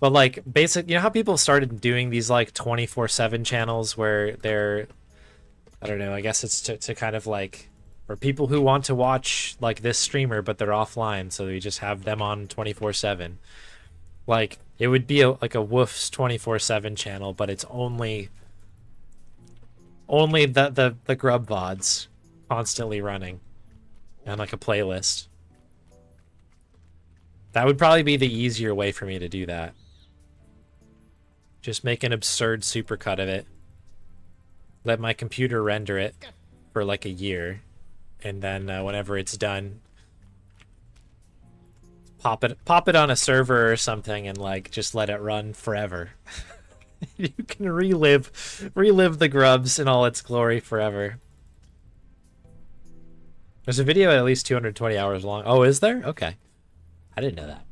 But you know how people started doing these 24/7 channels where they're, I don't know, I guess it's to kind of or people who want to watch this streamer but they're offline, so we just have them on 24/7. It would be a Woof's 24/7 channel, but it's only the grub VODs constantly running and a playlist. That would probably be the easier way for me to do that. Just make an absurd supercut of it. Let my computer render it for a year. And then whenever it's done, pop it on a server or something and just let it run forever. You can relive the Grubs in all its glory forever. There's a video at least 220 hours long. Oh, is there? Okay. I didn't know that.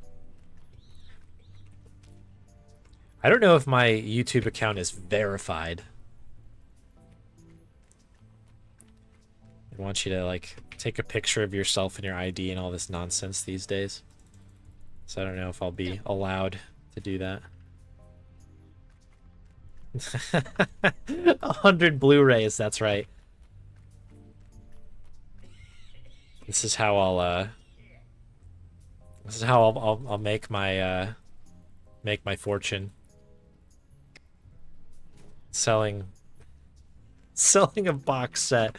I don't know if my YouTube account is verified. I want you to, like, take a picture of yourself and your ID and all this nonsense these days. So I don't know if I'll be allowed to do that. 100 Blu-rays, that's right. This is how I'll I'll make my fortune. Selling a box set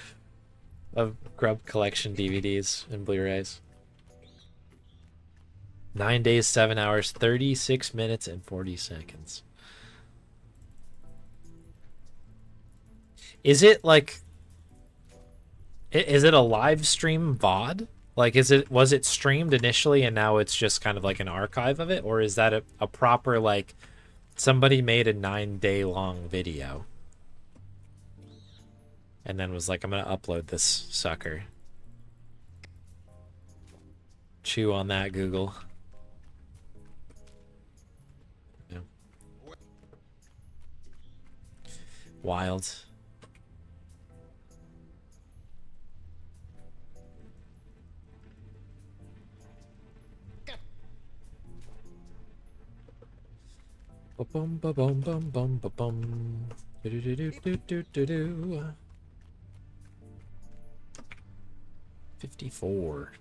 of Grub collection DVDs and Blu-rays. 9 days, 7 hours, 36 minutes, and 40 seconds. Is it like... Is it a live stream VOD? Like, was it streamed initially and now it's just kind of like an archive of it? Or is that a proper, like, somebody made a 9-day-long video and then was like, I'm gonna upload this sucker. Chew on that, Google. Yeah. Wild. Ba-bum, ba-bum, bum, bum, ba-bum. Do-do-do-do-do-do-do. 54.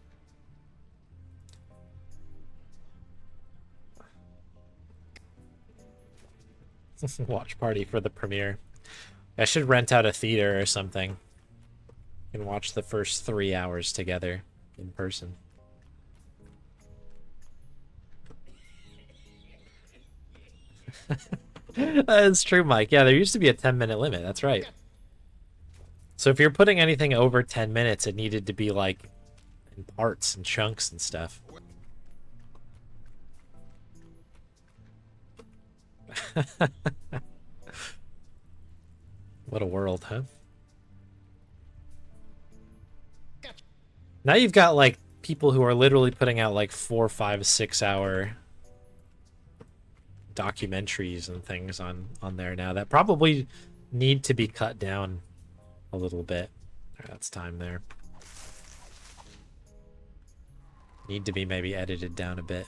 Watch party for the premiere. I should rent out a theater or something and watch the first 3 hours together in person. That's true, Mike. Yeah, there used to be a 10-minute limit. That's right. So if you're putting anything over 10 minutes, it needed to be like in parts and chunks and stuff. What a world, huh? Now you've got like people who are literally putting out like 4, 5, 6 hour documentaries and things on there now that probably need to be cut down a little bit. That's time there. Need to be maybe edited down a bit.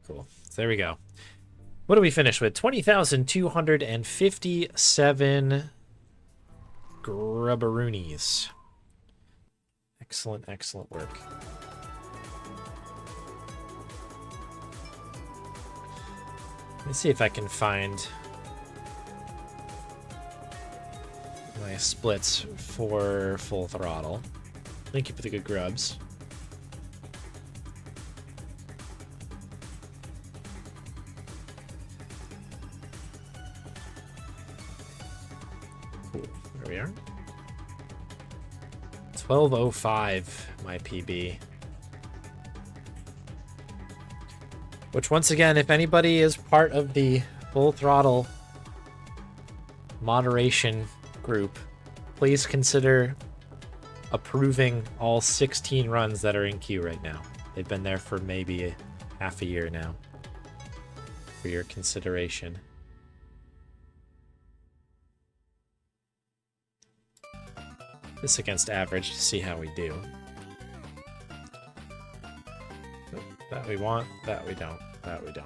Cool. So there we go. What do we finish with? 20,257 grubberoonies. Excellent, excellent work. Let me see if I can find my splits for Full Throttle. Thank you for the good grubs. Cool. There we are. 1205, my PB. Which, once again, if anybody is part of the Full Throttle moderation group, please consider approving all 16 runs that are in queue right now. They've been there for maybe half a year now. For your consideration. This against average to see how we do. That we want, that we don't, that we don't.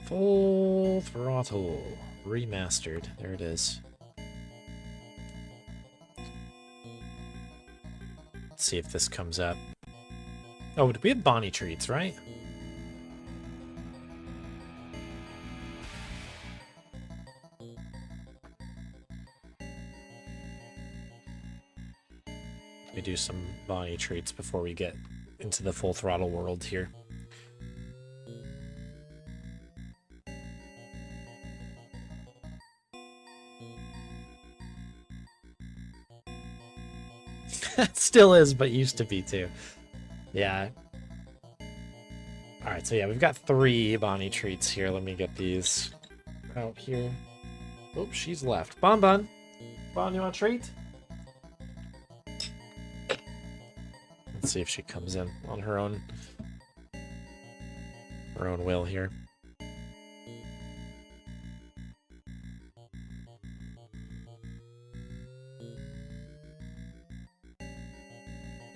Full Throttle Remastered. There it is. Let's see if this comes up. Oh, we have Bonnie treats, right? We do some Bonnie treats before we get into the Full Throttle world here. Still is, but used to be too. Yeah. Alright, so yeah, we've got 3 Bonnie treats here. Let me get these out here. Oops, she's left. Bon Bon. Bon, you want a treat? Let's see if she comes in on her own will here.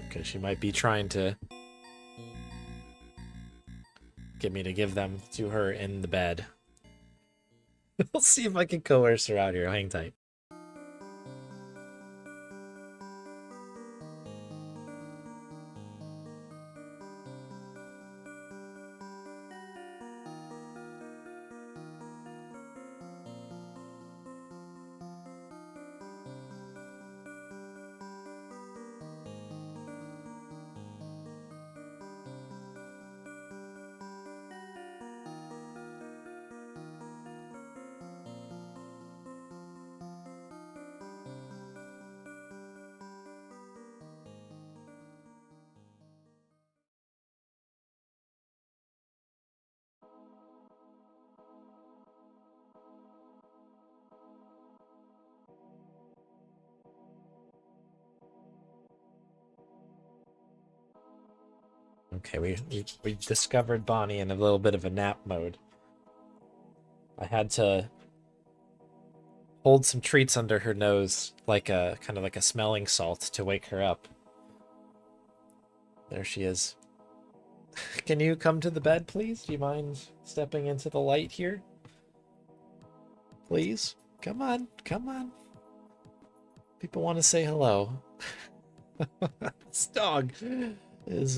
Okay, she might be trying to get me to give them to her in the bed. We'll see if I can coerce her out here. Hang tight. Okay, we discovered Bonnie in a little bit of a nap mode. I had to hold some treats under her nose, like a kind of like a smelling salt, to wake her up. There she is. Can you come to the bed, please? Do you mind stepping into the light here? Please? Come on, come on. People want to say hello. This dog is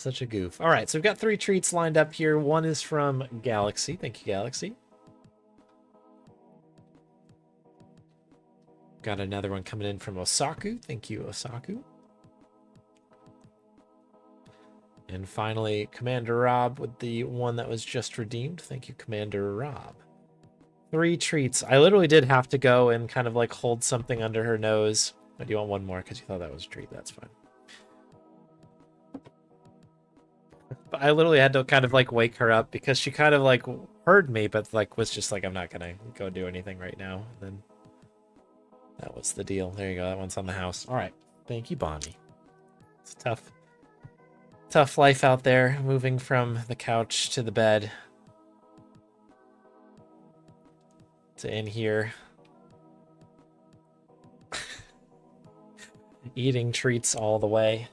such a goof. All right, so we've got 3 treats lined up here. One is from Galaxy. Thank you, Galaxy. Got another one coming in from Osaku. Thank you, Osaku. And finally, Commander Rob with the one that was just redeemed. Thank you, Commander Rob. 3 treats. I literally did have to go and kind of like hold something under her nose. Or do you want one more because you thought that was a treat? That's fine. But I literally had to kind of like wake her up because she kind of like heard me, but like was just like, I'm not gonna go do anything right now. And then that was the deal. There you go. That one's on the house. All right. Thank you, Bonnie. It's a tough life out there, moving from the couch to the bed to in here. Eating treats all the way.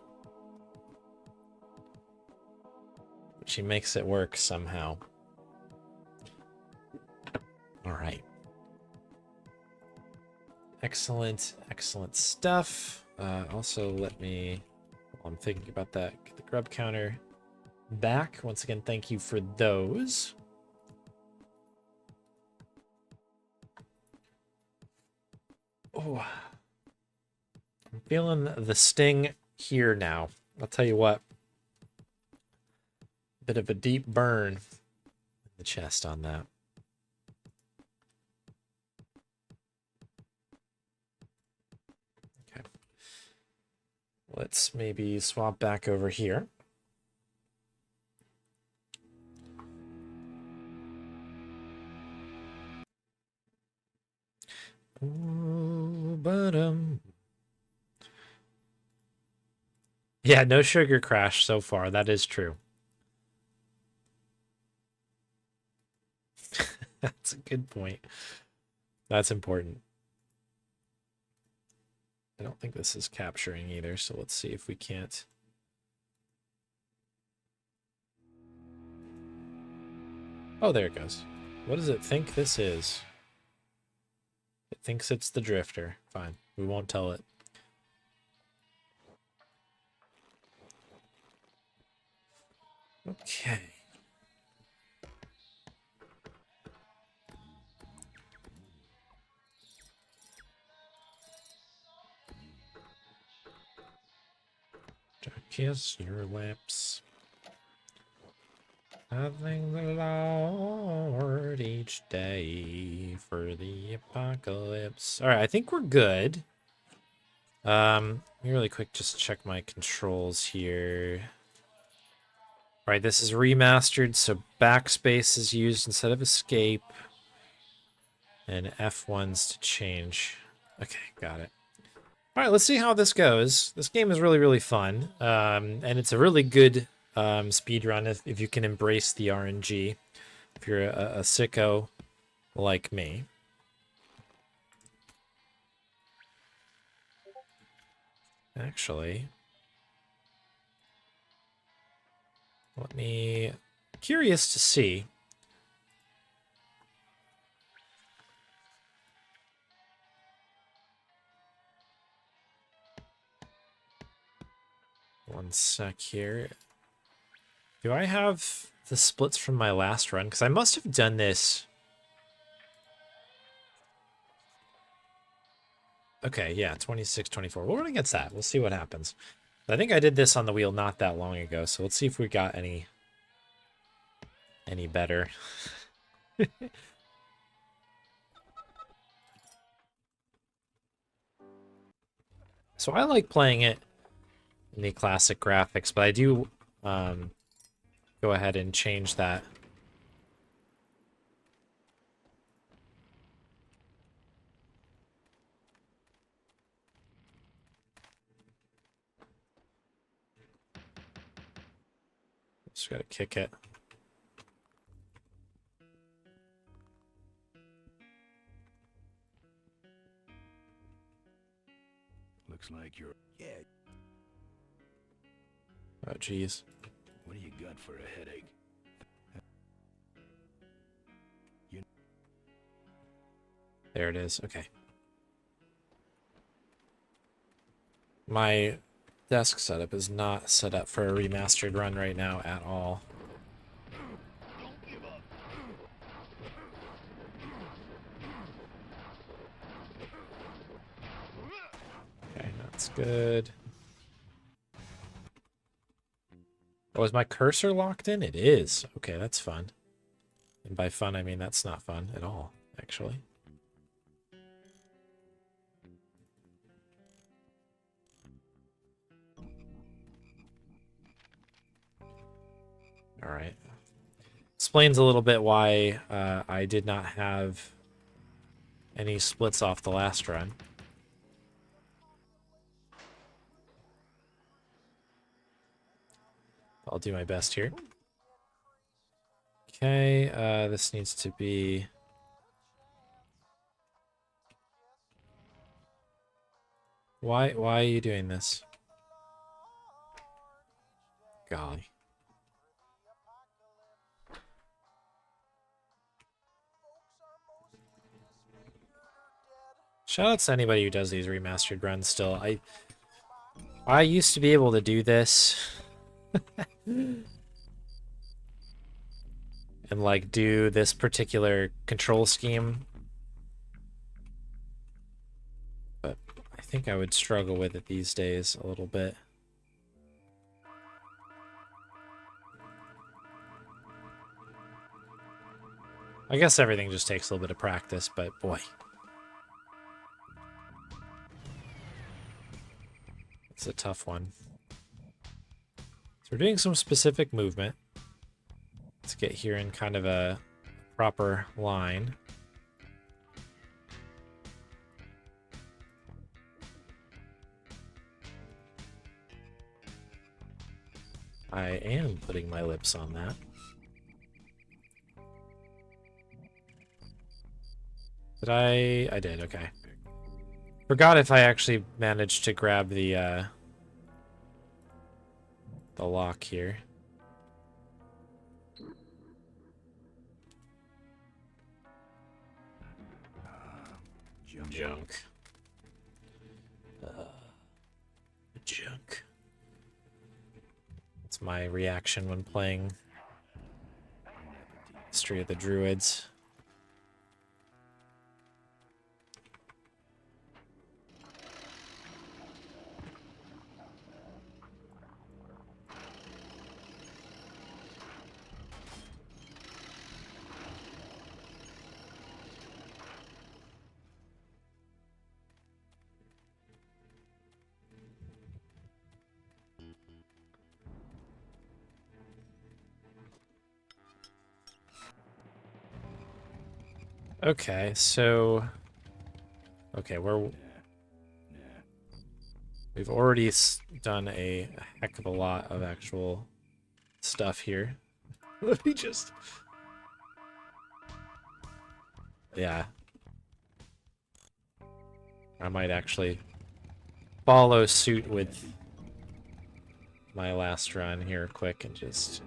She makes it work somehow. All right. Excellent, excellent stuff. Also, let me, while I'm thinking about that, get the grub counter back. Once again, thank you for those. Oh, I'm feeling the sting here now. I'll tell you what. Bit of a deep burn in the chest on that. Okay. Let's maybe swap back over here. Ooh, yeah, no sugar crash so far. That is true. That's a good point. That's important. I don't think this is capturing either, so let's see if we can't. Oh, there it goes. What does it think this is? It thinks it's the drifter. Fine. We won't tell it. Okay. To kiss your lips. I thank the Lord each day for the apocalypse. All right, I think we're good. Let me really quick just check my controls here. Right, this is remastered, so backspace is used instead of escape. And F1's to change. Okay, got it. All right, let's see how this goes. This game is really, really fun. And it's a really good speed run if you can embrace the RNG. If you're a sicko like me. Actually, let me... Curious to see. One sec here. Do I have the splits from my last run? Because I must have done this... Okay, yeah, 26, 24. We'll run against that. We'll see what happens. I think I did this on the wheel not that long ago, so let's see if we got any better. So I like playing it in the classic graphics, but I do go ahead and change that. Just gotta kick it. Looks like you're... Yeah, Oh, jeez. what do you got for a headache? There it is. Okay. My desk setup is not set up for a remastered run right now at all. Okay, that's good. Oh, is my cursor locked in? It is. Okay, that's fun. And by fun, I mean that's not fun at all, actually. All right. Explains a little bit why I did not have any splits off the last run. I'll do my best here. Okay, this needs to be... Why are you doing this? Golly. Shoutouts to anybody who does these remastered runs still. I used to be able to do this. And like do this particular control scheme. But I think I would struggle with it these days a little bit. I guess everything just takes a little bit of practice, but boy. It's a tough one. So we're doing some specific movement. Let's get here in kind of a proper line. I am putting my lips on that. Did I did, okay. Forgot if I actually managed to grab the lock here. Junk. Junk. That's my reaction when playing History of the Druids. Okay, so... Okay, we've already done a heck of a lot of actual stuff here. Let me just... Yeah. I might actually follow suit with my last run here quick and just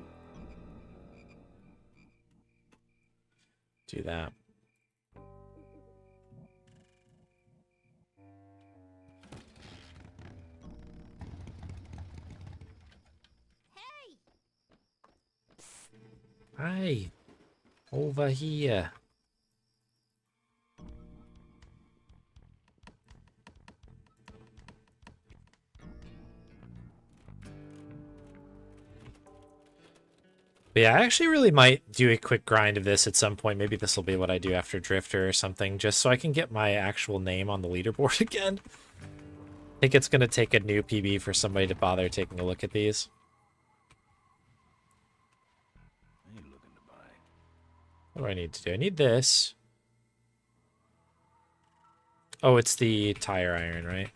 do that. Hi, over here. But yeah, I actually really might do a quick grind of this at some point. Maybe this will be what I do after Drifter or something, just so I can get my actual name on the leaderboard again. I think it's going to take a new PB for somebody to bother taking a look at these. What do I need to do? I need this. Oh, it's the tire iron, right?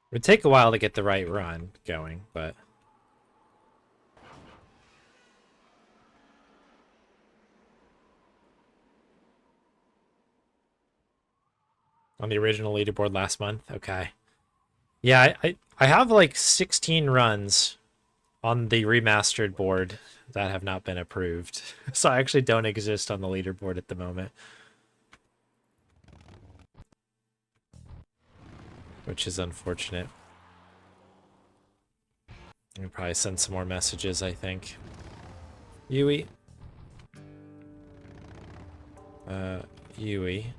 It would take a while to get the right run going, but... On the original leaderboard last month? Okay. Yeah, I have like 16 runs on the remastered board that have not been approved. So I actually don't exist on the leaderboard at the moment. Which is unfortunate. I'll probably send some more messages, I think. Yui. Yui.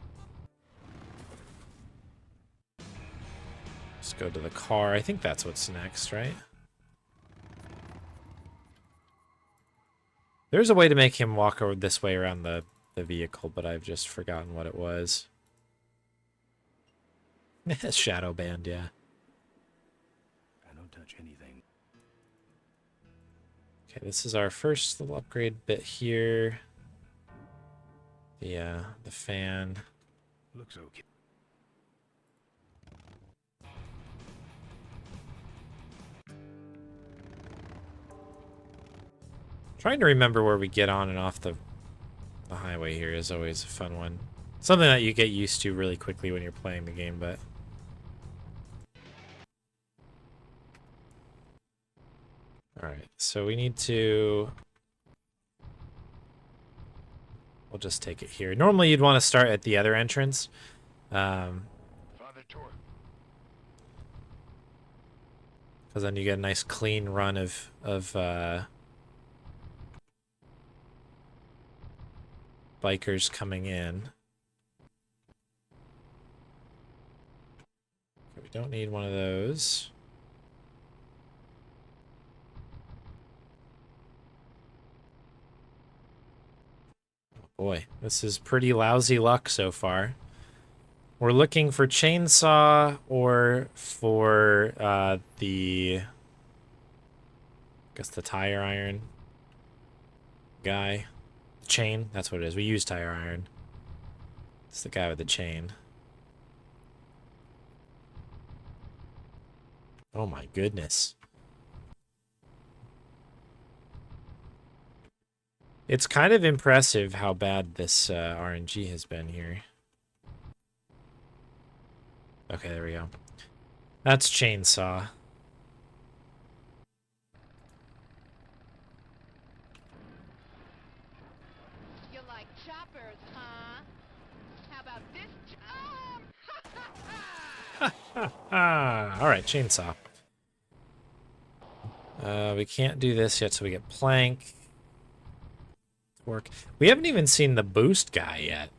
Let's go to the car. I think that's what's next, right? There's a way to make him walk over this way around the vehicle, but I've just forgotten what it was. Shadow band, yeah. I don't touch anything. Okay, this is our first little upgrade bit here. The fan. Looks okay. Trying to remember where we get on and off the highway here is always a fun one. Something that you get used to really quickly when you're playing the game, but... Alright, so we need to... We'll just take it here. Normally you'd want to start at the other entrance. Because then you get a nice clean run of bikers coming in. Okay, we don't need one of those. Boy, this is pretty lousy luck so far. We're looking for chainsaw or for I guess the tire iron guy. Chain, that's what it is. We use tire iron. It's the guy with the chain. Oh my goodness. It's kind of impressive how bad this RNG has been here. Okay, there we go. That's chainsaw. You like choppers, huh? How about this? All right, chainsaw. We can't do this yet, so we get plank. Work. We haven't even seen the boost guy yet.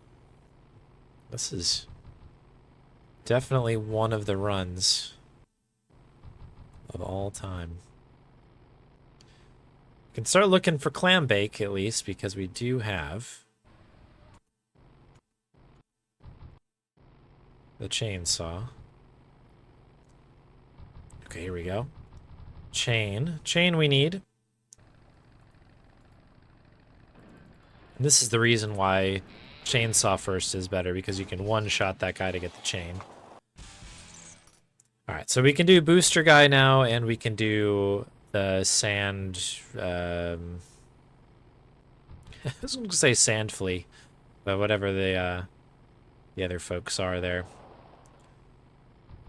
This is definitely one of the runs of all time. can start looking for clam bake at least, because we do have the chainsaw. Okay, here we go. Chain. Chain we need. And this is the reason why chainsaw first is better, because you can one-shot that guy to get the chain. Alright, so we can do booster guy now, and we can do the sand... I was going to say sand flea, but whatever the other folks are there.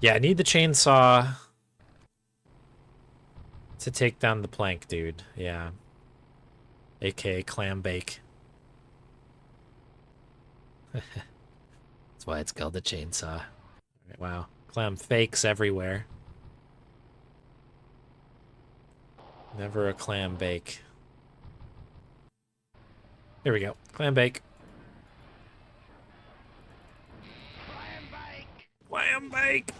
Yeah, I need the chainsaw to take down the plank dude. Yeah. AKA clam bake. That's why it's called the chainsaw. Right, wow. Clam fakes everywhere. Never a clam bake. Here we go. Clam bake. Clam bake! Clam bake!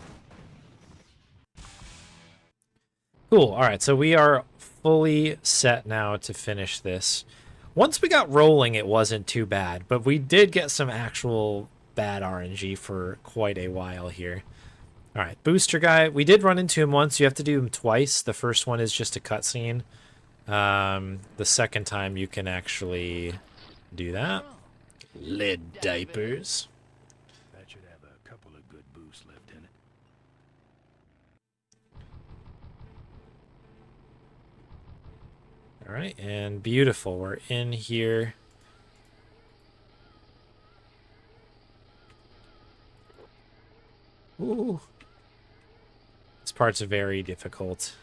Cool. Alright, so we are fully set now to finish this. Once we got rolling, it wasn't too bad, but we did get some actual bad RNG for quite a while here. Alright, booster guy. We did run into him once. You have to do him twice. The first one is just a cutscene. The second time you can actually do that. Lead diapers. That should have a couple of good boosts left in it. Alright, and beautiful. We're in here. Ooh. This part's very difficult.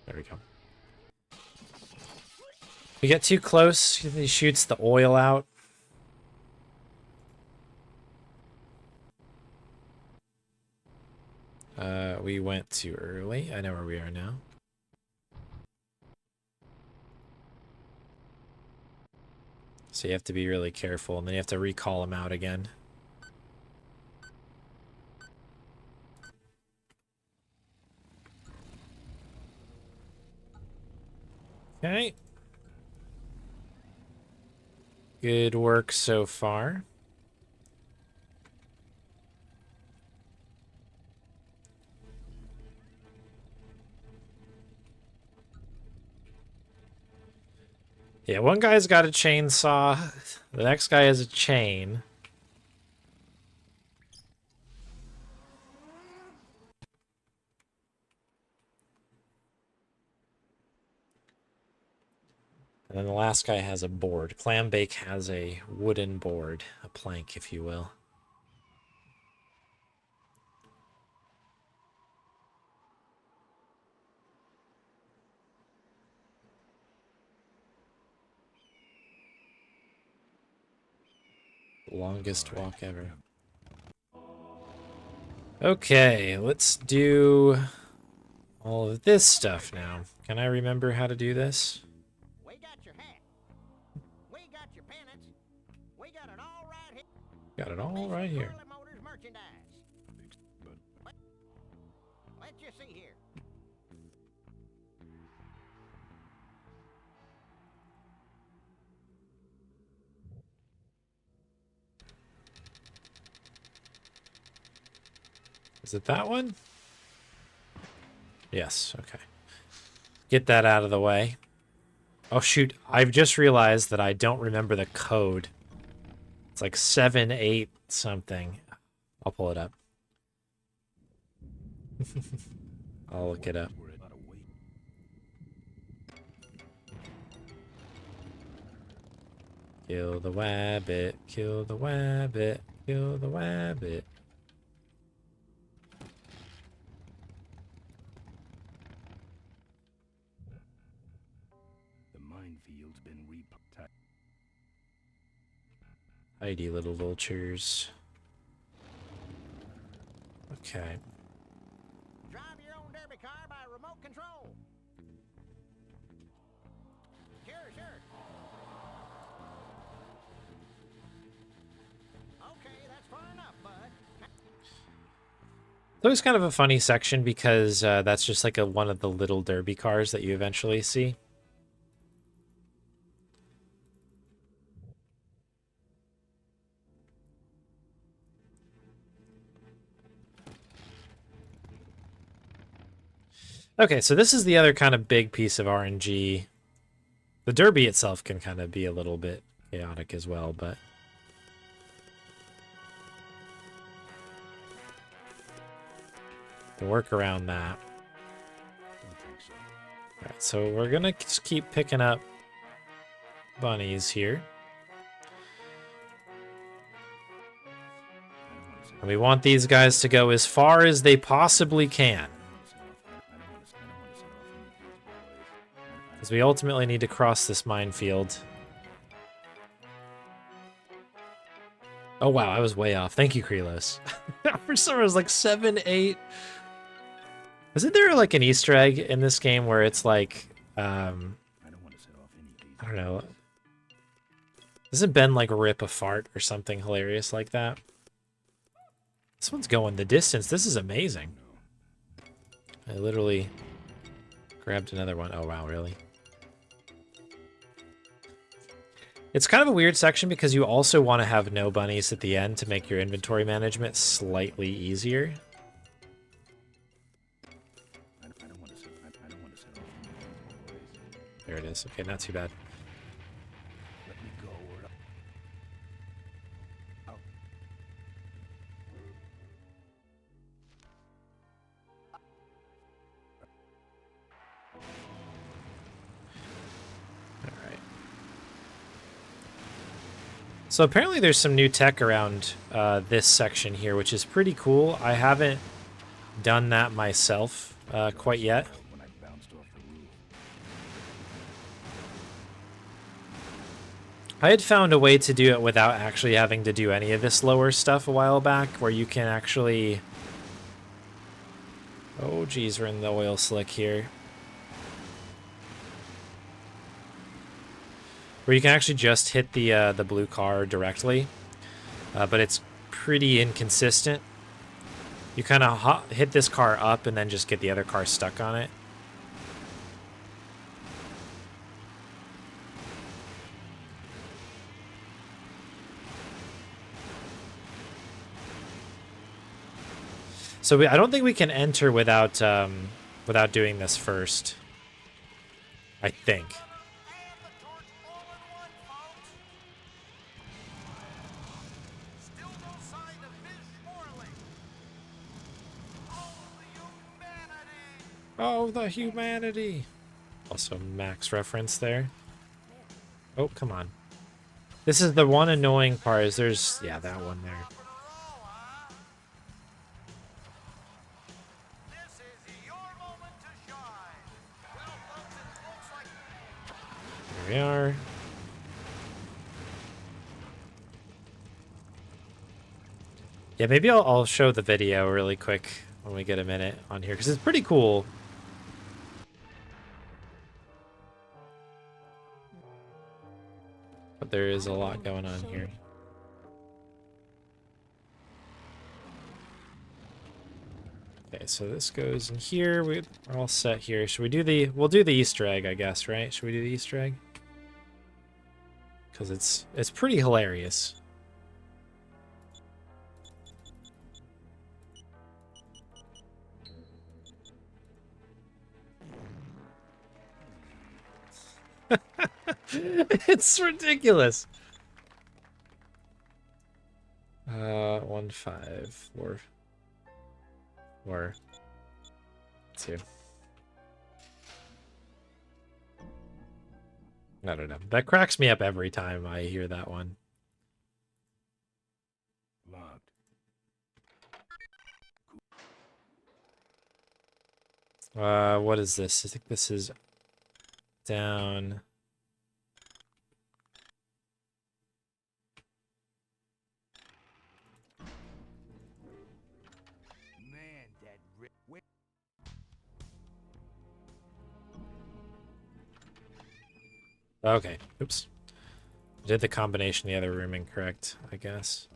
There we go. We get too close, he shoots the oil out. We went too early. I know where we are now. So you have to be really careful, and then you have to recall him out again. Okay. Good work so far. Yeah, one guy's got a chainsaw. The next guy has a chain. And then the last guy has a board. Clambake has a wooden board. A plank, if you will. Longest walk ever. Okay, let's do all of this stuff now. Can I remember how to do this? We got your hat. We got your pennants. We got it all right here. Got it all right here. Harley Motors merchandise. Let you see here. Is it that one? Yes, okay. Get that out of the way. Oh shoot, I've just realized that I don't remember the code. It's like 7, 8 something. I'll pull it up. I'll look it up. Kill the wabbit, kill the wabbit, kill the wabbit. Minefield's been replugged. Mighty little vultures. Okay. Drive your own derby car by remote control. Sure, sure. Okay, that's far enough, bud. So it's kind of a funny section because that's just like one of the little derby cars that you eventually see. Okay, so this is the other kind of big piece of RNG. The derby itself can kind of be a little bit chaotic as well, but... can work around that. Alright, so we're gonna just keep picking up bunnies here. And we want these guys to go as far as they possibly can. Because we ultimately need to cross this minefield. Oh wow, I was way off. Thank you, Krelos. For some reason, it was like 7, 8. Isn't there like an Easter egg in this game where it's like, I don't know. Doesn't Ben like rip a fart or something hilarious like that? This one's going the distance. This is amazing. I literally grabbed another one. Oh wow, really? It's kind of a weird section because you also want to have no bunnies at the end to make your inventory management slightly easier. There it is. Okay, not too bad. So apparently there's some new tech around this section here, which is pretty cool. I haven't done that myself quite yet. I had found a way to do it without actually having to do any of this lower stuff a while back, where you can actually... oh geez, we're in the oil slick here. Where you can actually just hit the blue car directly, but it's pretty inconsistent. You kind of hit this car up and then just get the other car stuck on it. So I don't think we can enter without without doing this first. I think. Oh, the humanity. Also Max reference there. Oh, come on. This is the one annoying part is there's, yeah, that one there. Here we are. Yeah, maybe I'll show the video really quick when we get a minute on here, because it's pretty cool. But there is a lot going on here. Okay, so this goes in here. We're all set here. Should we do the... we'll do the Easter egg, I guess, right? Should we do the Easter egg? Because it's pretty hilarious. It's ridiculous. 1, 5, 4, 4, 2. I don't know. That cracks me up every time I hear that one. Locked. What is this? I think this is down. Man, that Okay. Oops. Did the combination in the other room incorrect, I guess.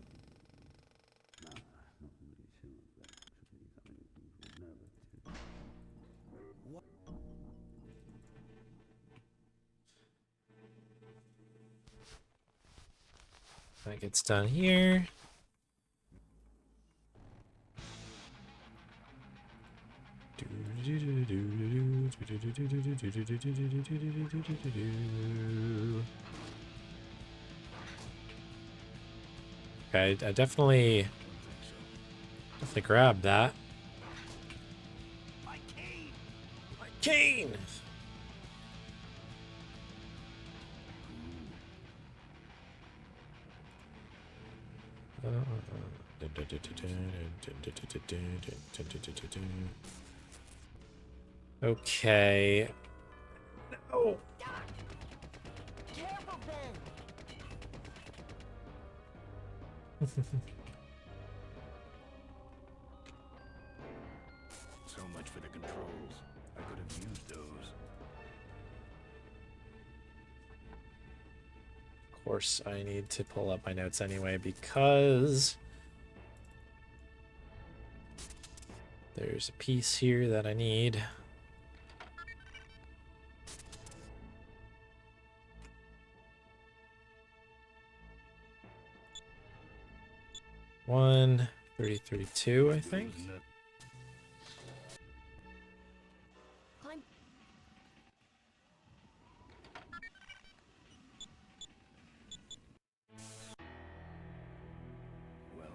That gets done here. Okay, I definitely grabbed that. My cane! Okay. No. Careful, Ben. So much for the controls. I could have used those. Of course, I need to pull up my notes anyway because there's a piece here that I need. One 3032, I think. Climb. Well,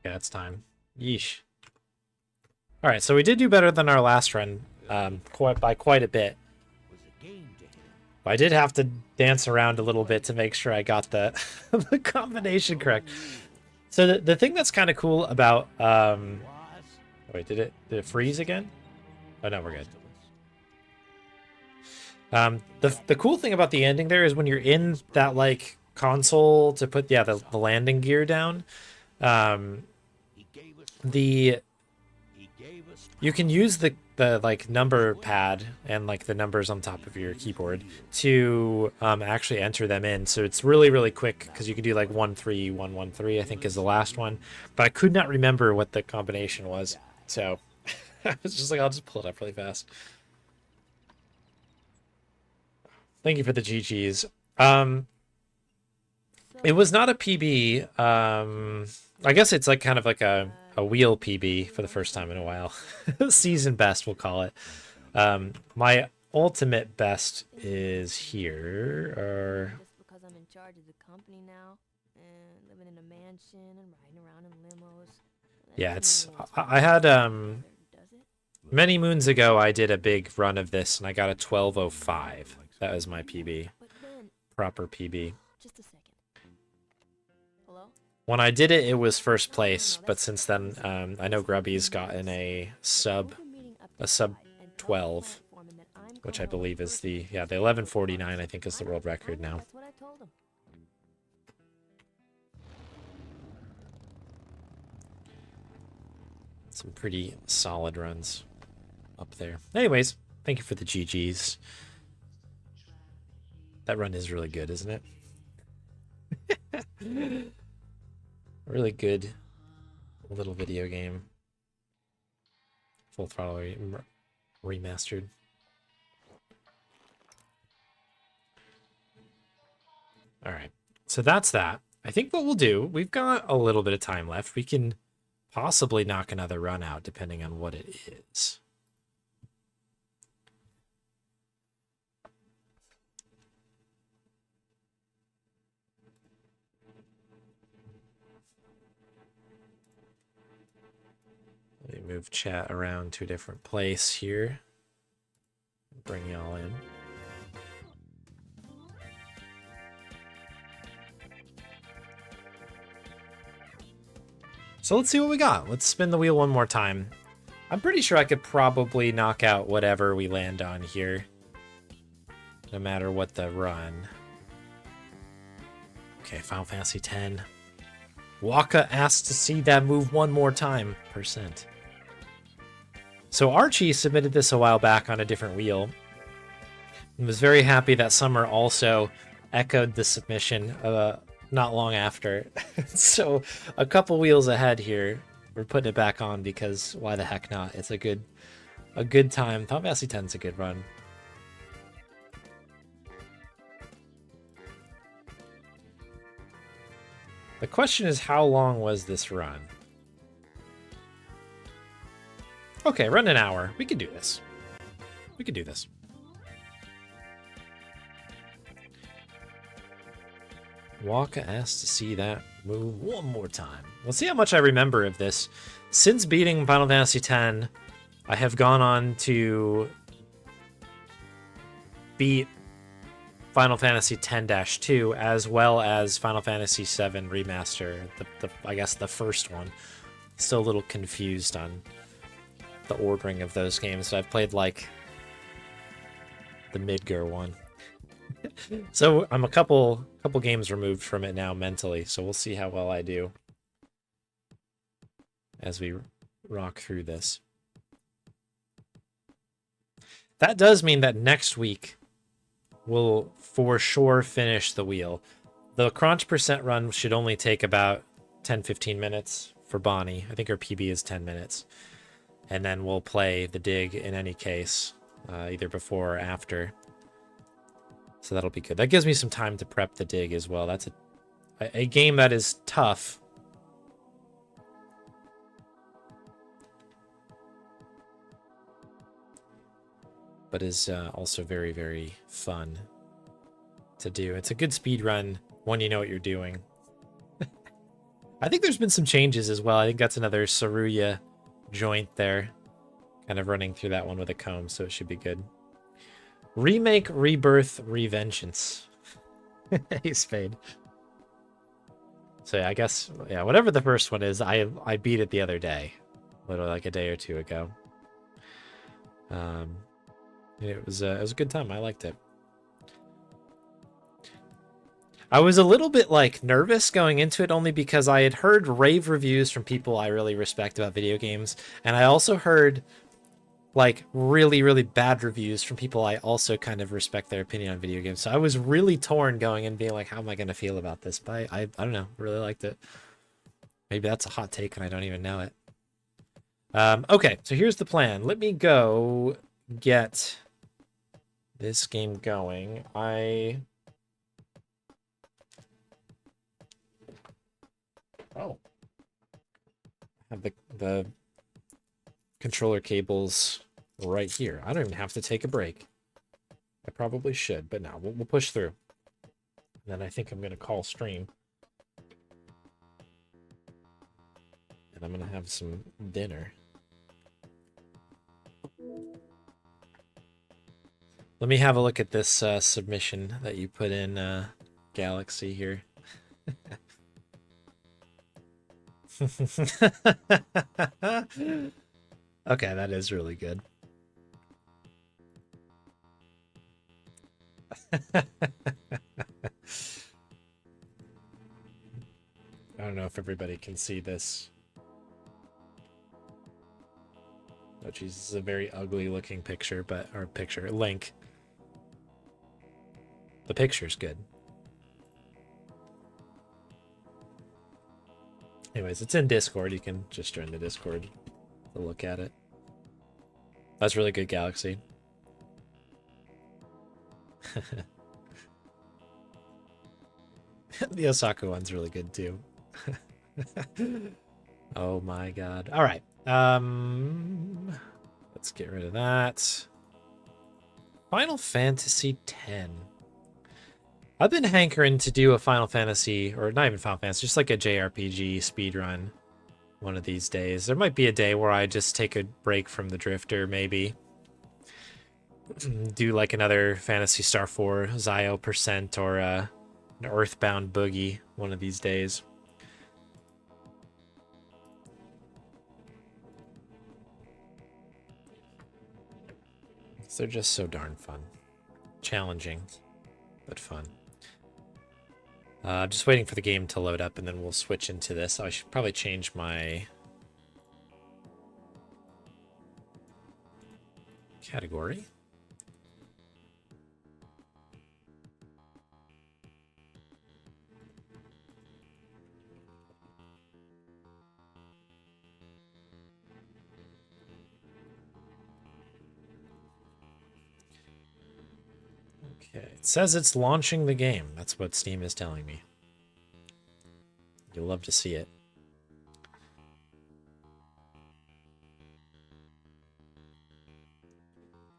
Yeah, it's time. Yeesh. All right, so we did do better than our last run, by quite a bit. But I did have to dance around a little bit to make sure I got the the combination correct. So the thing that's kind of cool about wait, did it freeze again? Oh no, we're good. The cool thing about the ending there is when you're in that like console to put the landing gear down, you can use the like number pad and like the numbers on top of your keyboard to actually enter them in. So it's really quick because you can do like 13113 I think is the last one, but I could not remember what the combination was. So I was just like, I'll just pull it up really fast. Thank you for the GGs. It was not a PB. I guess it's like kind of like a wheel PB for the first time in a while. Season best, we'll call it. My ultimate best is here. Or just because I'm in charge of the company now and living in a mansion and riding around in limos. yeah, it's I had many moons ago I did a big run of this and I got a 1205. That was my PB. Proper PB. Just a second. Hello? When I did it, it was first place, but since then, I know Grubby's gotten a sub 12, which I believe is the 1149, I think is the world record now. That's what I told him. Some pretty solid runs up there. Anyways, thank you for the GGs. That run is really good, isn't it? Really good little video game. Full Throttle Remastered. Alright, so that's that. I think what we'll do, we've got a little bit of time left. We can possibly knock another run out, depending on what it is. Let me move chat around to a different place here. Bring y'all in. So let's see what we got. Let's spin the wheel one more time. I'm pretty sure I could probably knock out whatever we land on here, no matter what the run. Okay, Final Fantasy X. Wakka asked to see that move one more time. %. So Archie submitted this a while back on a different wheel and was very happy that Summer also echoed the submission not long after. So a couple wheels ahead here. we're putting it back on because why the heck not? It's a good time. Final Fantasy X's a good run. The question is, how long was this run? Okay, run an hour. We can do this. We can do this. Wakka asked to see that move one more time. Let's see how much I remember of this. Since beating Final Fantasy X, I have gone on to beat Final Fantasy X-2 as well as Final Fantasy VII Remaster, I guess the first one. Still a little confused on the ordering of those games. So I've played like the Midgar one. So I'm a couple games removed from it now mentally, so we'll see how well I do as we rock through this. That does mean that next week we'll for sure finish the wheel. The Crunch % run should only take about 10-15 minutes for Bonnie. I think her PB is 10 minutes. And then we'll play the dig in any case, either before or after. So that'll be good. That gives me some time to prep the dig as well. That's a game that is tough. But is also very, very fun to do. It's a good speed run when you know what you're doing. I think there's been some changes as well. I think that's another Saruya joint there. Kind of running through that one with a comb, so it should be good. Remake, Rebirth, Revengeance. Hey, Spade. So yeah, I guess, yeah, whatever the first one is, I beat it the other day. Literally like a day or two ago. It was a good time. I liked it. I was a little bit like nervous going into it only because I had heard rave reviews from people I really respect about video games, and I also heard like really, really bad reviews from people I also kind of respect their opinion on video games. So I was really torn going in being like, how am I going to feel about this? But I don't know, really liked it. Maybe that's a hot take and I don't even know it. Okay, so here's the plan. Let me go get this game going. I have the controller cables right here. I don't even have to take a break. I probably should, but no, we'll push through. And then I think I'm going to call stream. And I'm going to have some dinner. Let me have a look at this submission that you put in Galaxy here. Okay, that is really good. I don't know if everybody can see this. Oh, jeez, this is a very ugly looking picture, link. The picture's good. Anyways, it's in Discord. You can just join the Discord to look at it. That's really good, Galaxy. The Osaka one's really good too. Oh my god. All right. Let's get rid of that. Final Fantasy X. I've been hankering to do a Final Fantasy, or not even Final Fantasy, just like a JRPG speedrun one of these days. There might be a day where I just take a break from the Drifter, maybe. Do like another Phantasy Star 4 Zio % or an Earthbound Boogie one of these days. They're just so darn fun. Challenging, but fun. Just waiting for the game to load up and then we'll switch into this. I should probably change my category. Okay, it says it's launching the game. That's what Steam is telling me. You'll love to see it.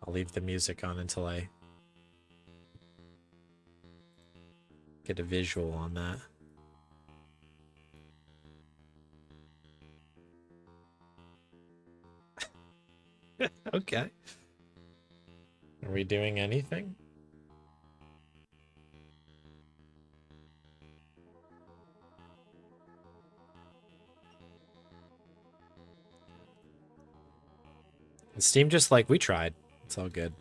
I'll leave the music on until I get a visual on that. Okay. Are we doing anything? And Steam just like, we tried. It's all good.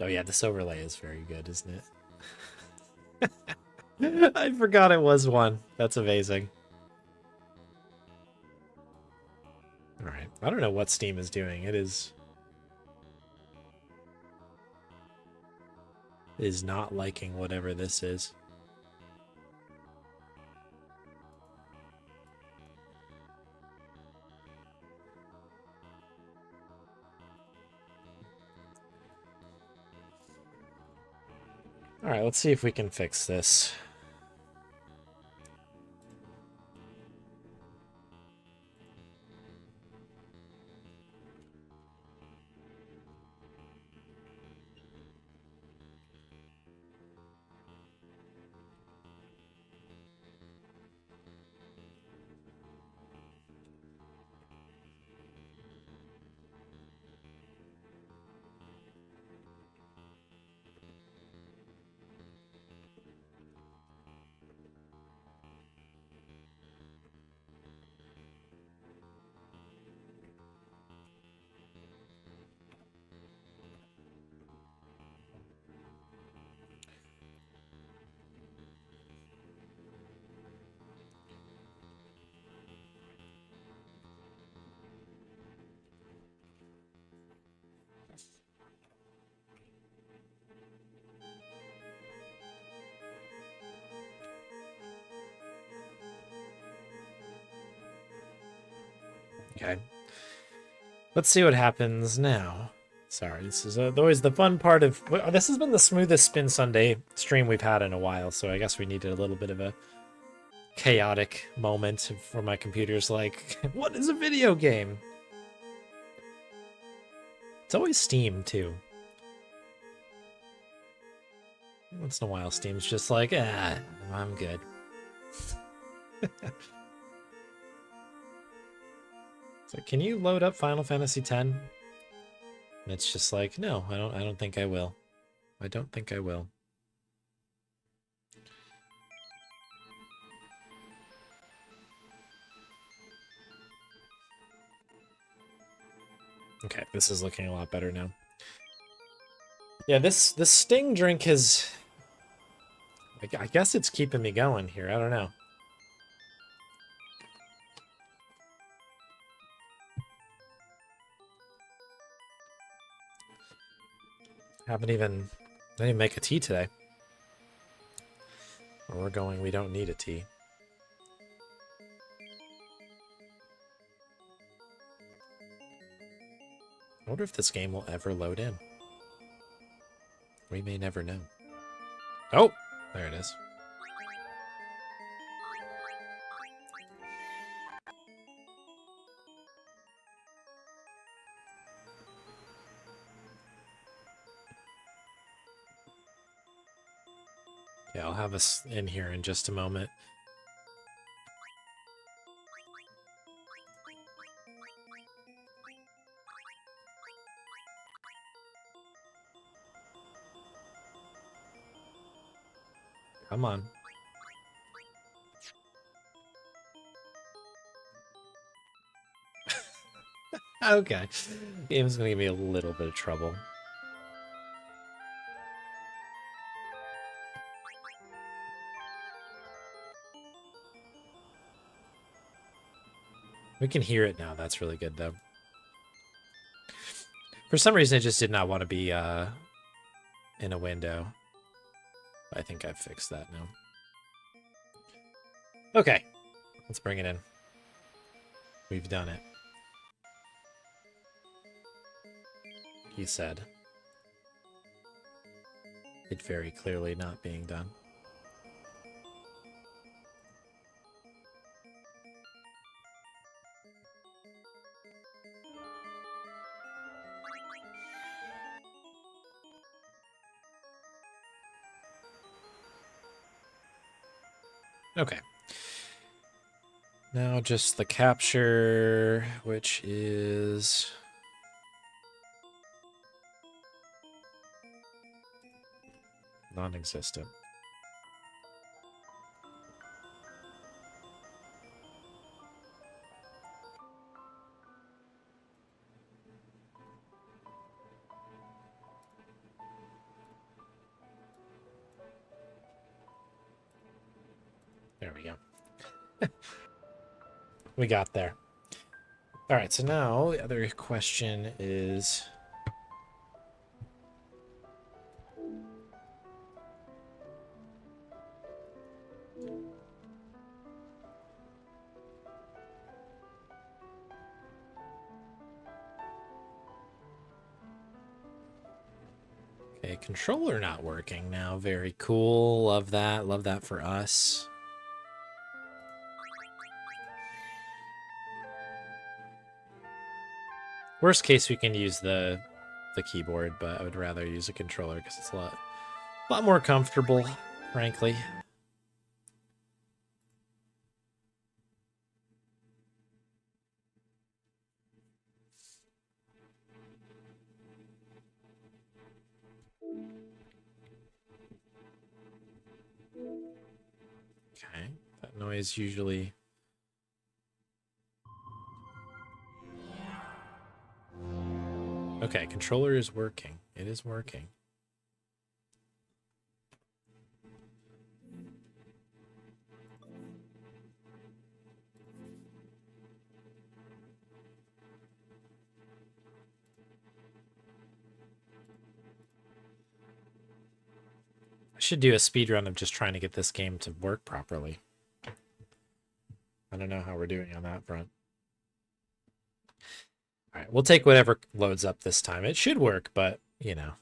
Oh yeah, this overlay is very good, isn't it? I forgot it was one. That's amazing. Alright. I don't know what Steam is doing. It is not liking whatever this is. Alright, let's see if we can fix this. Okay. Let's see what happens now. Sorry, this is always the fun part of... This has been the smoothest Spin Sunday stream we've had in a while, so I guess we needed a little bit of a chaotic moment for my computer's like, what is a video game? It's always Steam, too. Once in a while, Steam's just like, I'm good. So can you load up Final Fantasy X? And it's just like, no, I don't think I will. I don't think I will. Okay, this is looking a lot better now. Yeah, this Sting drink has... I guess it's keeping me going here. I don't know. I didn't even make a tea today. Or we're going, we don't need a tea. I wonder if this game will ever load in. We may never know. Oh! There it is. Yeah, I'll have us in here in just a moment. Come on. Okay. Game's gonna give me a little bit of trouble. We can hear it now. That's really good, though. For some reason, I just did not want to be in a window. I think I've fixed that now. Okay. Let's bring it in. We've done it. He said. It very clearly not being done. Okay. Now just the capture, which is... non-existent. There we go. We got there. All right, so now the other question is... Okay, controller not working now. Very cool. Love that. Love that for us. Worst case, we can use the keyboard, but I would rather use a controller because it's a lot more comfortable, frankly. Okay, that noise usually... Okay, controller is working. It is working. I should do a speedrun of just trying to get this game to work properly. I don't know how we're doing on that front. All right, we'll take whatever loads up this time. It should work, but, you know.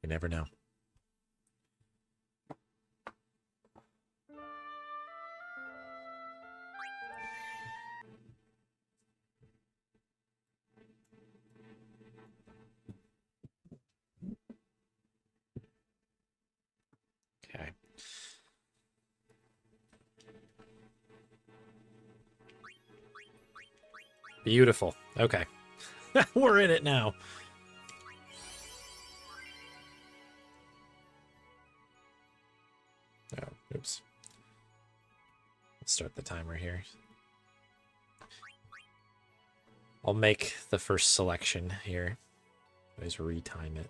You never know. Okay. Beautiful. Okay. We're in it now. Oh, oops. Let's start the timer here. I'll make the first selection here. Always retime it.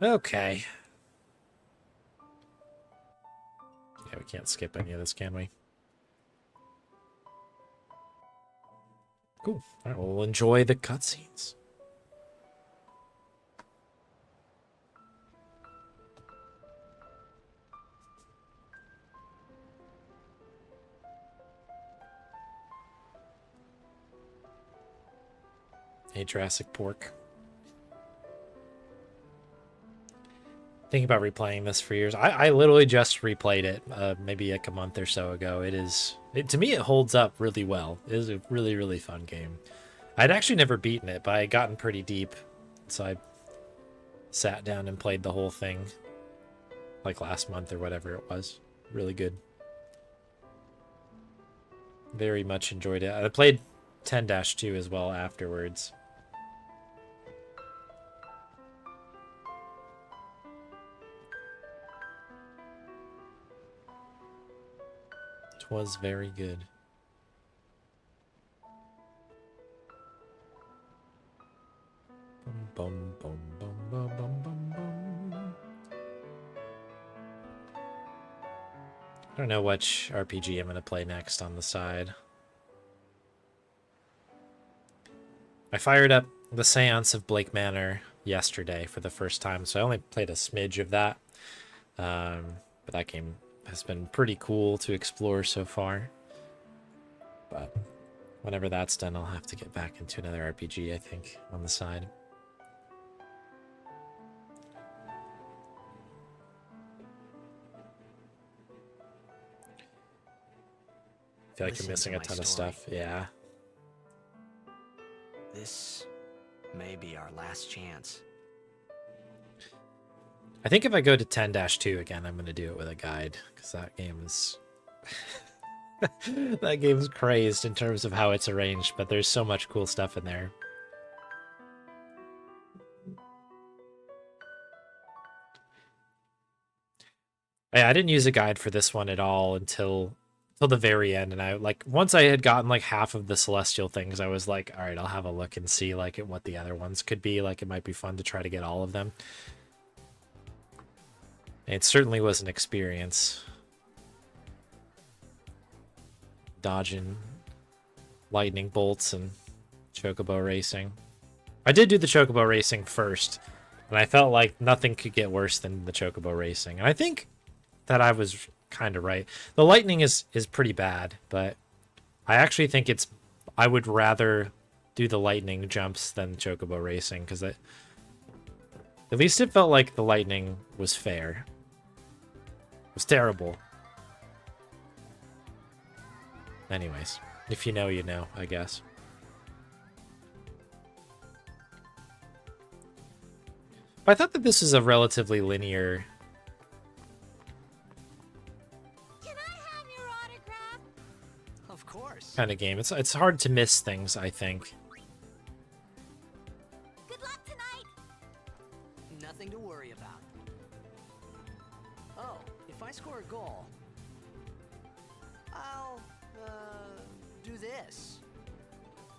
Okay. Yeah, we can't skip any of this, can we? Cool. All right, we'll enjoy the cutscenes. Hey, Jurassic Pork. Thinking about replaying this for years. I literally just replayed it maybe like a month or so ago. To me, it holds up really well. It is a really, really fun game. I'd actually never beaten it, but I had gotten pretty deep. So I sat down and played the whole thing like last month or whatever it was. Really good. Very much enjoyed it. I played 10-2 as well afterwards. It was very good. Bum, bum, bum, bum, bum, bum, bum. I don't know which RPG I'm going to play next on the side. I fired up the Seance of Blake Manor yesterday for the first time, so I only played a smidge of that. But that game has been pretty cool to explore so far. But whenever that's done, I'll have to get back into another RPG, I think, on the side. I feel like you're missing a ton of stuff. Yeah. This may be our last chance. I think if I go to 10-2 again, I'm going to do it with a guide, because that game is... that game's crazed in terms of how it's arranged, but there's so much cool stuff in there. Yeah, I didn't use a guide for this one at all until the very end, and I once I had gotten like half of the celestial things, I was like, all right, I'll have a look and see like what the other ones could be. Like, it might be fun to try to get all of them. And it certainly was an experience. Dodging lightning bolts and chocobo racing. I did do the chocobo racing first, and I felt like nothing could get worse than the chocobo racing. And I think that I was kind of right. The lightning is pretty bad, but I actually think I would rather do the lightning jumps than chocobo racing, because at least it felt like the lightning was fair. It was terrible. Anyways, if you know, you know, I guess. But I thought that this is a relatively linear... Can I have your autograph? Of course. kind of game. It's hard to miss things, I think. Good luck tonight. Nothing to worry about. Oh, if I score a goal, I'll, do this.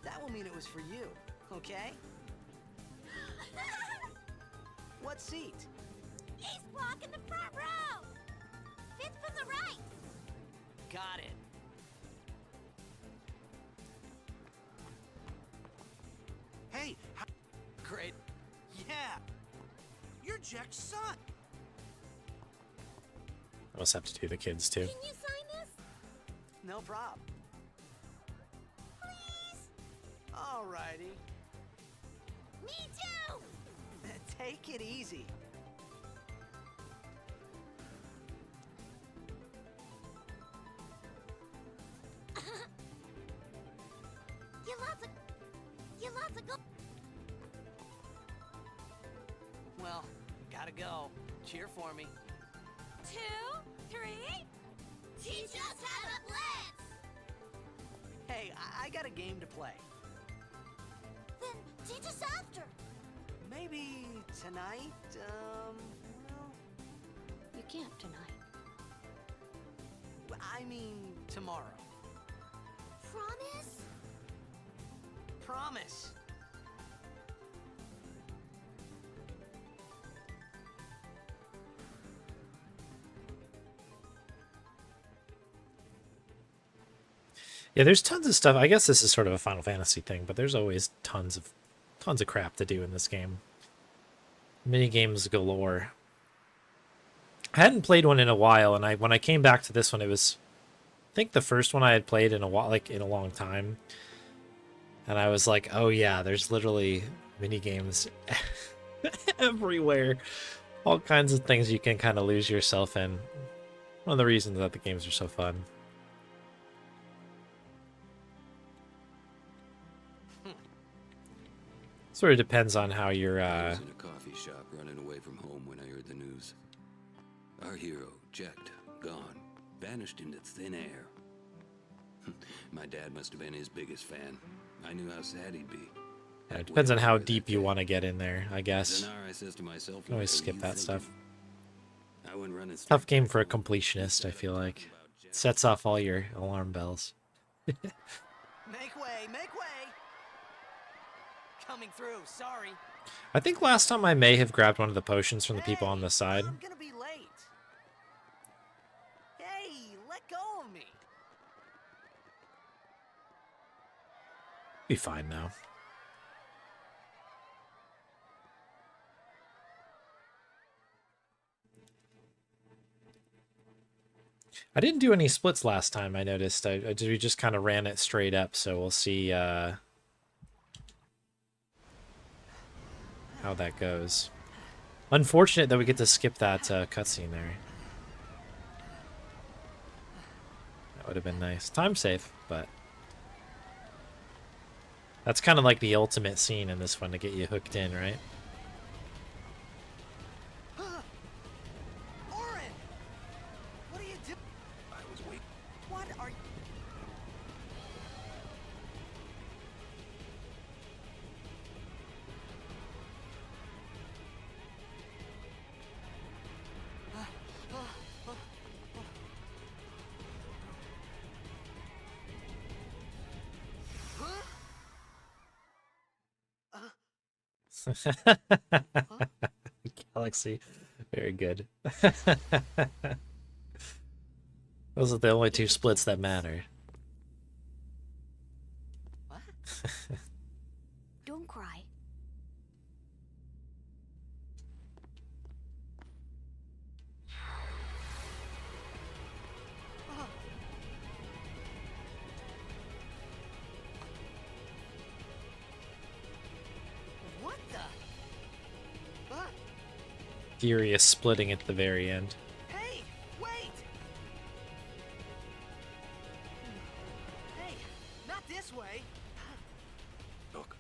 That will mean it was for you, okay? What seat? He's blocking the front row. Fifth from the right. Got it. Hey, Great. yeah. You're Jack's son. I must have to do the kids too. Can you sign this? No prob. Please? Alrighty. Me too. Take it easy. You lots of go. Well, gotta go. Cheer for me. 2, 3. Teach us how to blitz. Hey, I got a game to play. Then teach us after. Maybe tonight, well... You can't tonight. I mean, tomorrow. Promise? Promise. Yeah, there's tons of stuff. I guess this is sort of a Final Fantasy thing, but there's always tons of crap to do in this game. Mini games galore. I hadn't played one in a while, and when I came back to this one, it was, I think, the first one I had played in a while, like in a long time. And I was like, oh yeah, there's literally mini games everywhere. All kinds of things you can kind of lose yourself in. One of the reasons that the games are so fun. Sort of depends on how you're, I was in a coffee shop running away from home when I heard the news. Our hero, checked, gone, vanished into thin air. My dad must have been his biggest fan. I knew how sad he'd be. Yeah, it depends on how deep you want to get in there, I guess. I says to myself, You can always skip that stuff. I went running Tough game for a completionist, I feel like. It sets off all your alarm bells. Make way, make way! Coming through, sorry. I think last time I may have grabbed one of the potions from the people on the side. I'm gonna be late. Hey, let go of me. Be fine now. I didn't do any splits last time, I noticed. We just kind of ran it straight up, so we'll see how that goes. Unfortunate that we get to skip that cutscene there. That would have been nice. Time safe, but... That's kind of like the ultimate scene in this one to get you hooked in, right? Orin! What are you doing? I was waiting. What are you... Galaxy. Very good. Those are the only two splits that matter. What? Don't cry. What the? Huh? Furious splitting at the very end. Hey, wait! Hey, not this way. Look.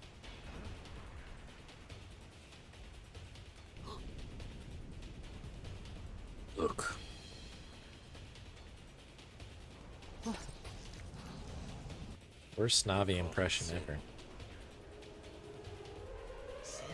Look. Worst Navi impression ever. Sin?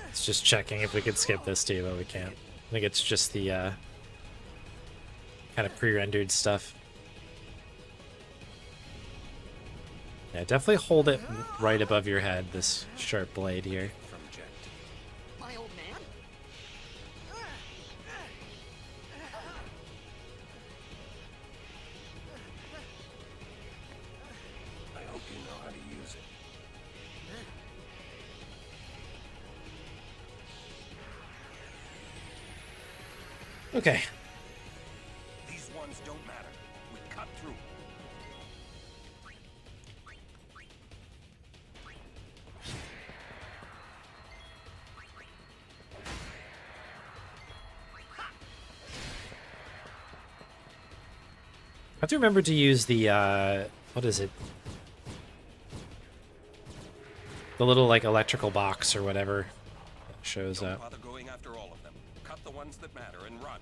It's just checking if we could skip this too, but we can't. I think it's just the kind of pre-rendered stuff. Yeah, definitely hold it right above your head, this sharp blade here. From Jet. My old man? I hope you know how to use it. Okay. These ones don't matter. We cut through. I have to remember to use the, what is it? The little, like, electrical box or whatever that shows Don't up. bother going after all of them. Cut the ones that matter and run.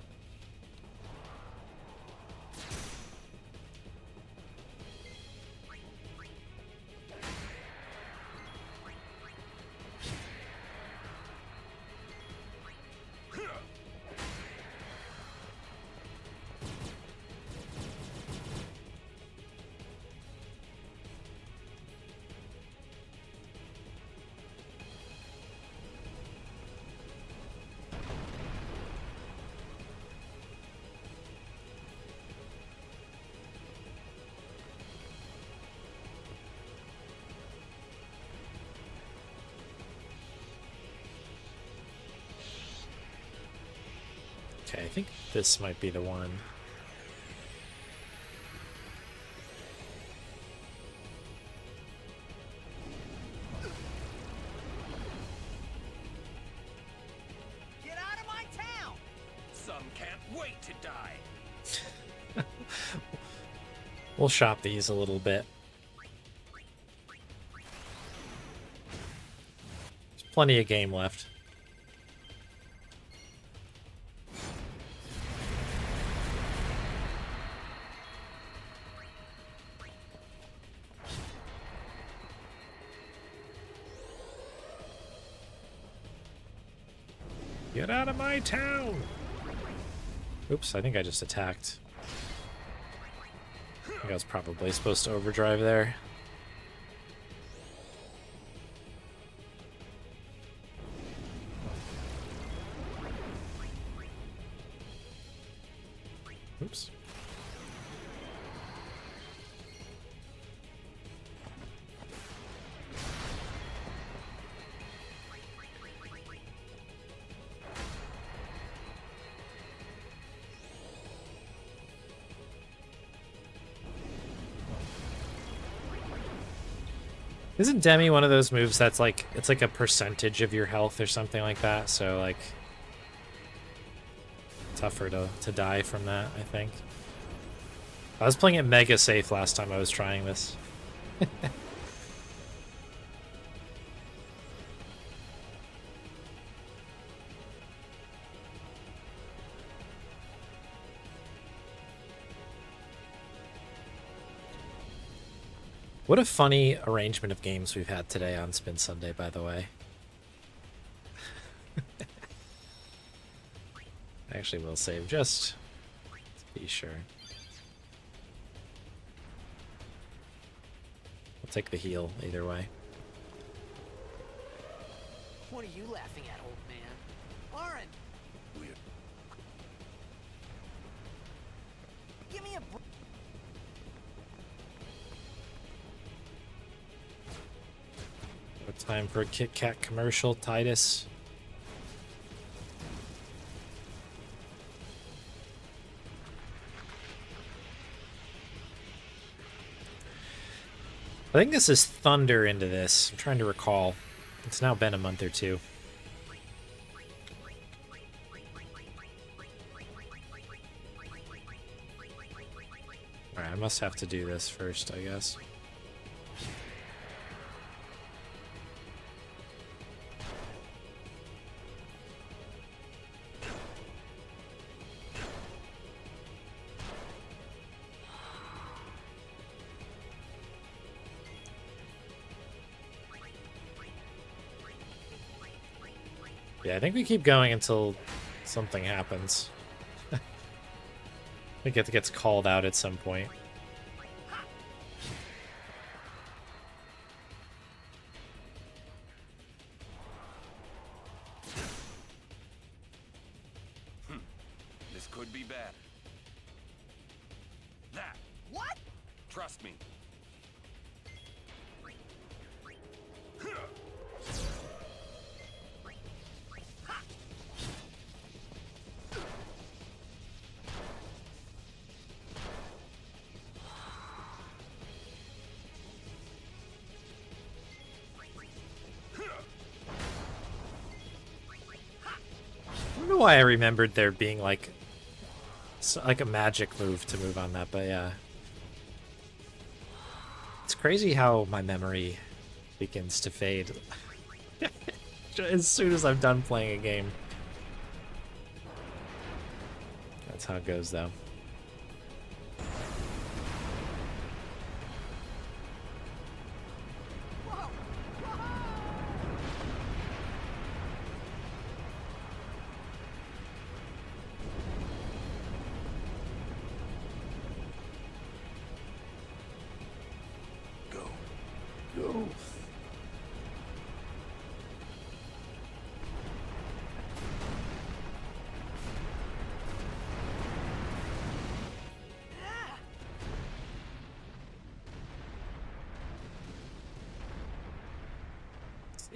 Okay, I think this might be the one. Get out of my town! Some can't wait to die. We'll shop these a little bit. There's plenty of game left. Get out of my town! Oops, I think I just attacked. I think I was probably supposed to overdrive there. Oops. Isn't Demi one of those moves that's like, it's like a percentage of your health or something like that? So like, tougher to die from that, I think. I was playing it mega safe last time I was trying this. What a funny arrangement of games we've had today on Spin Sunday, by the way. I actually will save just to be sure. I'll take the heal either way. What are you laughing at, old man? Aaron! Weird. Give me a break. Time for a Kit Kat commercial, Titus. I think this is Thunder into this. I'm trying to recall. It's now been a month or two. Alright, I must have to do this first, I guess. Yeah, I think we keep going until something happens. I think it gets called out at some point. This could be bad. That. What? Trust me. I don't know why I remembered there being like a magic move to move on that, but yeah. It's crazy how my memory begins to fade as soon as I'm done playing a game. That's how it goes, though. Go.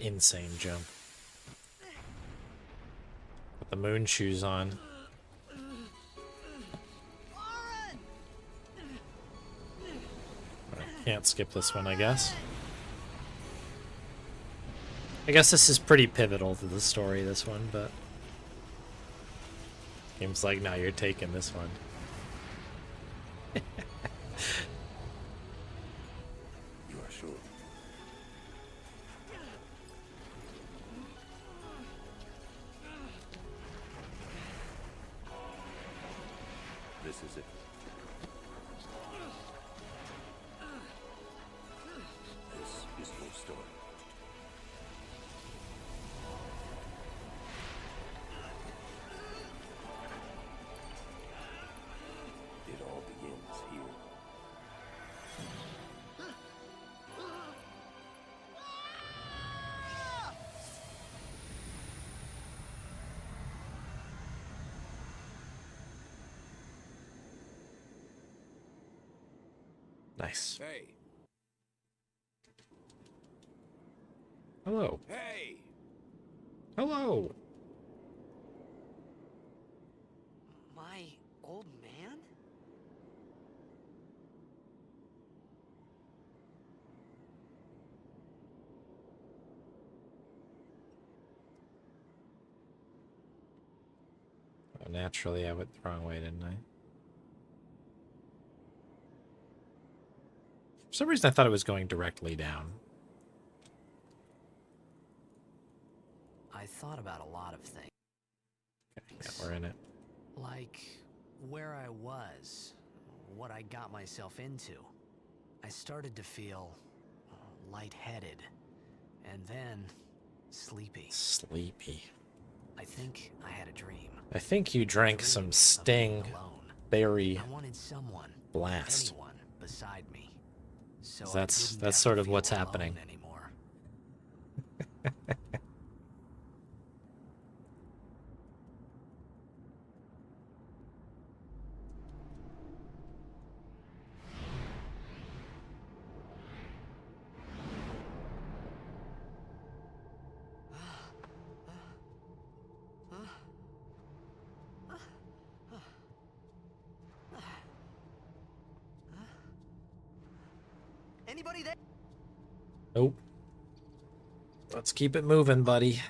Insane jump. Put the moon shoes on. Can't skip this one, I guess. I guess this is pretty pivotal to the story, this one, but seems like now you're taking this one. You are sure? This is it. This is your story. Nice. Hey. Hello. Hey. Hello. My old man? Oh, naturally, I went the wrong way, didn't I? For some reason, I thought it was going directly down. I thought about a lot of things. Okay, yeah, we're in it. Like where I was, what I got myself into. I started to feel lightheaded, and then sleepy. Sleepy. I think I had a dream. I think you drank some Sting Berry I wanted someone, Blast. anyone beside me. So That's sort of what's happening. Anymore. Anybody there? Nope. Let's keep it moving, buddy.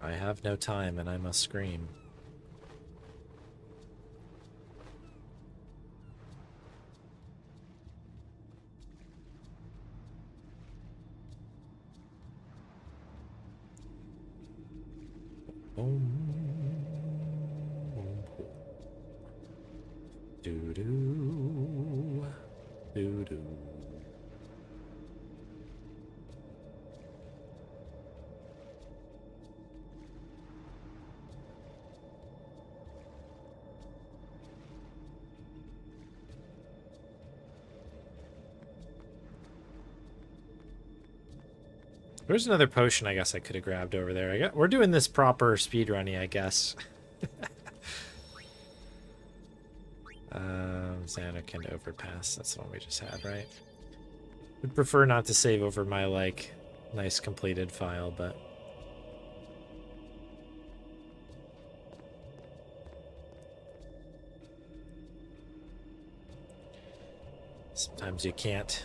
I have no time and I must scream. Doo-doo. Doo-doo. There's another potion I guess I could have grabbed over there. We're doing this proper speedrunning, I guess. Xanakin Overpass. That's the one we just had, right? Would prefer not to save over my, like, nice completed file, but... sometimes you can't.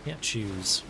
Can't choose.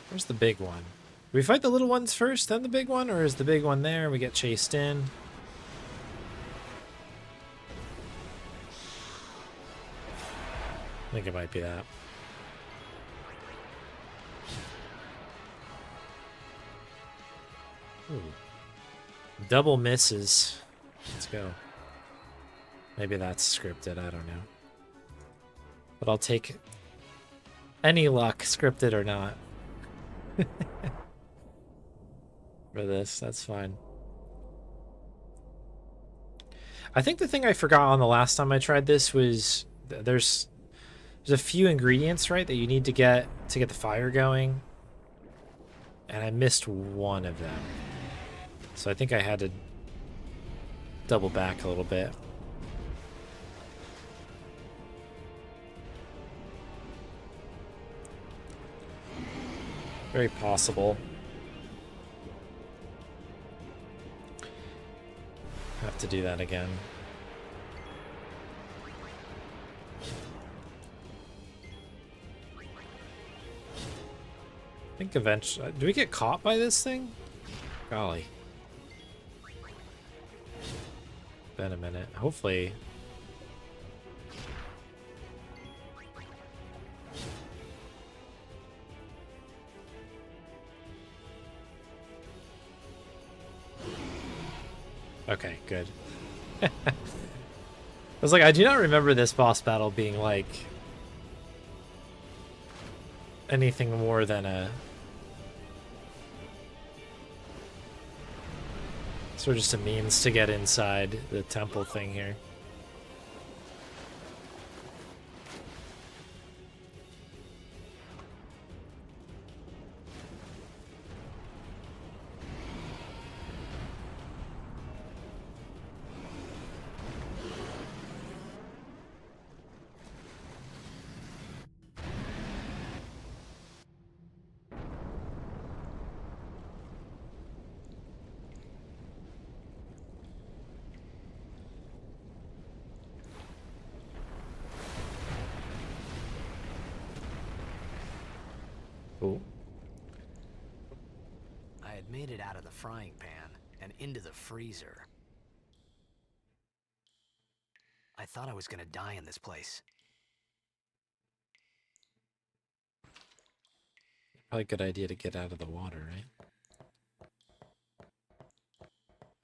Where's the big one? Do we fight the little ones first, then the big one? Or is the big one there? We get chased in. I think it might be that. Ooh. Double misses. Let's go. Maybe that's scripted, I don't know. But I'll take any luck, scripted or not. For this, that's fine. I think the thing I forgot on the last time I tried this was there's a few ingredients, right, that you need to get the fire going, and I missed one of them. So I think I had to double back a little bit. Very possible. Have to do that again. I think eventually... do we get caught by this thing? Golly. Been a minute. Hopefully... Okay, good. I was like, I do not remember this boss battle being like anything more than a sort of just a means to get inside the temple thing here. Cool. I had made it out of the frying pan and into the freezer. I thought I was gonna die in this place. Probably a good idea to get out of the water, right?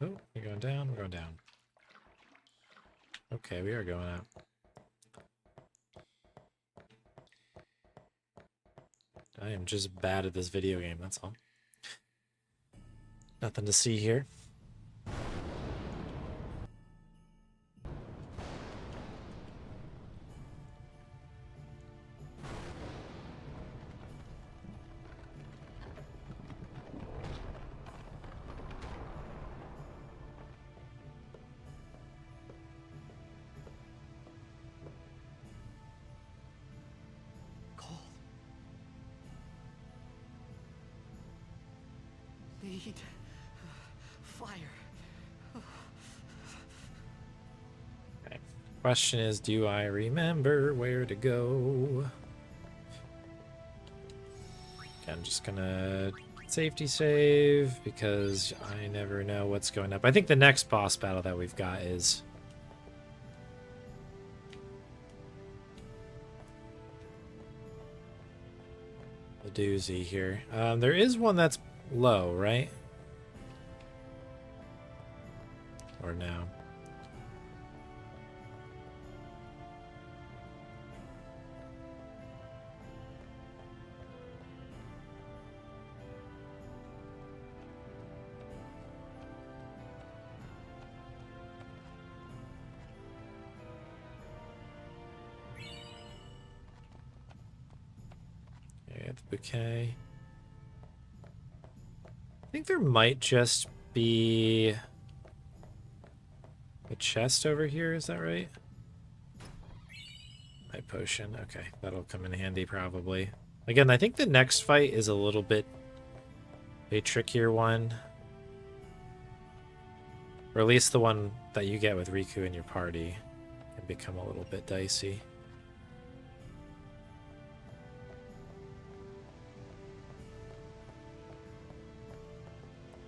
Oh, you're going down, we're going down. Okay, we are going out. I am just bad at this video game, that's all. Nothing to see here. Need fire. Okay. Question is, do I remember where to go? Okay, I'm just gonna safety save because I never know what's going up. I think the next boss battle that we've got is a doozy here. There is one that's low, right? Or no? Okay, the bouquet. I think there might just be a chest over here, is that right? My potion, okay, that'll come in handy probably. Again, I think the next fight is a little bit a trickier one. Or at least the one that you get with Riku in your party can become a little bit dicey.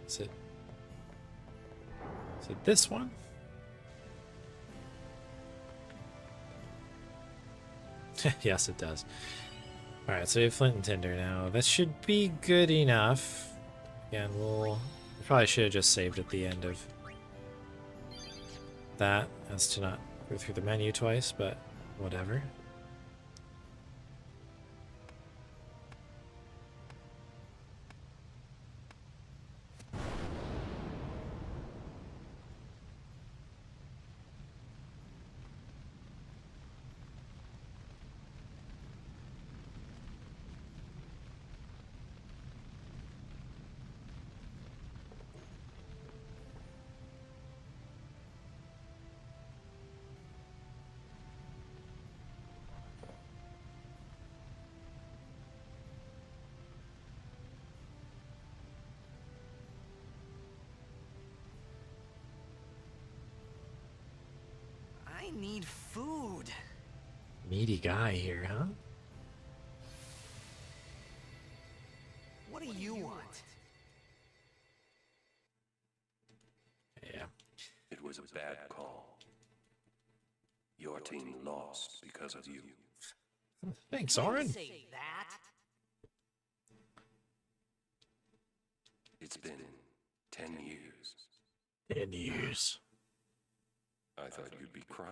Is it this one? Yes, it does. Alright, so we have Flint and Tinder now. That should be good enough. Again, we probably should have just saved at the end of that, as to not go through the menu twice, but whatever. I need food. Meaty guy here, huh? What do you want? Yeah. It was a bad call. Your team lost because of you. Thanks, Oren. Say that. It's been 10 years. 10 years. I thought you'd be crying.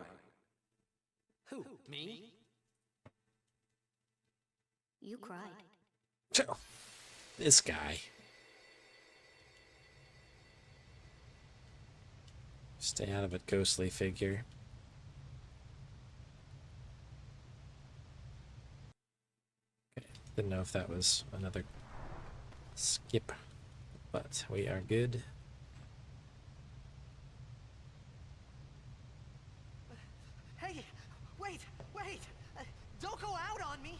Who? Me? You cried. This guy. Stay out of it, ghostly figure. Okay, didn't know if that was another skip, but we are good. Hey, wait! Don't go out on me!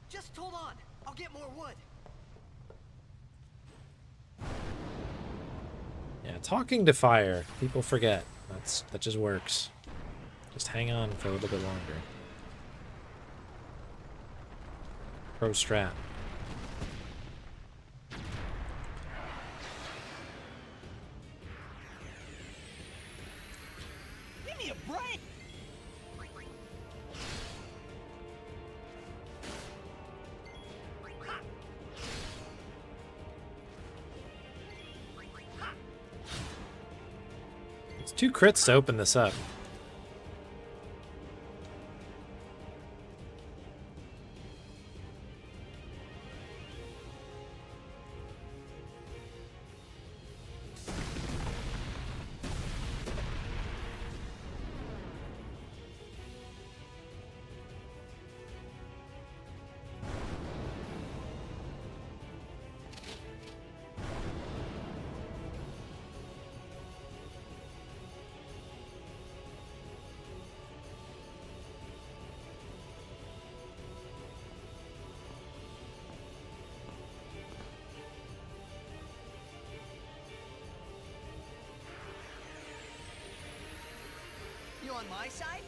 Just hold on. I'll get more wood. Yeah, talking to fire. People forget. That just works. Just hang on for a little bit longer. Pro strat. Give me a break! It's 2 crits to open this up. You on my side?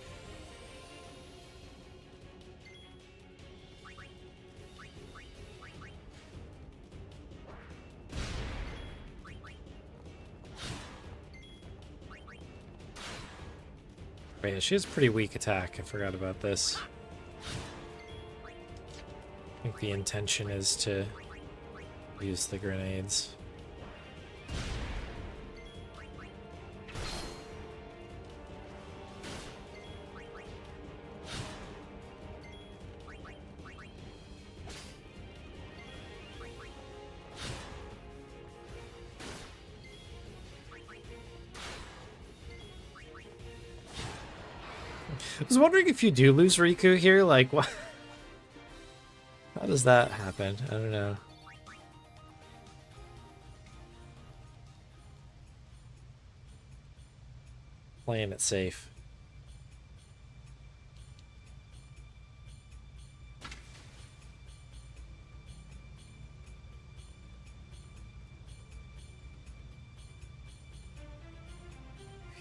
Wait, yeah, she has pretty weak attack. I forgot about this. I think the intention is to use the grenades. I was wondering if you do lose Riku here, like, what? How does that happen? I don't know. Playing it safe.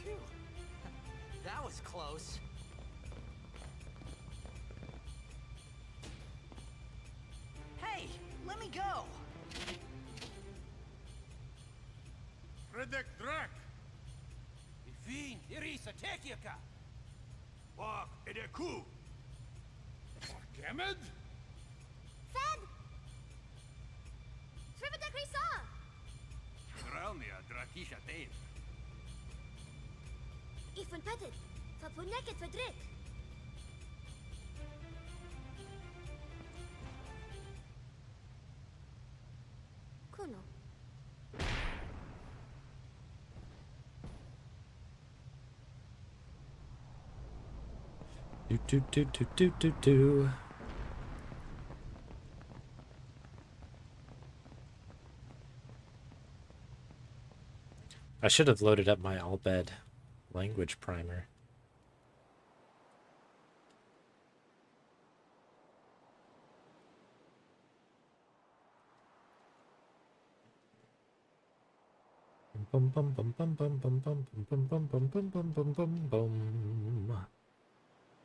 Phew. That was close. Hey, let me go! Redek Drak! Ifin, Irisa, Tekiaka! Wak Edeku! Gamed? Fed! Srivata Krisa! Gralnia, Drakisha Dave. Ifun Petted! Fapuneket Fedrik! Kuno. Do. I should have loaded up my Albed language primer. Bum bum bum bum bum bum bum bum bum bum bum bum bum bum bum.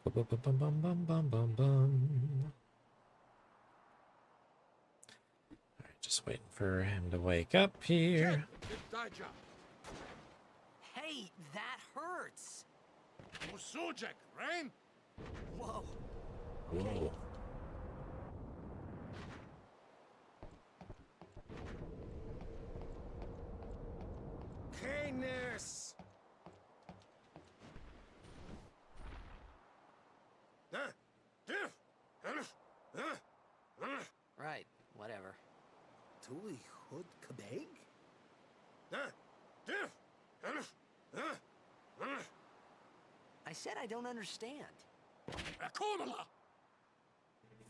Bum bum bum bum bum bum bum bum. Alright, just waiting for him to wake up here. Hey, that hurts! Musujek, right? Whoa. Whoa. Right, whatever. Tuli Hood Kabeg? I said I don't understand.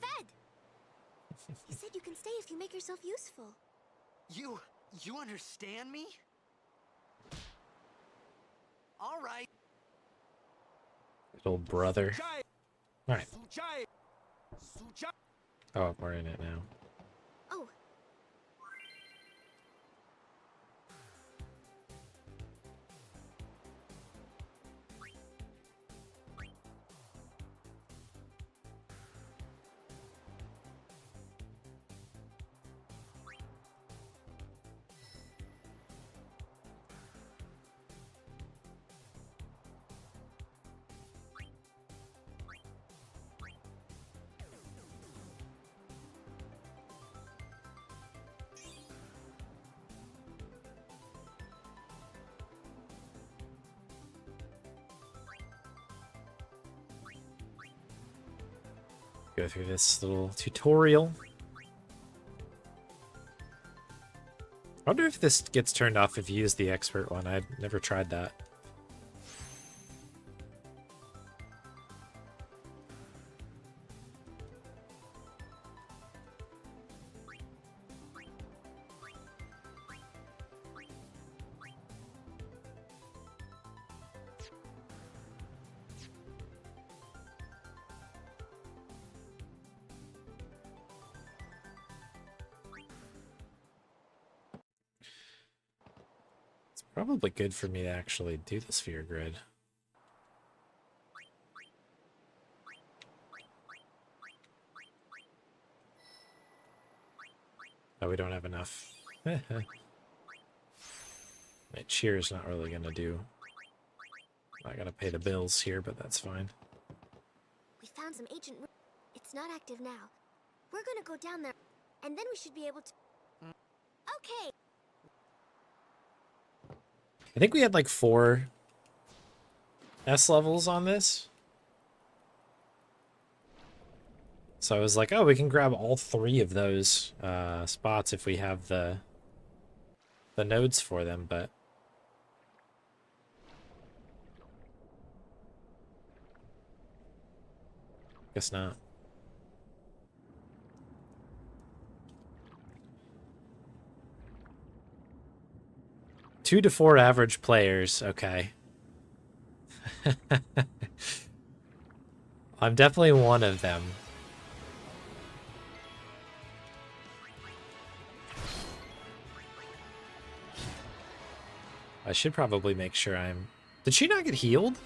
Fed! You said you can stay if you make yourself useful. You understand me? All right. Little brother. All right. Oh, we're in it now. Oh. Go through this little tutorial. I wonder if this gets turned off if you use the expert one. I've never tried that. Probably good for me to actually do the sphere grid. Oh, we don't have enough. My cheer's not really gonna do. I gotta pay the bills here, but that's fine. We found some ancient... It's not active now. We're gonna go down there, and then we should be able to... Okay. I think we had like 4 S levels on this. So I was like, oh, we can grab all 3 of those spots if we have the nodes for them, but guess not. Two to 4 average players, okay. I'm definitely one of them. I should probably make sure I'm... Did she not get healed?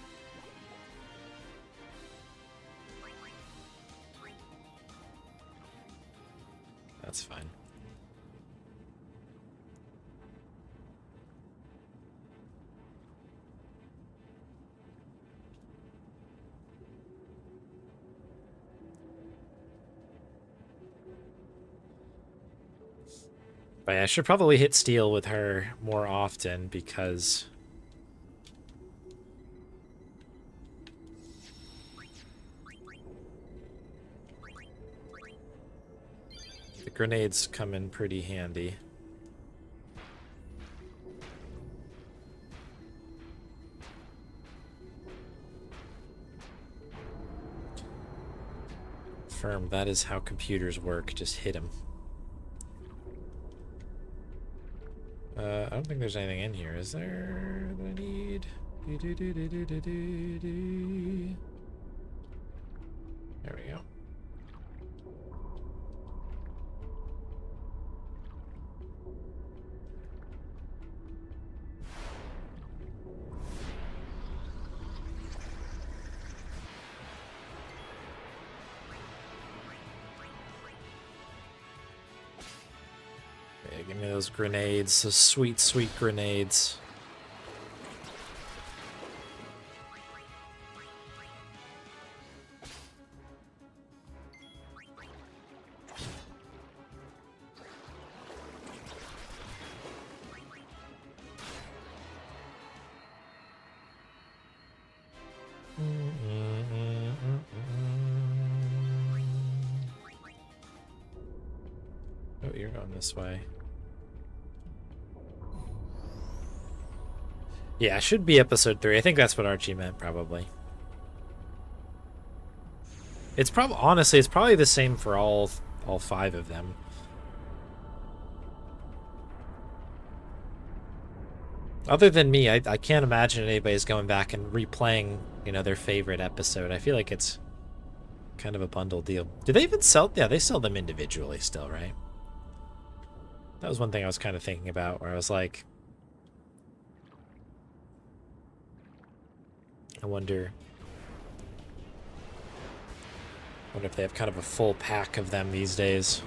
That's fine. But yeah, I should probably hit steel with her more often because the grenades come in pretty handy. Firm, that is how computers work. Just hit them. I don't think there's anything in here, is there, that I need? There we go. Yeah, give me those grenades, those sweet, sweet grenades. Oh, you're going this way. Yeah, it should be episode 3. I think that's what Archie meant, probably. It's probably, honestly, it's probably the same for all 5 of them. Other than me, I can't imagine anybody's going back and replaying, you know, their favorite episode. I feel like it's kind of a bundle deal. Do they even sell? Yeah, they sell them individually still, right? That was one thing I was kind of thinking about, where I was like, I wonder if they have kind of a full pack of them these days.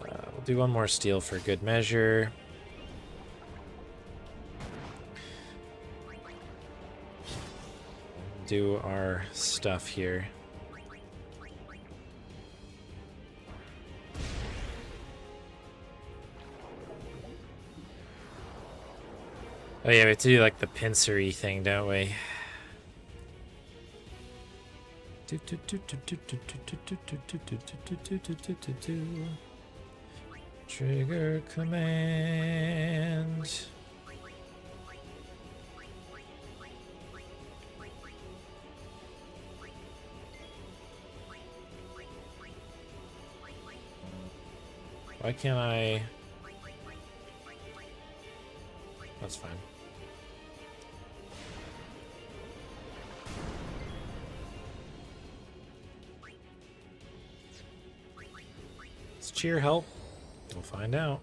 We'll do one more steel for good measure. Do our stuff here. Oh yeah, we have to do like the pincery thing, don't we? Trigger command. Why can't I? That's fine. Does cheer help? We'll find out.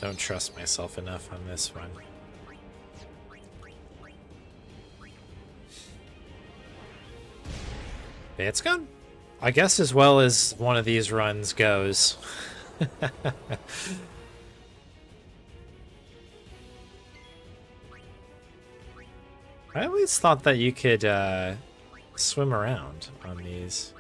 Don't trust myself enough on this one. It's gone, I guess, as well as one of these runs goes. I always thought that you could swim around on these.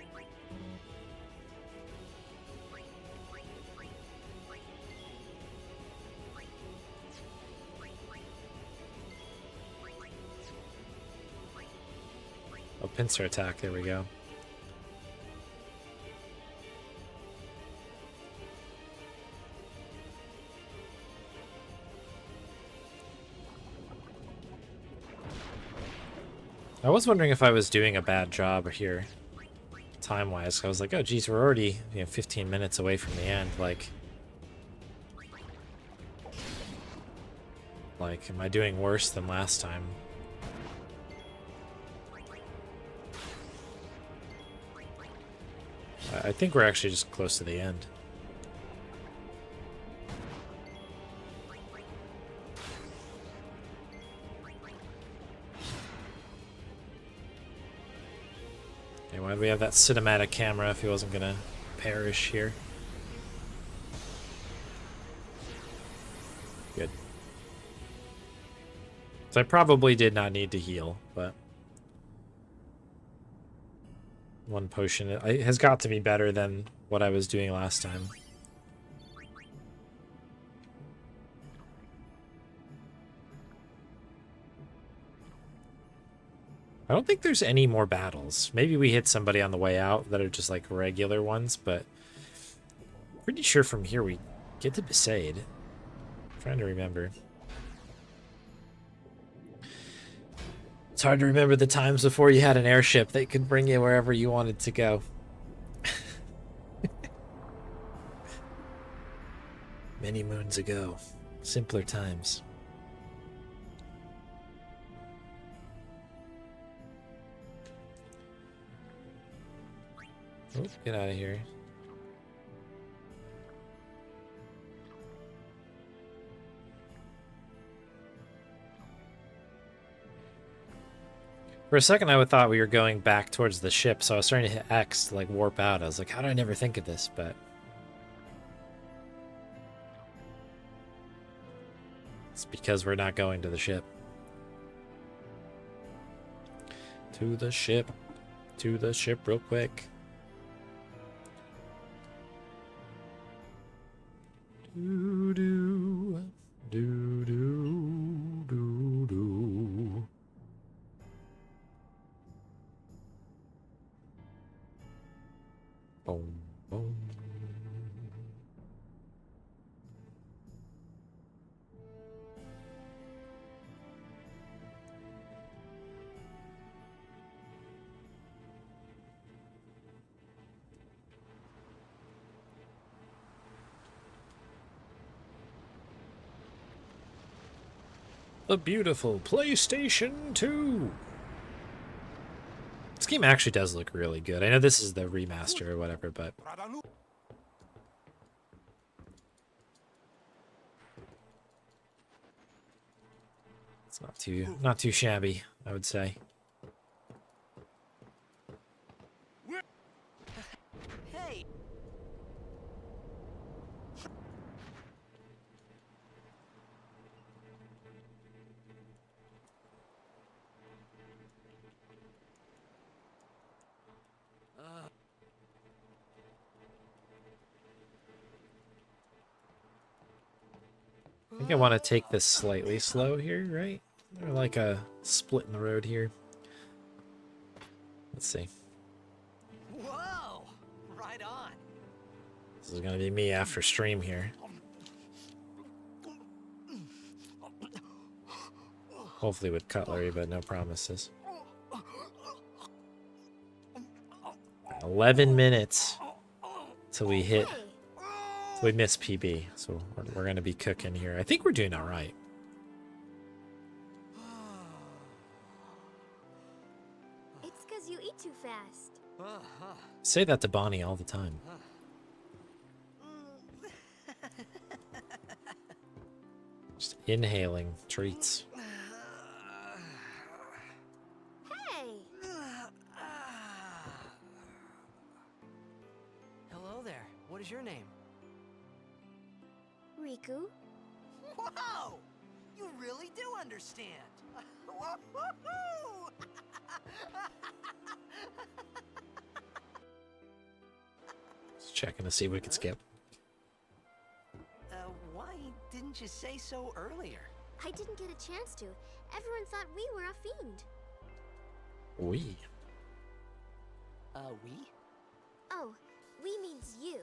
Oh, pincer attack, there we go. I was wondering if I was doing a bad job here, time-wise. I was like, oh, geez, we're already 15 minutes away from the end. Like, am I doing worse than last time? I think we're actually just close to the end. Okay, why do we have that cinematic camera if he wasn't gonna perish here? Good. So I probably did not need to heal, but one potion has got to be better than what I was doing last time. I don't think there's any more battles. Maybe we hit somebody on the way out that are just like regular ones, but pretty sure from here we get to Besaid. I'm trying to remember. It's hard to remember the times before you had an airship that could bring you wherever you wanted to go. Many moons ago. Simpler times. Oh, get out of here. For a second, I thought we were going back towards the ship, so I was starting to hit X to like warp out. I was like, how did I never think of this? But It's because we're not going to the ship. To the ship. To the ship real quick. Do do do do do do. Boom boom. The beautiful PlayStation 2. This game actually does look really good. I know this is the remaster or whatever, but it's not too shabby, I would say. Hey! I think I want to take this slightly slow here, right? Or like a split in the road here. Let's see. Whoa! Right on. This is going to be me after stream here. Hopefully with cutlery, but no promises. 11 minutes till we hit... We missed PB, so we're going to be cooking here. I think we're doing all right. It's because you eat too fast. Say that to Bonnie all the time. Just inhaling treats. Hey! Hello there. What is your name? Riku? Whoa! You really do understand. Woo-hoo-hoo! Just checking to see if we could skip. Why didn't you say so earlier? I didn't get a chance to. Everyone thought we were a fiend. We? We? Oh, we means you.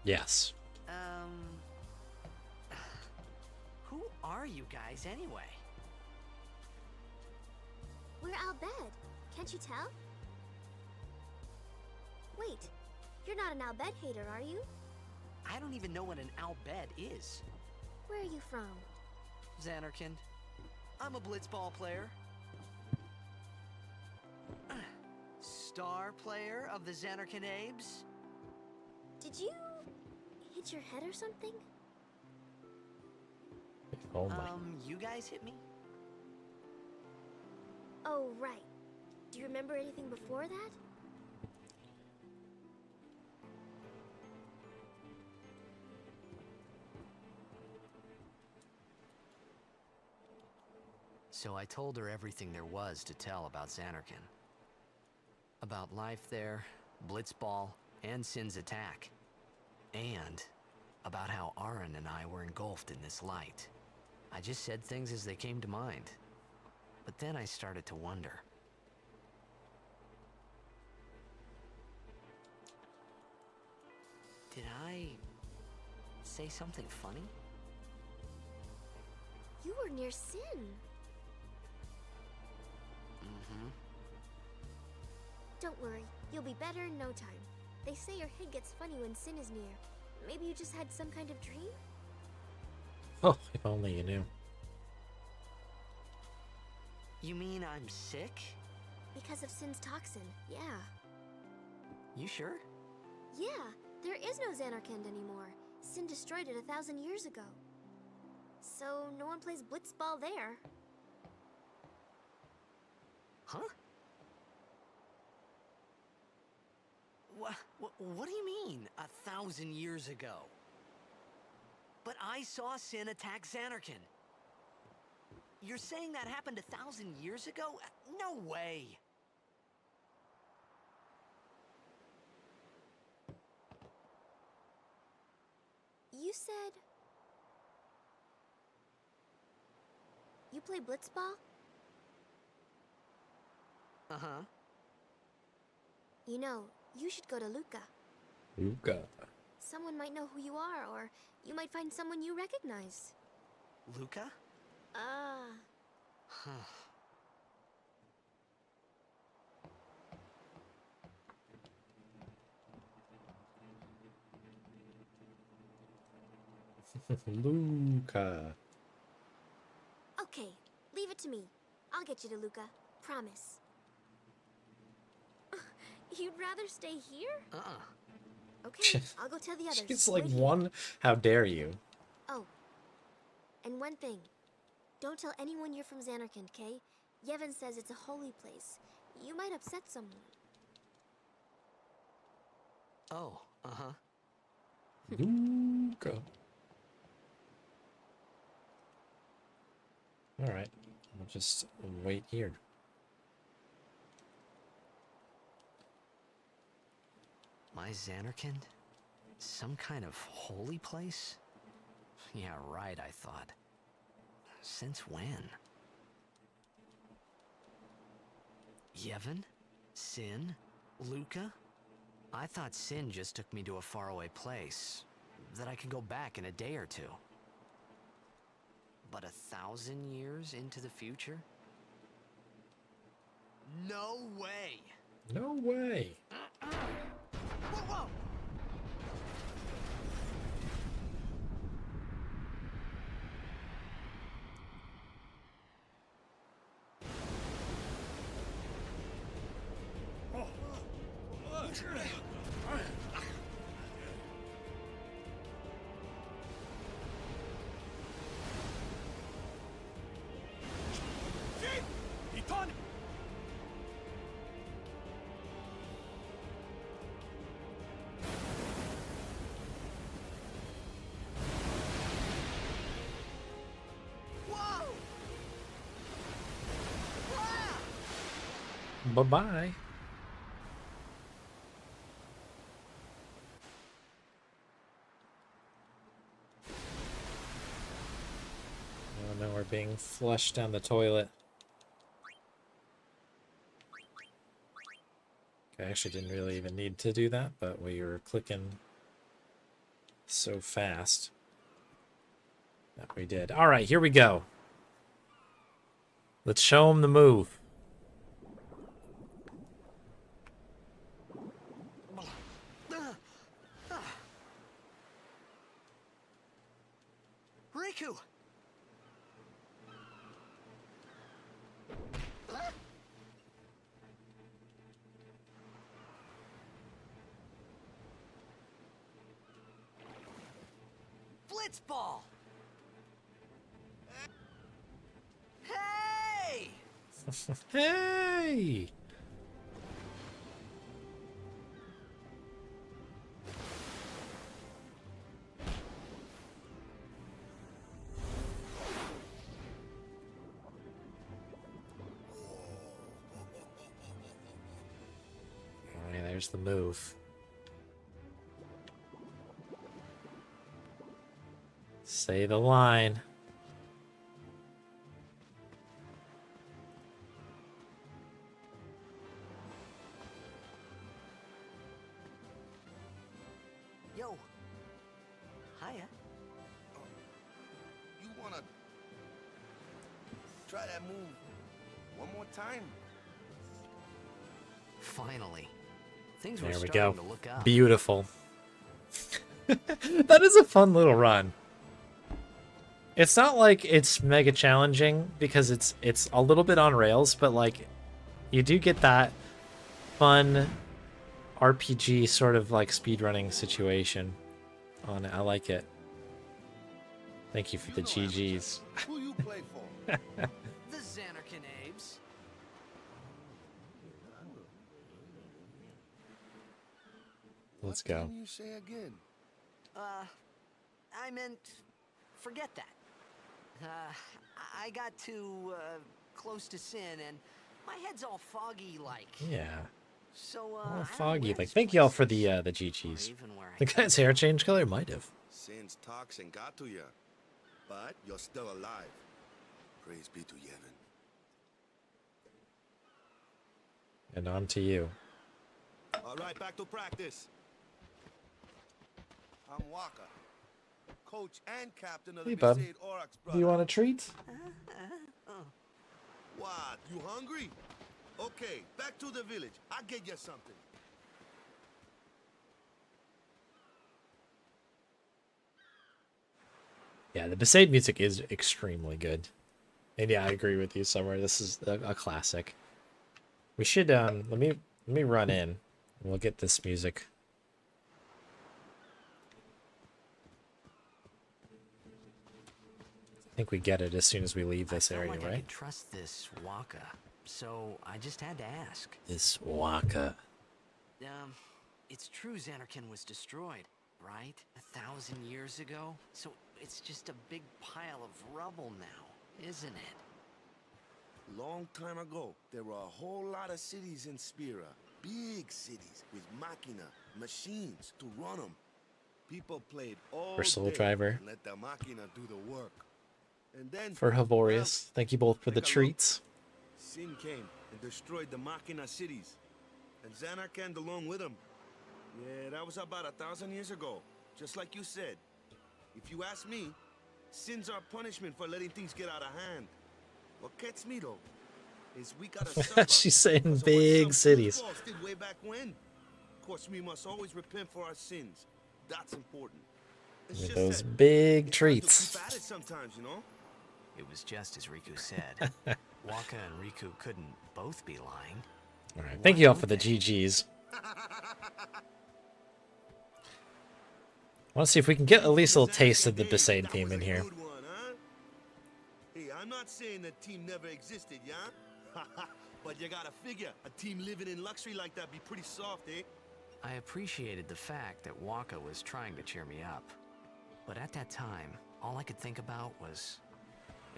Yes. Who are you guys anyway? We're Al Bhed. Can't you tell? Wait, you're not an Al Bhed hater, are you? I don't even know what an Al Bhed is. Where are you from? Xanarkand. I'm a blitzball player. Star player of the Xanarkand Abes. Did you hit your head or something? Oh my. You guys hit me? Oh, right. Do you remember anything before that? So I told her everything there was to tell about Xanarkand. About life there, Blitzball, and Sin's attack. And about how Aaron and I were engulfed in this light. I just said things as they came to mind. But then I started to wonder. Did I say something funny? You were near Sin. Mm-hmm. Don't worry, you'll be better in no time. They say your head gets funny when Sin is near. Maybe you just had some kind of dream? Oh, if only you knew. You mean I'm sick? Because of Sin's toxin, yeah. You sure? Yeah, there is no Xanarkand anymore. Sin destroyed it 1,000 years ago. So no one plays blitzball there. Huh? What do you mean, 1,000 years ago? But I saw Sin attack Xanarkin. You're saying that happened 1,000 years ago? No way! You said... You play blitzball? Uh-huh. You know, you should go to Luca. Luca. Someone might know who you are, or you might find someone you recognize. Luca? Huh. Luca. Okay, leave it to me. I'll get you to Luca. Promise. You'd rather stay here? Okay, I'll go tell the others. She's like, Wait here. one, how dare you? Oh, and one thing. Don't tell anyone you're from Xanarkand, okay? Yevon says it's a holy place. You might upset someone. Oh, uh-huh. Luca. Alright, I'll just wait here. My Xanarkand? Some kind of holy place? Yeah, right, I thought. Since when? Yevon? Sin? Luca? I thought Sin just took me to a faraway place, that I could go back in a day or two. But 1,000 years into the future? No way! No way! Whoa, whoa! Bye-bye. Oh no, we're being flushed down the toilet. I actually didn't really even need to do that, but we were clicking so fast that we did. All right, here we go. Let's show them the move. Riku! Blitzball! Hey! Hey! Alright, there's the move. Say the line. Yo. Hiya. You wanna try that move one more time? Finally. Things were There we starting go. to look up. Beautiful. That is a fun little run. It's not like it's mega challenging because it's a little bit on rails, but like you do get that fun RPG sort of like speedrunning situation on it. I like it. Thank you for the GGs. Who you play for? The Xanarkand Abes. Let's go. What can you say again? I meant forget that. I got too close to sin, and my head's all foggy like. Yeah. So All foggy. Like, thank y'all for the GGs. The guy's hair changed color might have. Sin's toxin got to you, but you're still alive. Praise be to Yevon. And on to you. All right, back to practice. I'm Wakka, coach and captain of the Hey, bub. Besaid Aurochs, Do you want a treat? What? You hungry? Okay, back to the village. I'll get you something. Yeah, the Besaid music is extremely good. And yeah, I agree with you, Summer. This is a classic. We should let me run in and we'll get this music. I think we get it as soon as we leave this area, I right? could trust this Wakka, so I just had to ask. This Wakka. It's true Xanarkand was destroyed, right? 1,000 years ago? So it's just a big pile of rubble now, isn't it? Long time ago, there were a whole lot of cities in Spira. Big cities with machina, machines to run them. People played all For Soul day Driver. and let the machina do the work. And then, For Havorius. Thank you both for the treats. Sin came and destroyed the machina cities. And Xanarkand along with them. Yeah, that was about 1,000 years ago. Just like you said. If you ask me, Sin's our punishment for letting things get out of hand. What gets me though is we gotta suffer. She's saying big cities. Did way back when. Of course, we must always repent for our sins. That's important. It's With just those that big it's hard to treats. keep at it sometimes, you know. It was just as Riku said. Wakka and Riku couldn't both be lying. All right, thank you all for the GGs. I want to see if we can get at least a little taste of the Besaid theme in here. Hey, I'm not saying that team never existed, yeah? But you gotta figure, a team living in luxury like that be pretty soft, eh? I appreciated the fact that Wakka was trying to cheer me up. But at that time, all I could think about was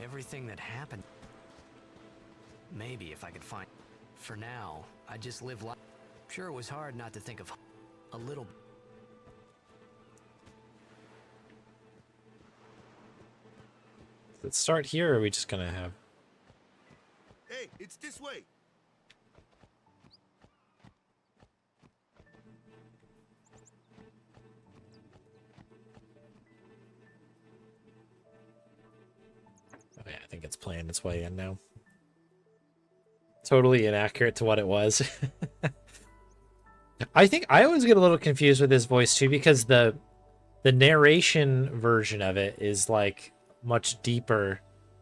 everything that happened. Maybe if I could find... For now, I just live life. Sure, it was hard not to think of a little... Let's start here, or are we just gonna have... Hey, it's this way. Oh yeah, I think it's playing its way in now. Totally inaccurate to what it was. I think I always get a little confused with his voice too, because the narration version of it is like much deeper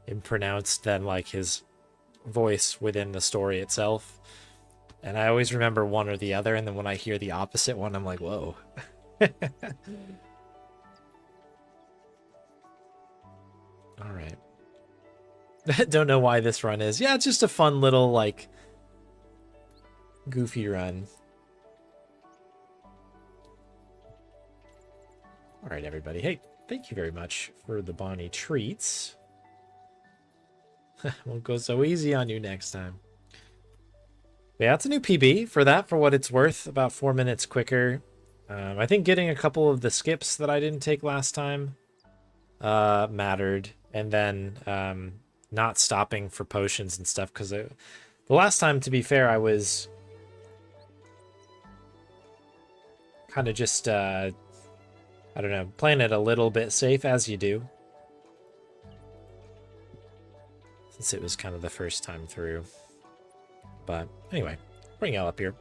and pronounced than like his voice within the story itself. And I always remember one or the other, and then when I hear the opposite one, I'm like, whoa. All right. Don't know why this run is. Yeah, it's just a fun little, like, goofy run. All right, everybody. Hey, thank you very much for the Bonnie treats. Won't go so easy on you next time. Yeah, that's a new PB for that, for what it's worth. About 4 minutes quicker. I think getting a couple of the skips that I didn't take last time mattered. And then not stopping for potions and stuff. Because the last time, to be fair, I was kind of just, I don't know, playing it a little bit safe, as you do. Since it was kind of the first time through. But anyway, bring y'all up here.